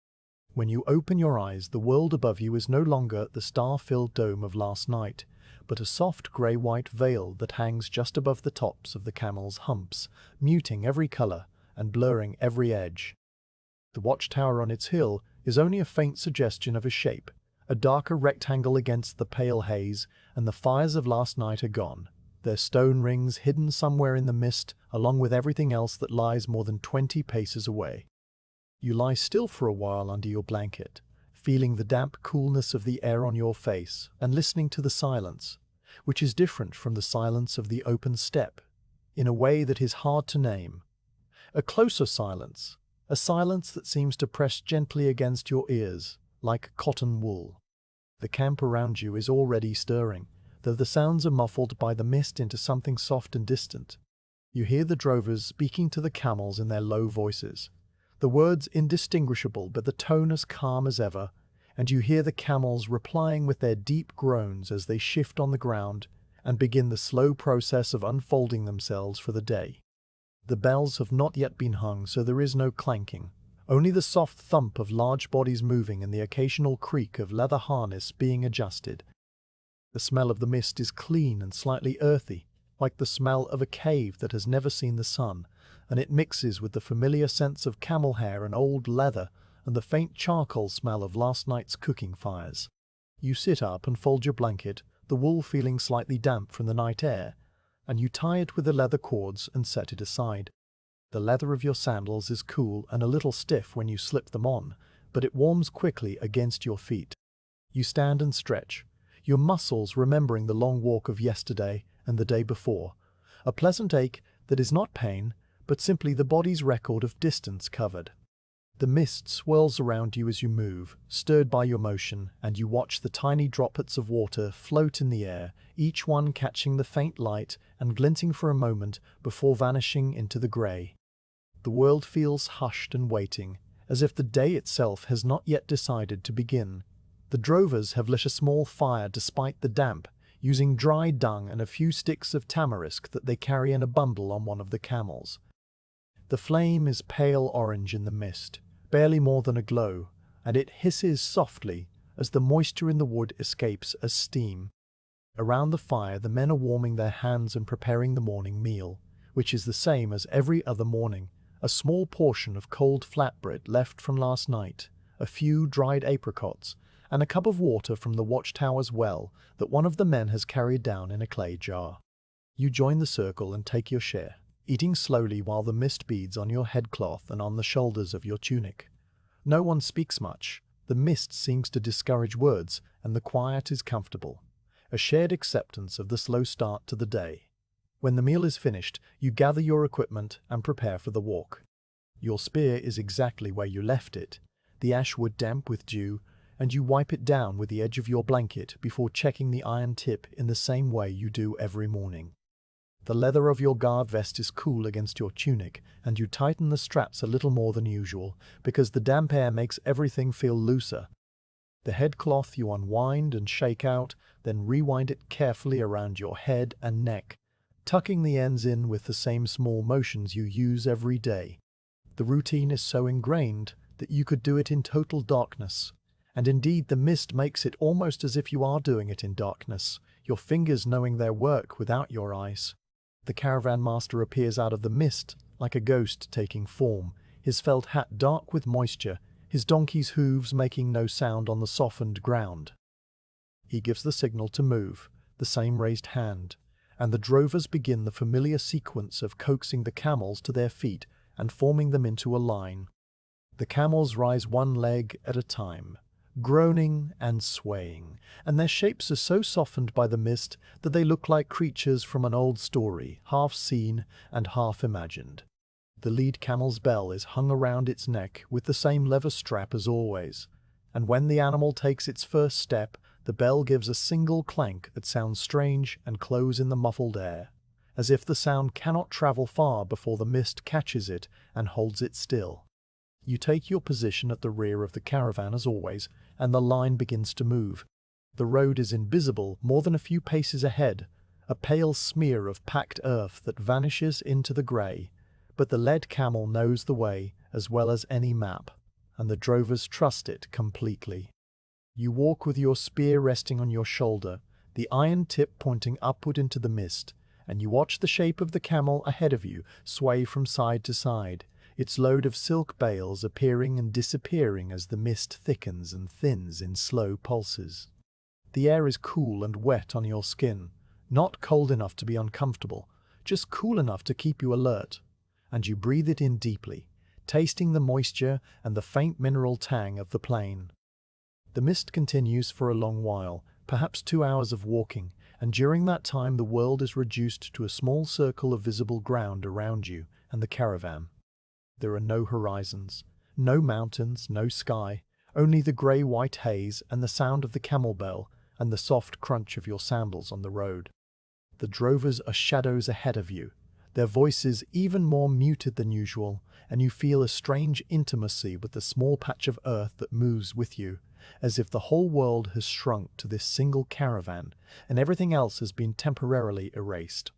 When you open your eyes, the world above you is no longer the star-filled dome of last night, but a soft grey-white veil that hangs just above the tops of the camels' humps, muting every colour and blurring every edge. The watchtower on its hill is only a faint suggestion of a shape, a darker rectangle against the pale haze, and the fires of last night are gone, their stone rings hidden somewhere in the mist along with everything else that lies more than 20 paces away. You lie still for a while under your blanket, feeling the damp coolness of the air on your face and listening to the silence, which is different from the silence of the open steppe, in a way that is hard to name. A closer silence, a silence that seems to press gently against your ears, like cotton wool. The camp around you is already stirring, though the sounds are muffled by the mist into something soft and distant. You hear the drovers speaking to the camels in their low voices, the words indistinguishable but the tone as calm as ever, and you hear the camels replying with their deep groans as they shift on the ground and begin the slow process of unfolding themselves for the day. The bells have not yet been hung, so there is no clanking, only the soft thump of large bodies moving and the occasional creak of leather harness being adjusted. The smell of the mist is clean and slightly earthy, like the smell of a cave that has never seen the sun, and it mixes with the familiar scents of camel hair and old leather and the faint charcoal smell of last night's cooking fires. You sit up and fold your blanket, the wool feeling slightly damp from the night air, and you tie it with the leather cords and set it aside. The leather of your sandals is cool and a little stiff when you slip them on, but it warms quickly against your feet. You stand and stretch, your muscles remembering the long walk of yesterday and the day before, a pleasant ache that is not pain, but simply the body's record of distance covered. The mist swirls around you as you move, stirred by your motion, and you watch the tiny droplets of water float in the air, each one catching the faint light and glinting for a moment before vanishing into the grey. The world feels hushed and waiting, as if the day itself has not yet decided to begin. The drovers have lit a small fire despite the damp, using dry dung and a few sticks of tamarisk that they carry in a bundle on one of the camels. The flame is pale orange in the mist, barely more than a glow, and it hisses softly as the moisture in the wood escapes as steam. Around the fire the men are warming their hands and preparing the morning meal, which is the same as every other morning: a small portion of cold flatbread left from last night, a few dried apricots, and a cup of water from the watchtower's well that one of the men has carried down in a clay jar. You join the circle and take your share, eating slowly while the mist beads on your headcloth and on the shoulders of your tunic. No one speaks much. The mist seems to discourage words, and the quiet is comfortable, a shared acceptance of the slow start to the day. When the meal is finished, you gather your equipment and prepare for the walk. Your spear is exactly where you left it, the ash wood damp with dew, and you wipe it down with the edge of your blanket before checking the iron tip in the same way you do every morning. The leather of your guard vest is cool against your tunic, and you tighten the straps a little more than usual, because the damp air makes everything feel looser. The headcloth you unwind and shake out, then rewind it carefully around your head and neck, tucking the ends in with the same small motions you use every day. The routine is so ingrained that you could do it in total darkness, and indeed the mist makes it almost as if you are doing it in darkness, your fingers knowing their work without your eyes. The caravan master appears out of the mist like a ghost taking form, his felt hat dark with moisture, his donkey's hooves making no sound on the softened ground. He gives the signal to move, the same raised hand, and the drovers begin the familiar sequence of coaxing the camels to their feet and forming them into a line. The camels rise one leg at a time, groaning and swaying, and their shapes are so softened by the mist that they look like creatures from an old story, half seen and half imagined. The lead camel's bell is hung around its neck with the same leather strap as always, and when the animal takes its first step, the bell gives a single clank that sounds strange and close in the muffled air, as if the sound cannot travel far before the mist catches it and holds it still. You take your position at the rear of the caravan as always, and the line begins to move. The road is invisible more than a few paces ahead, a pale smear of packed earth that vanishes into the grey, but the led camel knows the way as well as any map, and the drovers trust it completely. You walk with your spear resting on your shoulder, the iron tip pointing upward into the mist, and you watch the shape of the camel ahead of you sway from side to side, its load of silk bales appearing and disappearing as the mist thickens and thins in slow pulses. The air is cool and wet on your skin, not cold enough to be uncomfortable, just cool enough to keep you alert, and you breathe it in deeply, tasting the moisture and the faint mineral tang of the plain. The mist continues for a long while, perhaps 2 hours of walking, and during that time the world is reduced to a small circle of visible ground around you and the caravan. There are no horizons, no mountains, no sky, only the grey-white haze and the sound of the camel bell and the soft crunch of your sandals on the road. The drovers are shadows ahead of you, their voices even more muted than usual, and you feel a strange intimacy with the small patch of earth that moves with you, as if the whole world has shrunk to this single caravan and everything else has been temporarily erased.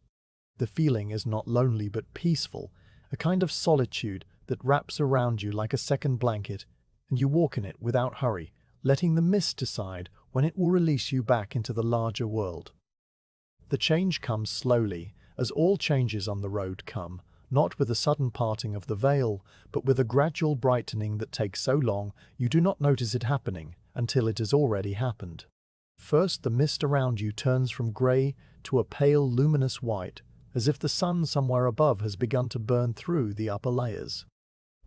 The feeling is not lonely but peaceful, a kind of solitude that wraps around you like a second blanket, and you walk in it without hurry, letting the mist decide when it will release you back into the larger world. The change comes slowly, as all changes on the road come, not with a sudden parting of the veil, but with a gradual brightening that takes so long you do not notice it happening until it has already happened. First, the mist around you turns from grey to a pale luminous white, as if the sun somewhere above has begun to burn through the upper layers.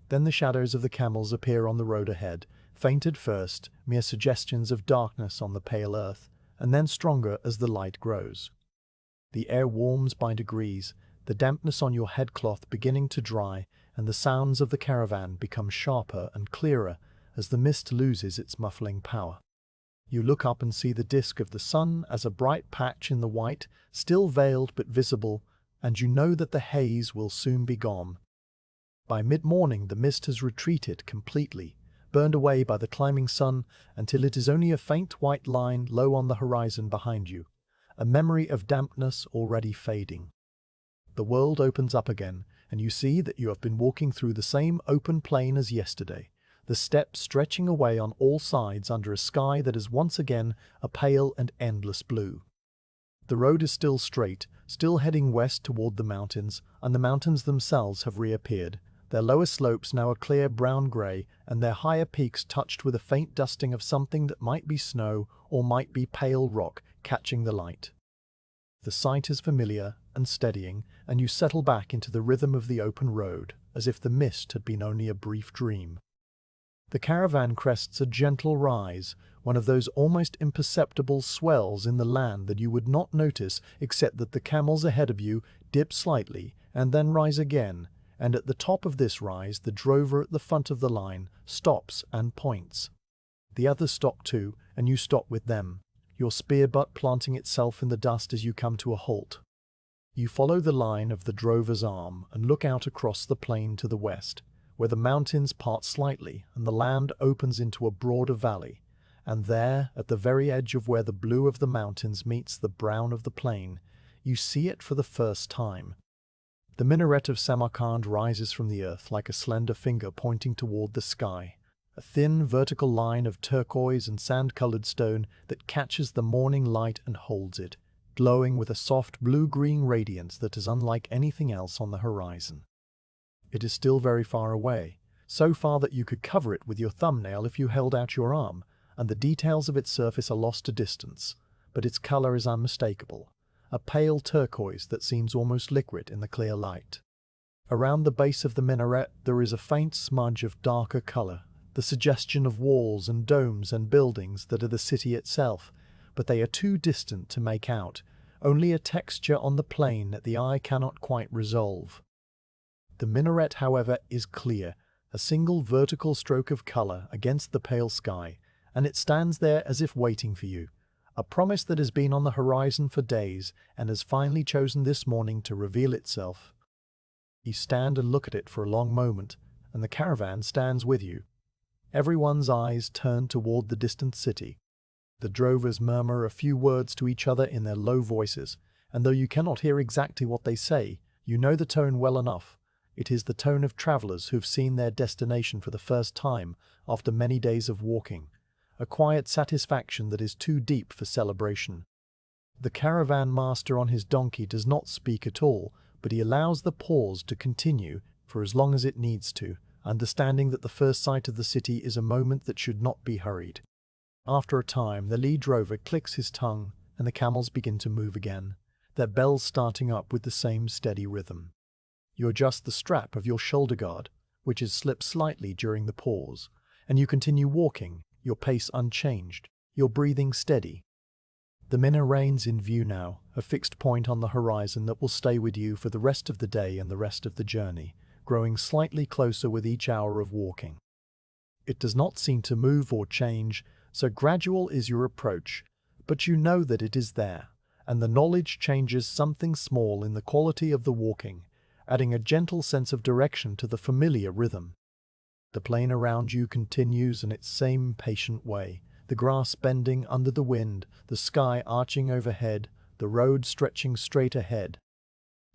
Then the shadows of the camels appear on the road ahead, faint at first, mere suggestions of darkness on the pale earth, and then stronger as the light grows. The air warms by degrees, the dampness on your headcloth beginning to dry, and the sounds of the caravan become sharper and clearer as the mist loses its muffling power. You look up and see the disk of the sun as a bright patch in the white, still veiled but visible, and you know that the haze will soon be gone. By mid-morning the mist has retreated completely, burned away by the climbing sun, until it is only a faint white line low on the horizon behind you, a memory of dampness already fading. The world opens up again, and you see that you have been walking through the same open plain as yesterday, the steppes stretching away on all sides under a sky that is once again a pale and endless blue. The road is still straight, still heading west toward the mountains, and the mountains themselves have reappeared, their lower slopes now a clear brown-grey, and their higher peaks touched with a faint dusting of something that might be snow or might be pale rock catching the light. The sight is familiar and steadying, and you settle back into the rhythm of the open road, as if the mist had been only a brief dream. The caravan crests a gentle rise, one of those almost imperceptible swells in the land that you would not notice except that the camels ahead of you dip slightly and then rise again, and at the top of this rise the drover at the front of the line stops and points. The others stop too, and you stop with them, your spear butt planting itself in the dust as you come to a halt. You follow the line of the drover's arm and look out across the plain to the west, where the mountains part slightly and the land opens into a broader valley, and there, at the very edge of where the blue of the mountains meets the brown of the plain, you see it for the first time. The minaret of Samarkand rises from the earth like a slender finger pointing toward the sky, a thin vertical line of turquoise and sand-colored stone that catches the morning light and holds it, glowing with a soft blue-green radiance that is unlike anything else on the horizon. It is still very far away, so far that you could cover it with your thumbnail if you held out your arm, and the details of its surface are lost to distance, but its color is unmistakable, a pale turquoise that seems almost liquid in the clear light. Around the base of the minaret there is a faint smudge of darker color, the suggestion of walls and domes and buildings that are the city itself, but they are too distant to make out, only a texture on the plain that the eye cannot quite resolve. The minaret, however, is clear, a single vertical stroke of color against the pale sky, and it stands there as if waiting for you, a promise that has been on the horizon for days and has finally chosen this morning to reveal itself. You stand and look at it for a long moment, and the caravan stands with you. Everyone's eyes turn toward the distant city. The drovers murmur a few words to each other in their low voices, and though you cannot hear exactly what they say, you know the tone well enough. It is the tone of travelers who've seen their destination for the first time after many days of walking, a quiet satisfaction that is too deep for celebration. The caravan master on his donkey does not speak at all, but he allows the pause to continue for as long as it needs to, understanding that the first sight of the city is a moment that should not be hurried. After a time, the lead drover clicks his tongue, and the camels begin to move again, their bells starting up with the same steady rhythm. You adjust the strap of your shoulder guard, which has slipped slightly during the pause, and you continue walking, your pace unchanged, your breathing steady. The minaret's in view now, a fixed point on the horizon that will stay with you for the rest of the day and the rest of the journey, growing slightly closer with each hour of walking. It does not seem to move or change, so gradual is your approach, but you know that it is there, and the knowledge changes something small in the quality of the walking, adding a gentle sense of direction to the familiar rhythm. The plain around you continues in its same patient way, the grass bending under the wind, the sky arching overhead, the road stretching straight ahead.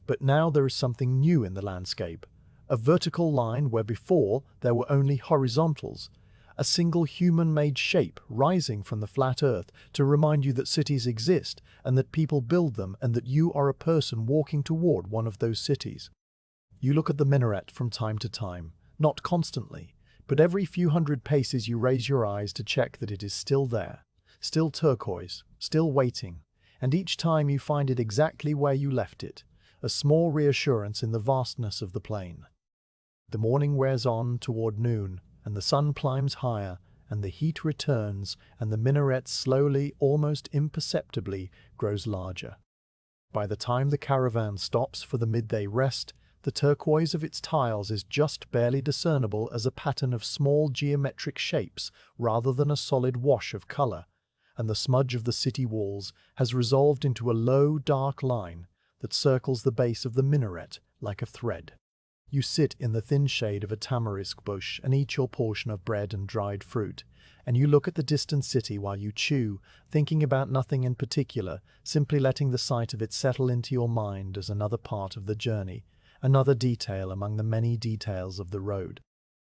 But now there is something new in the landscape, a vertical line where before there were only horizontals, a single human-made shape rising from the flat earth to remind you that cities exist and that people build them and that you are a person walking toward one of those cities. You look at the minaret from time to time, not constantly, but every few hundred paces you raise your eyes to check that it is still there, still turquoise, still waiting, and each time you find it exactly where you left it, a small reassurance in the vastness of the plain. The morning wears on toward noon, and the sun climbs higher, and the heat returns, and the minaret slowly, almost imperceptibly, grows larger. By the time the caravan stops for the midday rest, the turquoise of its tiles is just barely discernible as a pattern of small geometric shapes rather than a solid wash of color, and the smudge of the city walls has resolved into a low, dark line that circles the base of the minaret like a thread. You sit in the thin shade of a tamarisk bush and eat your portion of bread and dried fruit, and you look at the distant city while you chew, thinking about nothing in particular, simply letting the sight of it settle into your mind as another part of the journey, another detail among the many details of the road.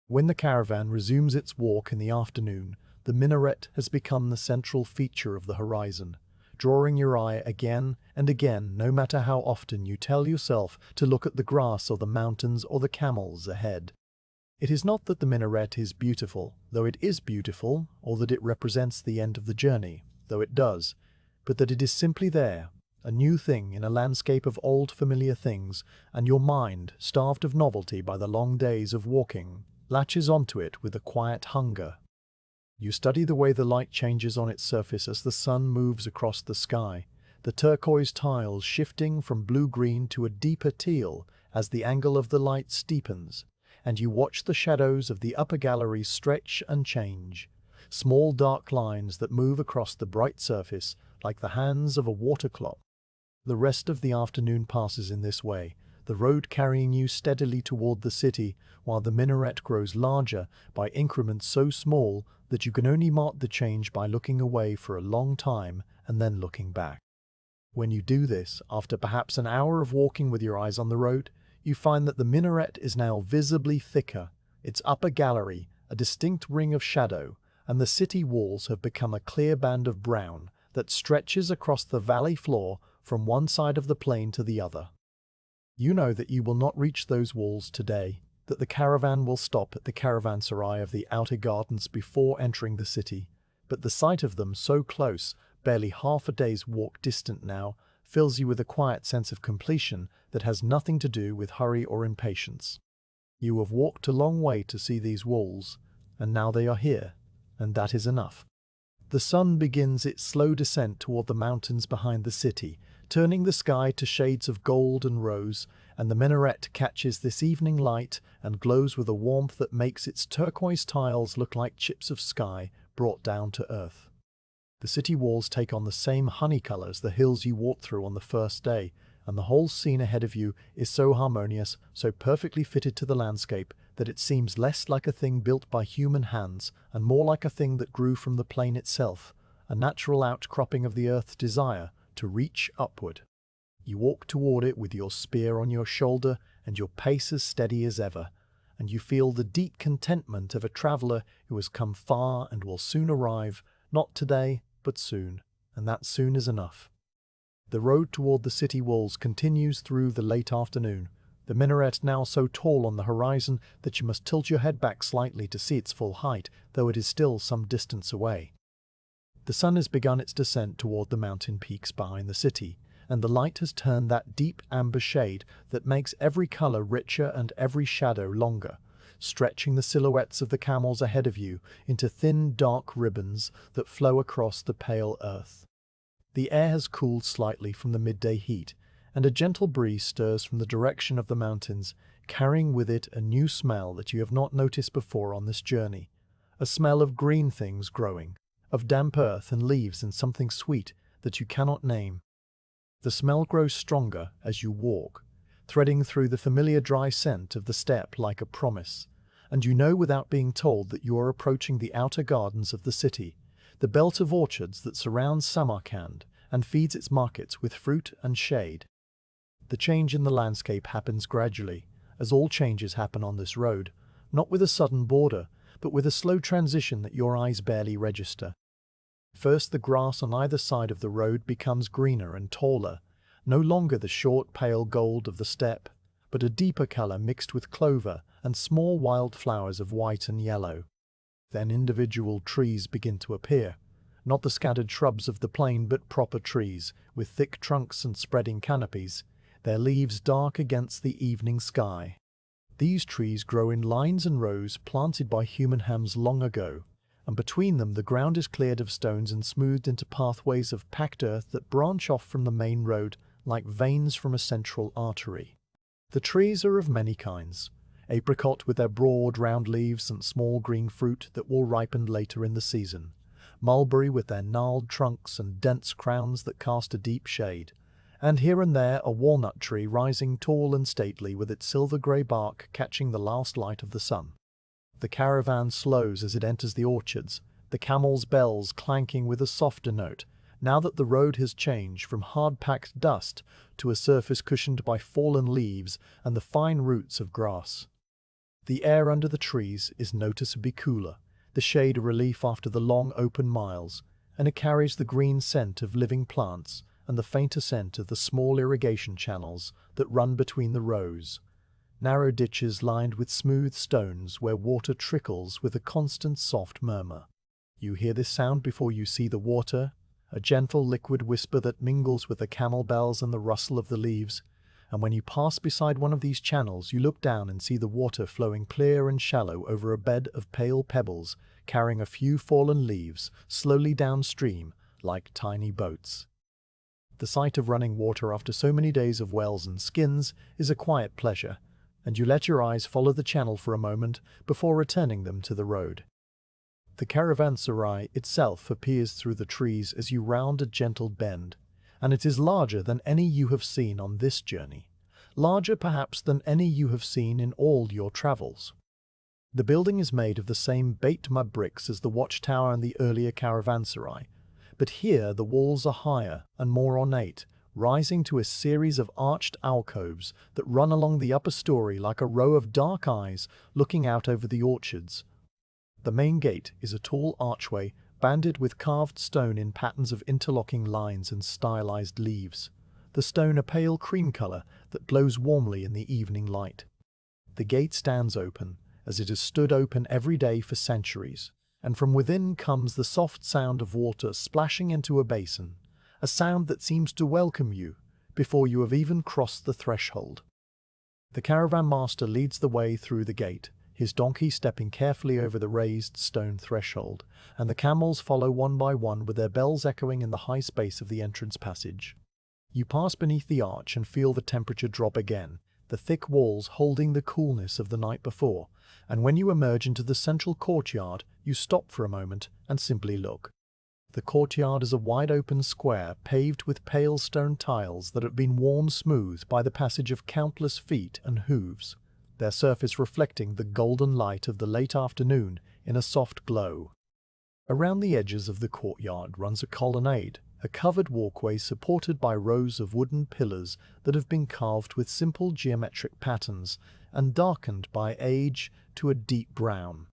When the caravan resumes its walk in the afternoon, the minaret has become the central feature of the horizon, drawing your eye again and again, no matter how often you tell yourself to look at the grass or the mountains or the camels ahead. It is not that the minaret is beautiful, though it is beautiful, or that it represents the end of the journey, though it does, but that it is simply there, a new thing in a landscape of old familiar things, and your mind, starved of novelty by the long days of walking, latches onto it with a quiet hunger. You study the way the light changes on its surface as the sun moves across the sky, the turquoise tiles shifting from blue-green to a deeper teal as the angle of the light steepens, and you watch the shadows of the upper galleries stretch and change, small dark lines that move across the bright surface like the hands of a water clock. The rest of the afternoon passes in this way, the road carrying you steadily toward the city, while the minaret grows larger by increments so small that you can only mark the change by looking away for a long time and then looking back. When you do this, after perhaps an hour of walking with your eyes on the road, you find that the minaret is now visibly thicker, its upper gallery a distinct ring of shadow, and the city walls have become a clear band of brown that stretches across the valley floor from one side of the plain to the other. You know that you will not reach those walls today, that the caravan will stop at the caravanserai of the outer gardens before entering the city, but the sight of them so close, barely half a day's walk distant now, fills you with a quiet sense of completion that has nothing to do with hurry or impatience. You have walked a long way to see these walls, and now they are here, and that is enough. The sun begins its slow descent toward the mountains behind the city, turning the sky to shades of gold and rose, and the minaret catches this evening light and glows with a warmth that makes its turquoise tiles look like chips of sky brought down to earth. The city walls take on the same honey color as the hills you walked through on the first day, and the whole scene ahead of you is so harmonious, so perfectly fitted to the landscape, that it seems less like a thing built by human hands and more like a thing that grew from the plain itself, a natural outcropping of the earth's desire to reach upward. You walk toward it with your spear on your shoulder and your pace as steady as ever, and you feel the deep contentment of a traveler who has come far and will soon arrive, not today, but soon, and that soon is enough. The road toward the city walls continues through the late afternoon, the minaret now so tall on the horizon that you must tilt your head back slightly to see its full height, though it is still some distance away. The sun has begun its descent toward the mountain peaks behind the city, and the light has turned that deep amber shade that makes every color richer and every shadow longer, stretching the silhouettes of the camels ahead of you into thin dark ribbons that flow across the pale earth. The air has cooled slightly from the midday heat, and a gentle breeze stirs from the direction of the mountains, carrying with it a new smell that you have not noticed before on this journey. A smell of green things growing, of damp earth and leaves and something sweet that you cannot name. The smell grows stronger as you walk, threading through the familiar dry scent of the steppe like a promise, and you know without being told that you are approaching the outer gardens of the city, the belt of orchards that surrounds Samarkand and feeds its markets with fruit and shade. The change in the landscape happens gradually, as all changes happen on this road, not with a sudden border, but with a slow transition that your eyes barely register. First, the grass on either side of the road becomes greener and taller, no longer the short pale gold of the steppe, but a deeper color mixed with clover and small wild flowers of white and yellow. Then individual trees begin to appear, not the scattered shrubs of the plain but proper trees, with thick trunks and spreading canopies, their leaves dark against the evening sky. These trees grow in lines and rows planted by human hands long ago, and between them the ground is cleared of stones and smoothed into pathways of packed earth that branch off from the main road like veins from a central artery. The trees are of many kinds: apricot with their broad round leaves and small green fruit that will ripen later in the season, mulberry with their gnarled trunks and dense crowns that cast a deep shade, and here and there a walnut tree rising tall and stately with its silver-grey bark catching the last light of the sun. The caravan slows as it enters the orchards, the camels' bells clanking with a softer note, now that the road has changed from hard-packed dust to a surface cushioned by fallen leaves and the fine roots of grass. The air under the trees is noticeably cooler, the shade a relief after the long open miles, and it carries the green scent of living plants and the fainter scent of the small irrigation channels that run between the rows. Narrow ditches lined with smooth stones where water trickles with a constant soft murmur. You hear this sound before you see the water, a gentle liquid whisper that mingles with the camel bells and the rustle of the leaves, and when you pass beside one of these channels you look down and see the water flowing clear and shallow over a bed of pale pebbles, carrying a few fallen leaves slowly downstream like tiny boats. The sight of running water after so many days of wells and skins is a quiet pleasure, and you let your eyes follow the channel for a moment before returning them to the road. The caravanserai itself appears through the trees as you round a gentle bend, and it is larger than any you have seen on this journey, larger perhaps than any you have seen in all your travels. The building is made of the same baked mud bricks as the watchtower and the earlier caravanserai, but here the walls are higher and more ornate, rising to a series of arched alcoves that run along the upper story like a row of dark eyes looking out over the orchards. The main gate is a tall archway banded with carved stone in patterns of interlocking lines and stylized leaves, the stone a pale cream color that glows warmly in the evening light. The gate stands open, as it has stood open every day for centuries, and from within comes the soft sound of water splashing into a basin, a sound that seems to welcome you before you have even crossed the threshold. The caravan master leads the way through the gate, his donkey stepping carefully over the raised stone threshold, and the camels follow one by one with their bells echoing in the high space of the entrance passage. You pass beneath the arch and feel the temperature drop again, the thick walls holding the coolness of the night before, and when you emerge into the central courtyard, you stop for a moment and simply look. The courtyard is a wide-open square paved with pale stone tiles that have been worn smooth by the passage of countless feet and hooves, their surface reflecting the golden light of the late afternoon in a soft glow. Around the edges of the courtyard runs a colonnade, a covered walkway supported by rows of wooden pillars that have been carved with simple geometric patterns and darkened by age to a deep brown.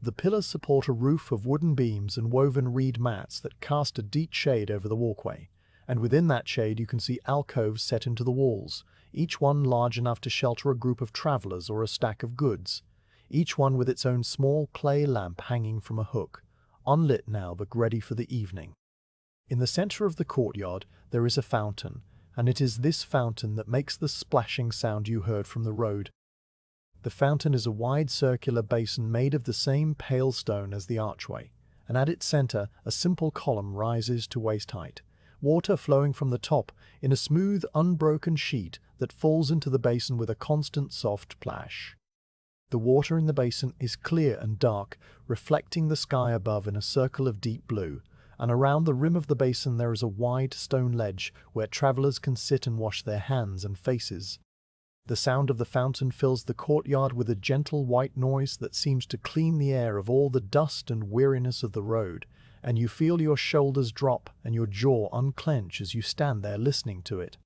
The pillars support a roof of wooden beams and woven reed mats that cast a deep shade over the walkway, and within that shade you can see alcoves set into the walls, each one large enough to shelter a group of travelers or a stack of goods, each one with its own small clay lamp hanging from a hook, unlit now but ready for the evening. In the center of the courtyard there is a fountain, and it is this fountain that makes the splashing sound you heard from the road. The fountain is a wide circular basin made of the same pale stone as the archway, and at its center a simple column rises to waist height, water flowing from the top in a smooth, unbroken sheet that falls into the basin with a constant soft plash. The water in the basin is clear and dark, reflecting the sky above in a circle of deep blue, and around the rim of the basin there is a wide stone ledge where travelers can sit and wash their hands and faces. The sound of the fountain fills the courtyard with a gentle white noise that seems to clean the air of all the dust and weariness of the road, and you feel your shoulders drop and your jaw unclench as you stand there listening to it.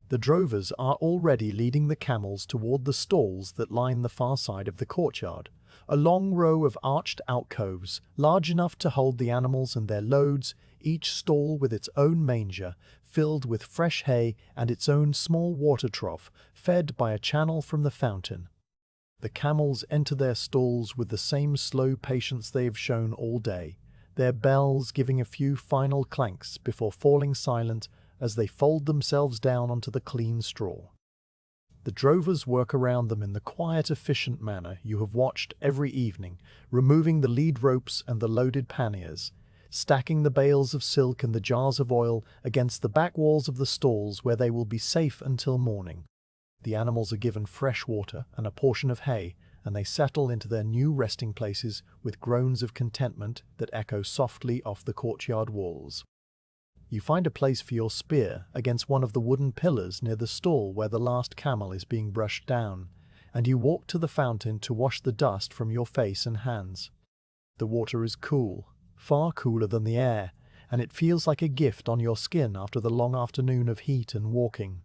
The drovers are already leading the camels toward the stalls that line the far side of the courtyard, a long row of arched alcoves, large enough to hold the animals and their loads, each stall with its own manger, filled with fresh hay and its own small water trough, fed by a channel from the fountain. The camels enter their stalls with the same slow patience they have shown all day, their bells giving a few final clanks before falling silent as they fold themselves down onto the clean straw. The drovers work around them in the quiet, efficient manner you have watched every evening, removing the lead ropes and the loaded panniers, stacking the bales of silk and the jars of oil against the back walls of the stalls where they will be safe until morning. The animals are given fresh water and a portion of hay, and they settle into their new resting places with groans of contentment that echo softly off the courtyard walls. You find a place for your spear against one of the wooden pillars near the stall where the last camel is being brushed down, and you walk to the fountain to wash the dust from your face and hands. The water is cool, far cooler than the air, and it feels like a gift on your skin after the long afternoon of heat and walking.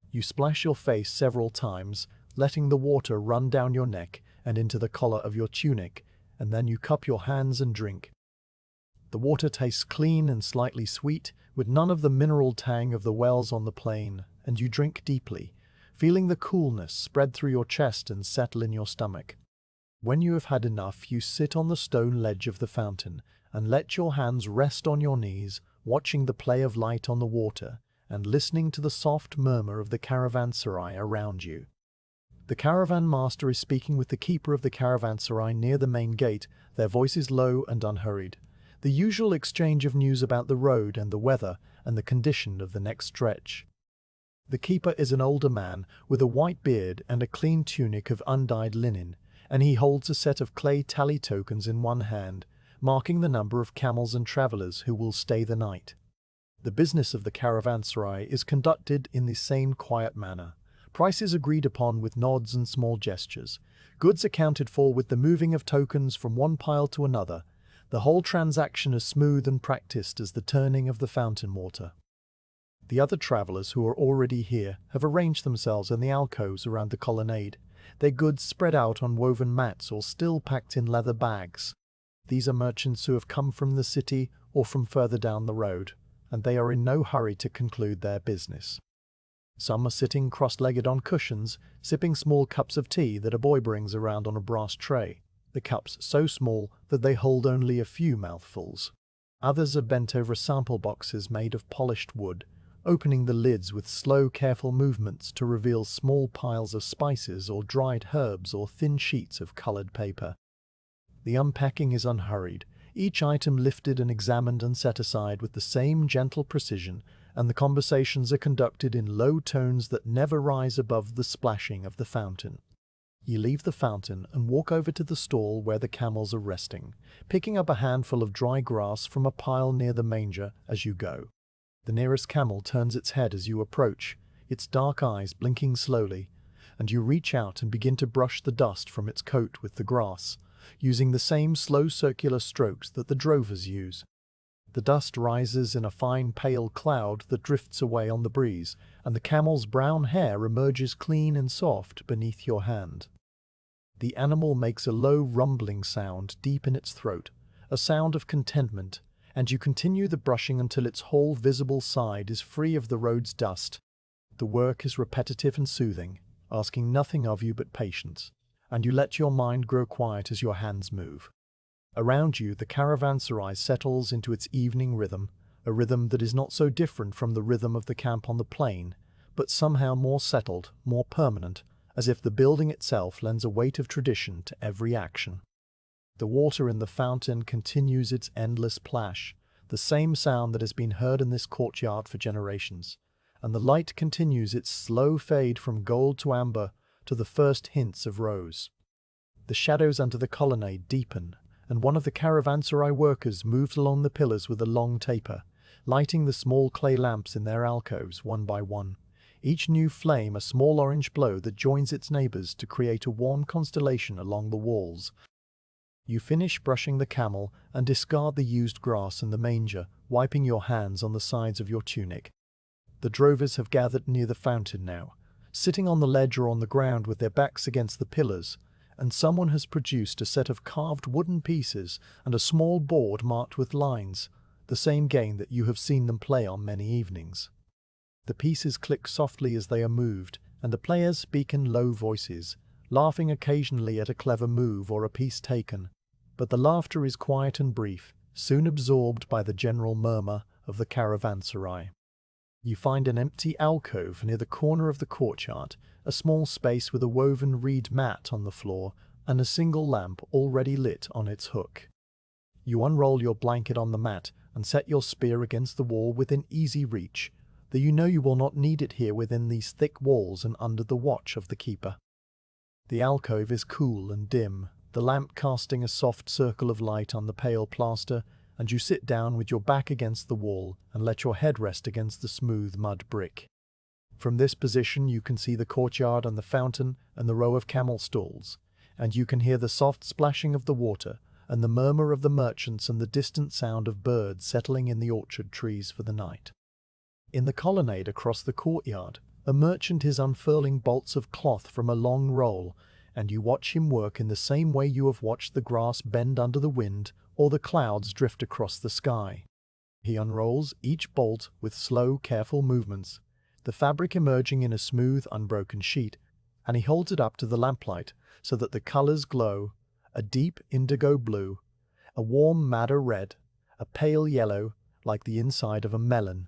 You splash your face several times, letting the water run down your neck and into the collar of your tunic, and then you cup your hands and drink. The water tastes clean and slightly sweet, with none of the mineral tang of the wells on the plain, and you drink deeply, feeling the coolness spread through your chest and settle in your stomach. When you have had enough, you sit on the stone ledge of the fountain and let your hands rest on your knees, watching the play of light on the water and listening to the soft murmur of the caravanserai around you. The caravan master is speaking with the keeper of the caravanserai near the main gate, their voices low and unhurried. The usual exchange of news about the road and the weather and the condition of the next stretch. The keeper is an older man with a white beard and a clean tunic of undyed linen, and he holds a set of clay tally tokens in one hand, marking the number of camels and travelers who will stay the night. The business of the caravanserai is conducted in the same quiet manner. Prices agreed upon with nods and small gestures, goods accounted for with the moving of tokens from one pile to another, the whole transaction as smooth and practiced as the turning of the fountain water. The other travelers who are already here have arranged themselves in the alcoves around the colonnade, their goods spread out on woven mats or still packed in leather bags. These are merchants who have come from the city or from further down the road, and they are in no hurry to conclude their business. Some are sitting cross-legged on cushions, sipping small cups of tea that a boy brings around on a brass tray, the cups so small that they hold only a few mouthfuls. Others are bent over sample boxes made of polished wood, opening the lids with slow, careful movements to reveal small piles of spices or dried herbs or thin sheets of colored paper. The unpacking is unhurried, each item lifted and examined and set aside with the same gentle precision, and the conversations are conducted in low tones that never rise above the splashing of the fountain. You leave the fountain and walk over to the stall where the camels are resting, picking up a handful of dry grass from a pile near the manger as you go. The nearest camel turns its head as you approach, its dark eyes blinking slowly, and you reach out and begin to brush the dust from its coat with the grass, using the same slow circular strokes that the drovers use. The dust rises in a fine pale cloud that drifts away on the breeze, and the camel's brown hair emerges clean and soft beneath your hand. The animal makes a low rumbling sound deep in its throat, a sound of contentment, and you continue the brushing until its whole visible side is free of the road's dust. The work is repetitive and soothing, asking nothing of you but patience, and you let your mind grow quiet as your hands move. Around you, the caravanserai settles into its evening rhythm, a rhythm that is not so different from the rhythm of the camp on the plain, but somehow more settled, more permanent, as if the building itself lends a weight of tradition to every action. The water in the fountain continues its endless plash, the same sound that has been heard in this courtyard for generations, and the light continues its slow fade from gold to amber to the first hints of rose. The shadows under the colonnade deepen, and one of the caravanserai workers moves along the pillars with a long taper, lighting the small clay lamps in their alcoves one by one, each new flame a small orange glow that joins its neighbors to create a warm constellation along the walls. You finish brushing the camel and discard the used grass in the manger, wiping your hands on the sides of your tunic. The drovers have gathered near the fountain now, sitting on the ledge or on the ground with their backs against the pillars, and someone has produced a set of carved wooden pieces and a small board marked with lines, the same game that you have seen them play on many evenings. The pieces click softly as they are moved, and the players speak in low voices, laughing occasionally at a clever move or a piece taken, but the laughter is quiet and brief, soon absorbed by the general murmur of the caravanserai. You find an empty alcove near the corner of the courtyard, a small space with a woven reed mat on the floor and a single lamp already lit on its hook. You unroll your blanket on the mat and set your spear against the wall within easy reach, though you know you will not need it here within these thick walls and under the watch of the keeper. The alcove is cool and dim, the lamp casting a soft circle of light on the pale plaster, and you sit down with your back against the wall and let your head rest against the smooth mud brick. From this position you can see the courtyard and the fountain and the row of camel stalls, and you can hear the soft splashing of the water and the murmur of the merchants and the distant sound of birds settling in the orchard trees for the night. In the colonnade across the courtyard, a merchant is unfurling bolts of cloth from a long roll, and you watch him work in the same way you have watched the grass bend under the wind or the clouds drift across the sky. He unrolls each bolt with slow, careful movements, the fabric emerging in a smooth, unbroken sheet, and he holds it up to the lamplight so that the colors glow: a deep indigo blue, a warm madder red, a pale yellow, like the inside of a melon.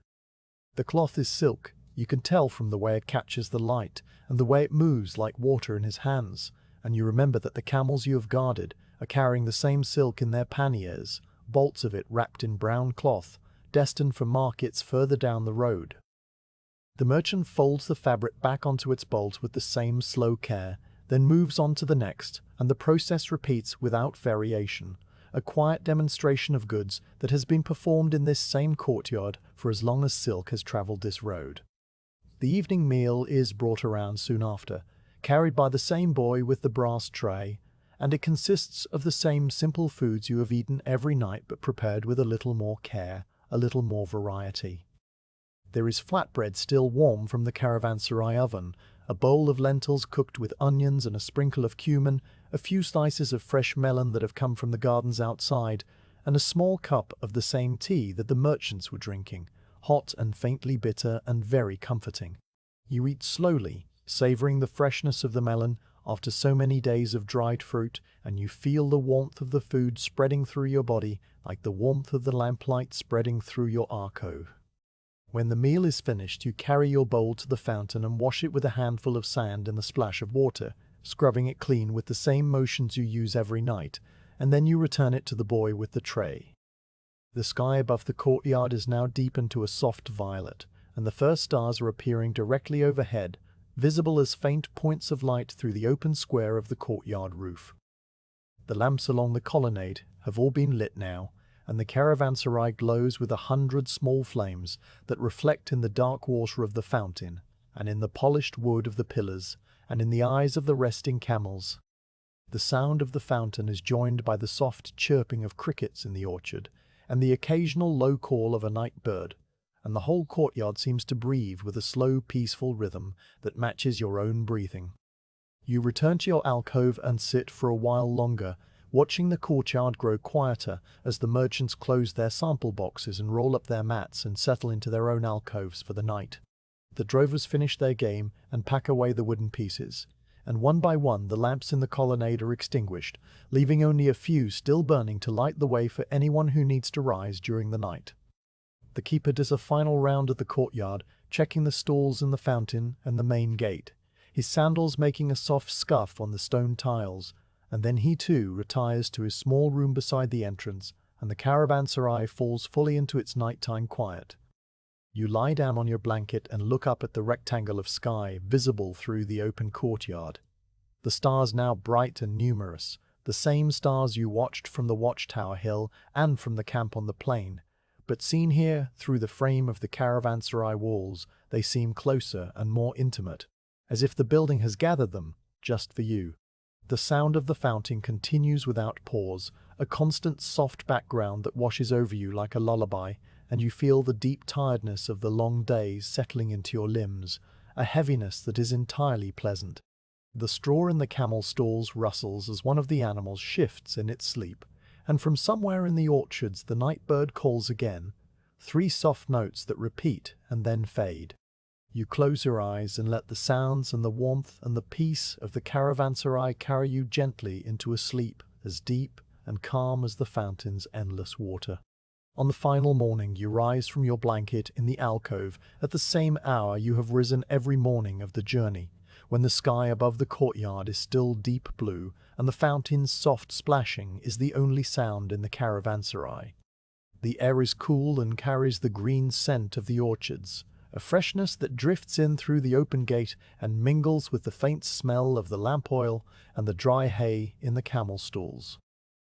The cloth is silk, you can tell from the way it catches the light and the way it moves like water in his hands, and you remember that the camels you have guarded are carrying the same silk in their panniers, bolts of it wrapped in brown cloth, destined for markets further down the road. The merchant folds the fabric back onto its bolt with the same slow care, then moves on to the next, and the process repeats without variation, a quiet demonstration of goods that has been performed in this same courtyard for as long as silk has travelled this road. The evening meal is brought around soon after, carried by the same boy with the brass tray, and it consists of the same simple foods you have eaten every night but prepared with a little more care, a little more variety. There is flatbread still warm from the caravanserai oven, a bowl of lentils cooked with onions and a sprinkle of cumin, a few slices of fresh melon that have come from the gardens outside, and a small cup of the same tea that the merchants were drinking, hot and faintly bitter and very comforting. You eat slowly, savouring the freshness of the melon after so many days of dried fruit, and you feel the warmth of the food spreading through your body like the warmth of the lamplight spreading through your alcove. When the meal is finished, you carry your bowl to the fountain and wash it with a handful of sand and a splash of water, scrubbing it clean with the same motions you use every night, and then you return it to the boy with the tray. The sky above the courtyard is now deepened to a soft violet, and the first stars are appearing directly overhead, visible as faint points of light through the open square of the courtyard roof. The lamps along the colonnade have all been lit now, and the caravanserai glows with 100 small flames that reflect in the dark water of the fountain, and in the polished wood of the pillars, and in the eyes of the resting camels. The sound of the fountain is joined by the soft chirping of crickets in the orchard, and the occasional low call of a night bird, and the whole courtyard seems to breathe with a slow, peaceful rhythm that matches your own breathing. You return to your alcove and sit for a while longer, watching the courtyard grow quieter as the merchants close their sample boxes and roll up their mats and settle into their own alcoves for the night. The drovers finish their game and pack away the wooden pieces, and one by one the lamps in the colonnade are extinguished, leaving only a few still burning to light the way for anyone who needs to rise during the night. The keeper does a final round of the courtyard, checking the stalls and the fountain and the main gate, his sandals making a soft scuff on the stone tiles, and then he too retires to his small room beside the entrance and the caravanserai falls fully into its nighttime quiet. You lie down on your blanket and look up at the rectangle of sky visible through the open courtyard. The stars now bright and numerous, the same stars you watched from the watchtower hill and from the camp on the plain, but seen here through the frame of the caravanserai walls, they seem closer and more intimate, as if the building has gathered them just for you. The sound of the fountain continues without pause, a constant soft background that washes over you like a lullaby, and you feel the deep tiredness of the long days settling into your limbs, a heaviness that is entirely pleasant. The straw in the camel stalls rustles as one of the animals shifts in its sleep, and from somewhere in the orchards the night bird calls again, 3 soft notes that repeat and then fade. You close your eyes and let the sounds and the warmth and the peace of the caravanserai carry you gently into a sleep as deep and calm as the fountain's endless water. On the final morning you rise from your blanket in the alcove at the same hour you have risen every morning of the journey, when the sky above the courtyard is still deep blue and the fountain's soft splashing is the only sound in the caravanserai. The air is cool and carries the green scent of the orchards, a freshness that drifts in through the open gate and mingles with the faint smell of the lamp oil and the dry hay in the camel stalls.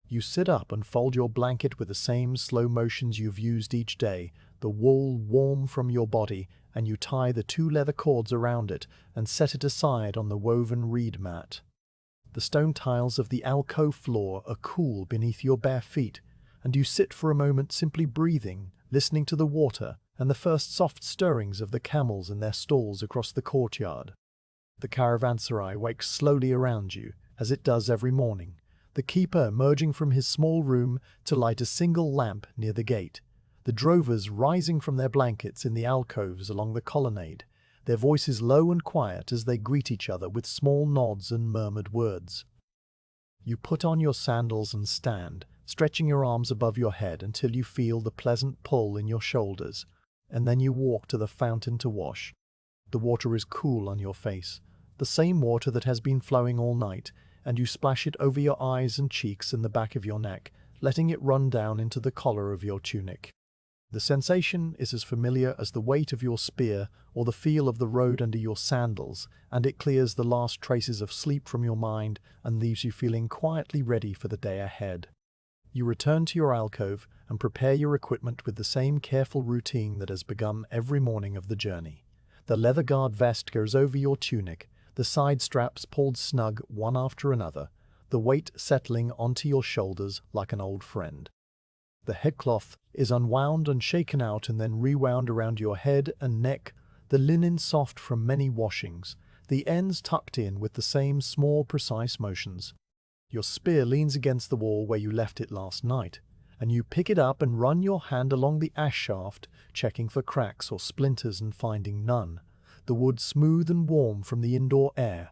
You sit up and fold your blanket with the same slow motions you've used each day, the wool warm from your body, and you tie the 2 leather cords around it and set it aside on the woven reed mat. The stone tiles of the alcove floor are cool beneath your bare feet, and you sit for a moment simply breathing, listening to the water and the first soft stirrings of the camels in their stalls across the courtyard. The caravanserai wakes slowly around you, as it does every morning, the keeper emerging from his small room to light a single lamp near the gate, the drovers rising from their blankets in the alcoves along the colonnade, their voices low and quiet as they greet each other with small nods and murmured words. You put on your sandals and stand, stretching your arms above your head until you feel the pleasant pull in your shoulders, and then you walk to the fountain to wash. The water is cool on your face, the same water that has been flowing all night, and you splash it over your eyes and cheeks and the back of your neck, letting it run down into the collar of your tunic. The sensation is as familiar as the weight of your spear or the feel of the road under your sandals, and it clears the last traces of sleep from your mind and leaves you feeling quietly ready for the day ahead. You return to your alcove and prepare your equipment with the same careful routine that has begun every morning of the journey. The leather guard vest goes over your tunic, the side straps pulled snug one after another, the weight settling onto your shoulders like an old friend. The headcloth is unwound and shaken out and then rewound around your head and neck, the linen soft from many washings, the ends tucked in with the same small, precise motions. Your spear leans against the wall where you left it last night, and you pick it up and run your hand along the ash shaft, checking for cracks or splinters and finding none, the wood smooth and warm from the indoor air.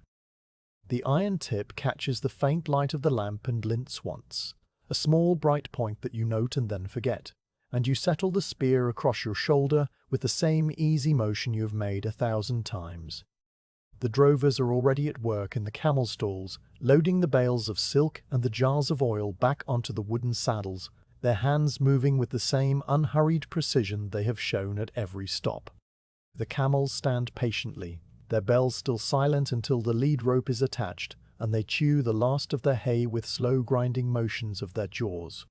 The iron tip catches the faint light of the lamp and glints once, a small bright point that you note and then forget, and you settle the spear across your shoulder with the same easy motion you have made 1,000 times. The drovers are already at work in the camel stalls, loading the bales of silk and the jars of oil back onto the wooden saddles, their hands moving with the same unhurried precision they have shown at every stop. The camels stand patiently, their bells still silent until the lead rope is attached, and they chew the last of their hay with slow grinding motions of their jaws.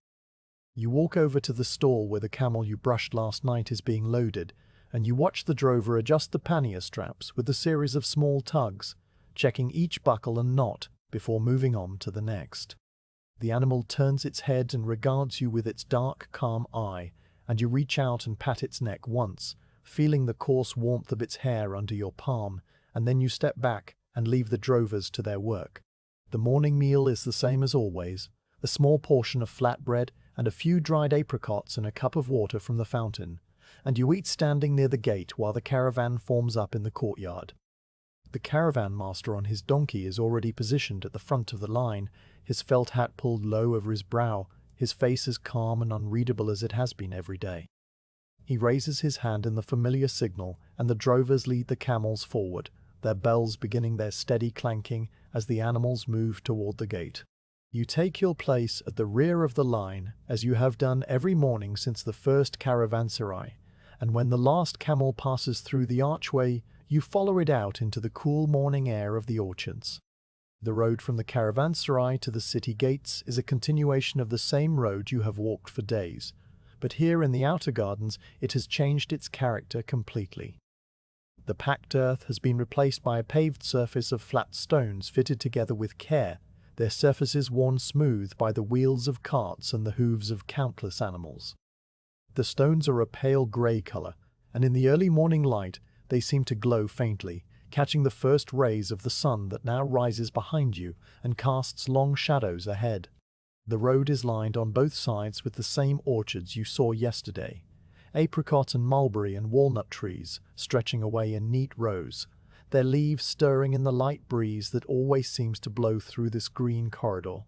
You walk over to the stall where the camel you brushed last night is being loaded, and you watch the drover adjust the pannier straps with a series of small tugs, checking each buckle and knot before moving on to the next. The animal turns its head and regards you with its dark, calm eye, and you reach out and pat its neck once, feeling the coarse warmth of its hair under your palm, and then you step back and leave the drovers to their work. The morning meal is the same as always, a small portion of flatbread and a few dried apricots and a cup of water from the fountain, and you eat standing near the gate while the caravan forms up in the courtyard. The caravan master on his donkey is already positioned at the front of the line, his felt hat pulled low over his brow, his face as calm and unreadable as it has been every day. He raises his hand in the familiar signal, and the drovers lead the camels forward, their bells beginning their steady clanking as the animals move toward the gate. You take your place at the rear of the line, as you have done every morning since the first caravanserai, and when the last camel passes through the archway, you follow it out into the cool morning air of the orchards. The road from the caravanserai to the city gates is a continuation of the same road you have walked for days, but here in the outer gardens it has changed its character completely. The packed earth has been replaced by a paved surface of flat stones fitted together with care, their surfaces worn smooth by the wheels of carts and the hooves of countless animals. The stones are a pale grey colour, and in the early morning light they seem to glow faintly, catching the first rays of the sun that now rises behind you and casts long shadows ahead. The road is lined on both sides with the same orchards you saw yesterday, apricot and mulberry and walnut trees stretching away in neat rows, their leaves stirring in the light breeze that always seems to blow through this green corridor.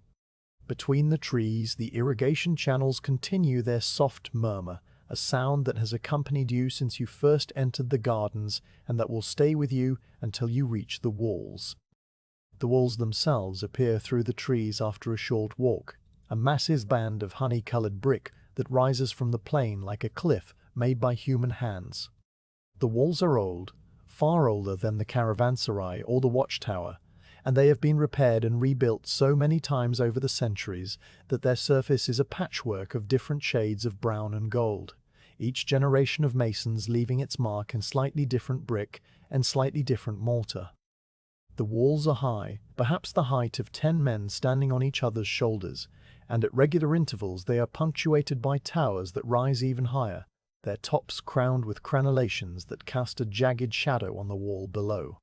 Between the trees, the irrigation channels continue their soft murmur, a sound that has accompanied you since you first entered the gardens and that will stay with you until you reach the walls. The walls themselves appear through the trees after a short walk, a massive band of honey-coloured brick that rises from the plain like a cliff made by human hands. The walls are old, far older than the caravanserai or the watchtower, and they have been repaired and rebuilt so many times over the centuries that their surface is a patchwork of different shades of brown and gold, each generation of masons leaving its mark in slightly different brick and slightly different mortar. The walls are high, perhaps the height of 10 men standing on each other's shoulders, and at regular intervals they are punctuated by towers that rise even higher, their tops crowned with crenellations that cast a jagged shadow on the wall below.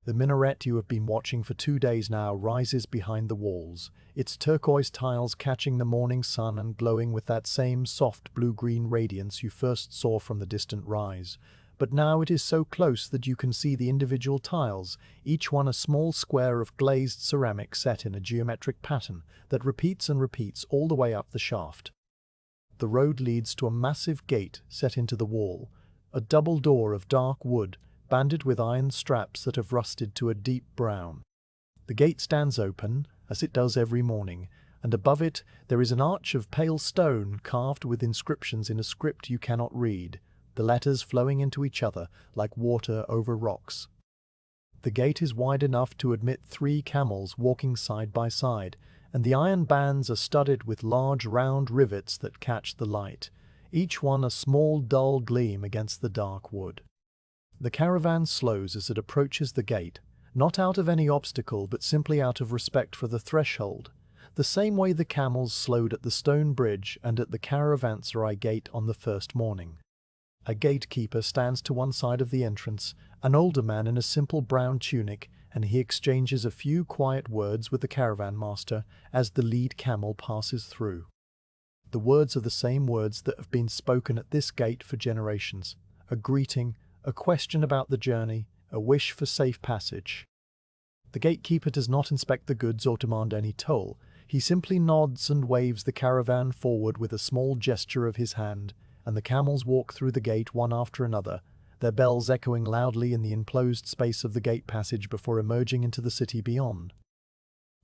The minaret you have been watching for 2 days now rises behind the walls, its turquoise tiles catching the morning sun and glowing with that same soft blue-green radiance you first saw from the distant rise. But now it is so close that you can see the individual tiles, each one a small square of glazed ceramic set in a geometric pattern that repeats and repeats all the way up the shaft. The road leads to a massive gate set into the wall, a double door of dark wood, banded with iron straps that have rusted to a deep brown. The gate stands open, as it does every morning, and above it there is an arch of pale stone carved with inscriptions in a script you cannot read, the letters flowing into each other like water over rocks. The gate is wide enough to admit 3 camels walking side by side, and the iron bands are studded with large round rivets that catch the light, each one a small dull gleam against the dark wood. The caravan slows as it approaches the gate, not out of any obstacle but simply out of respect for the threshold, the same way the camels slowed at the stone bridge and at the caravanserai gate on the first morning. A gatekeeper stands to one side of the entrance, an older man in a simple brown tunic, and he exchanges a few quiet words with the caravan master as the lead camel passes through. The words are the same words that have been spoken at this gate for generations, a greeting, a question about the journey, a wish for safe passage. The gatekeeper does not inspect the goods or demand any toll. He simply nods and waves the caravan forward with a small gesture of his hand, and the camels walk through the gate one after another, their bells echoing loudly in the enclosed space of the gate passage before emerging into the city beyond.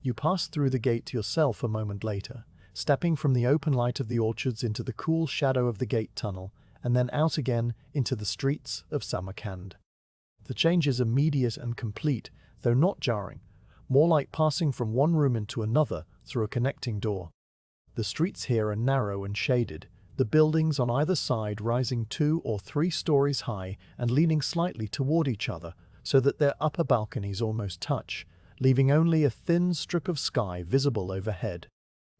You pass through the gate yourself a moment later, stepping from the open light of the orchards into the cool shadow of the gate tunnel, and then out again into the streets of Samarkand. The change is immediate and complete, though not jarring, more like passing from one room into another through a connecting door. The streets here are narrow and shaded, the buildings on either side rising 2 or 3 stories high and leaning slightly toward each other so that their upper balconies almost touch, leaving only a thin strip of sky visible overhead.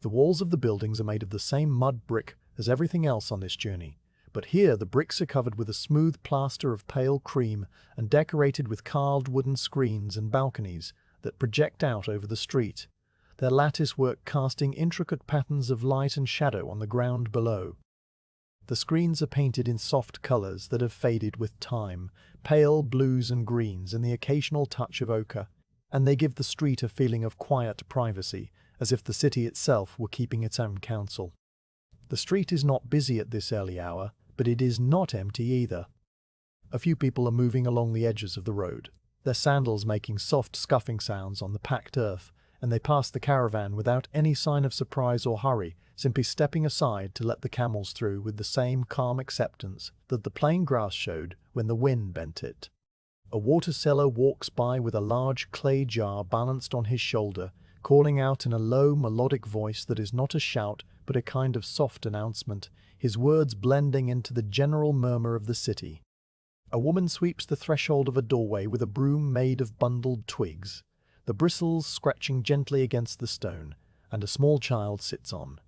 The walls of the buildings are made of the same mud brick as everything else on this journey, but here the bricks are covered with a smooth plaster of pale cream and decorated with carved wooden screens and balconies that project out over the street, their lattice work casting intricate patterns of light and shadow on the ground below. The screens are painted in soft colors that have faded with time, pale blues and greens and the occasional touch of ochre, and they give the street a feeling of quiet privacy, as if the city itself were keeping its own counsel. The street is not busy at this early hour, but it is not empty either. A few people are moving along the edges of the road, their sandals making soft scuffing sounds on the packed earth, and they pass the caravan without any sign of surprise or hurry, simply stepping aside to let the camels through with the same calm acceptance that the plain grass showed when the wind bent it. A water seller walks by with a large clay jar balanced on his shoulder, calling out in a low, melodic voice that is not a shout but a kind of soft announcement, his words blending into the general murmur of the city. A woman sweeps the threshold of a doorway with a broom made of bundled twigs, the bristles scratching gently against the stone, and a small child sits on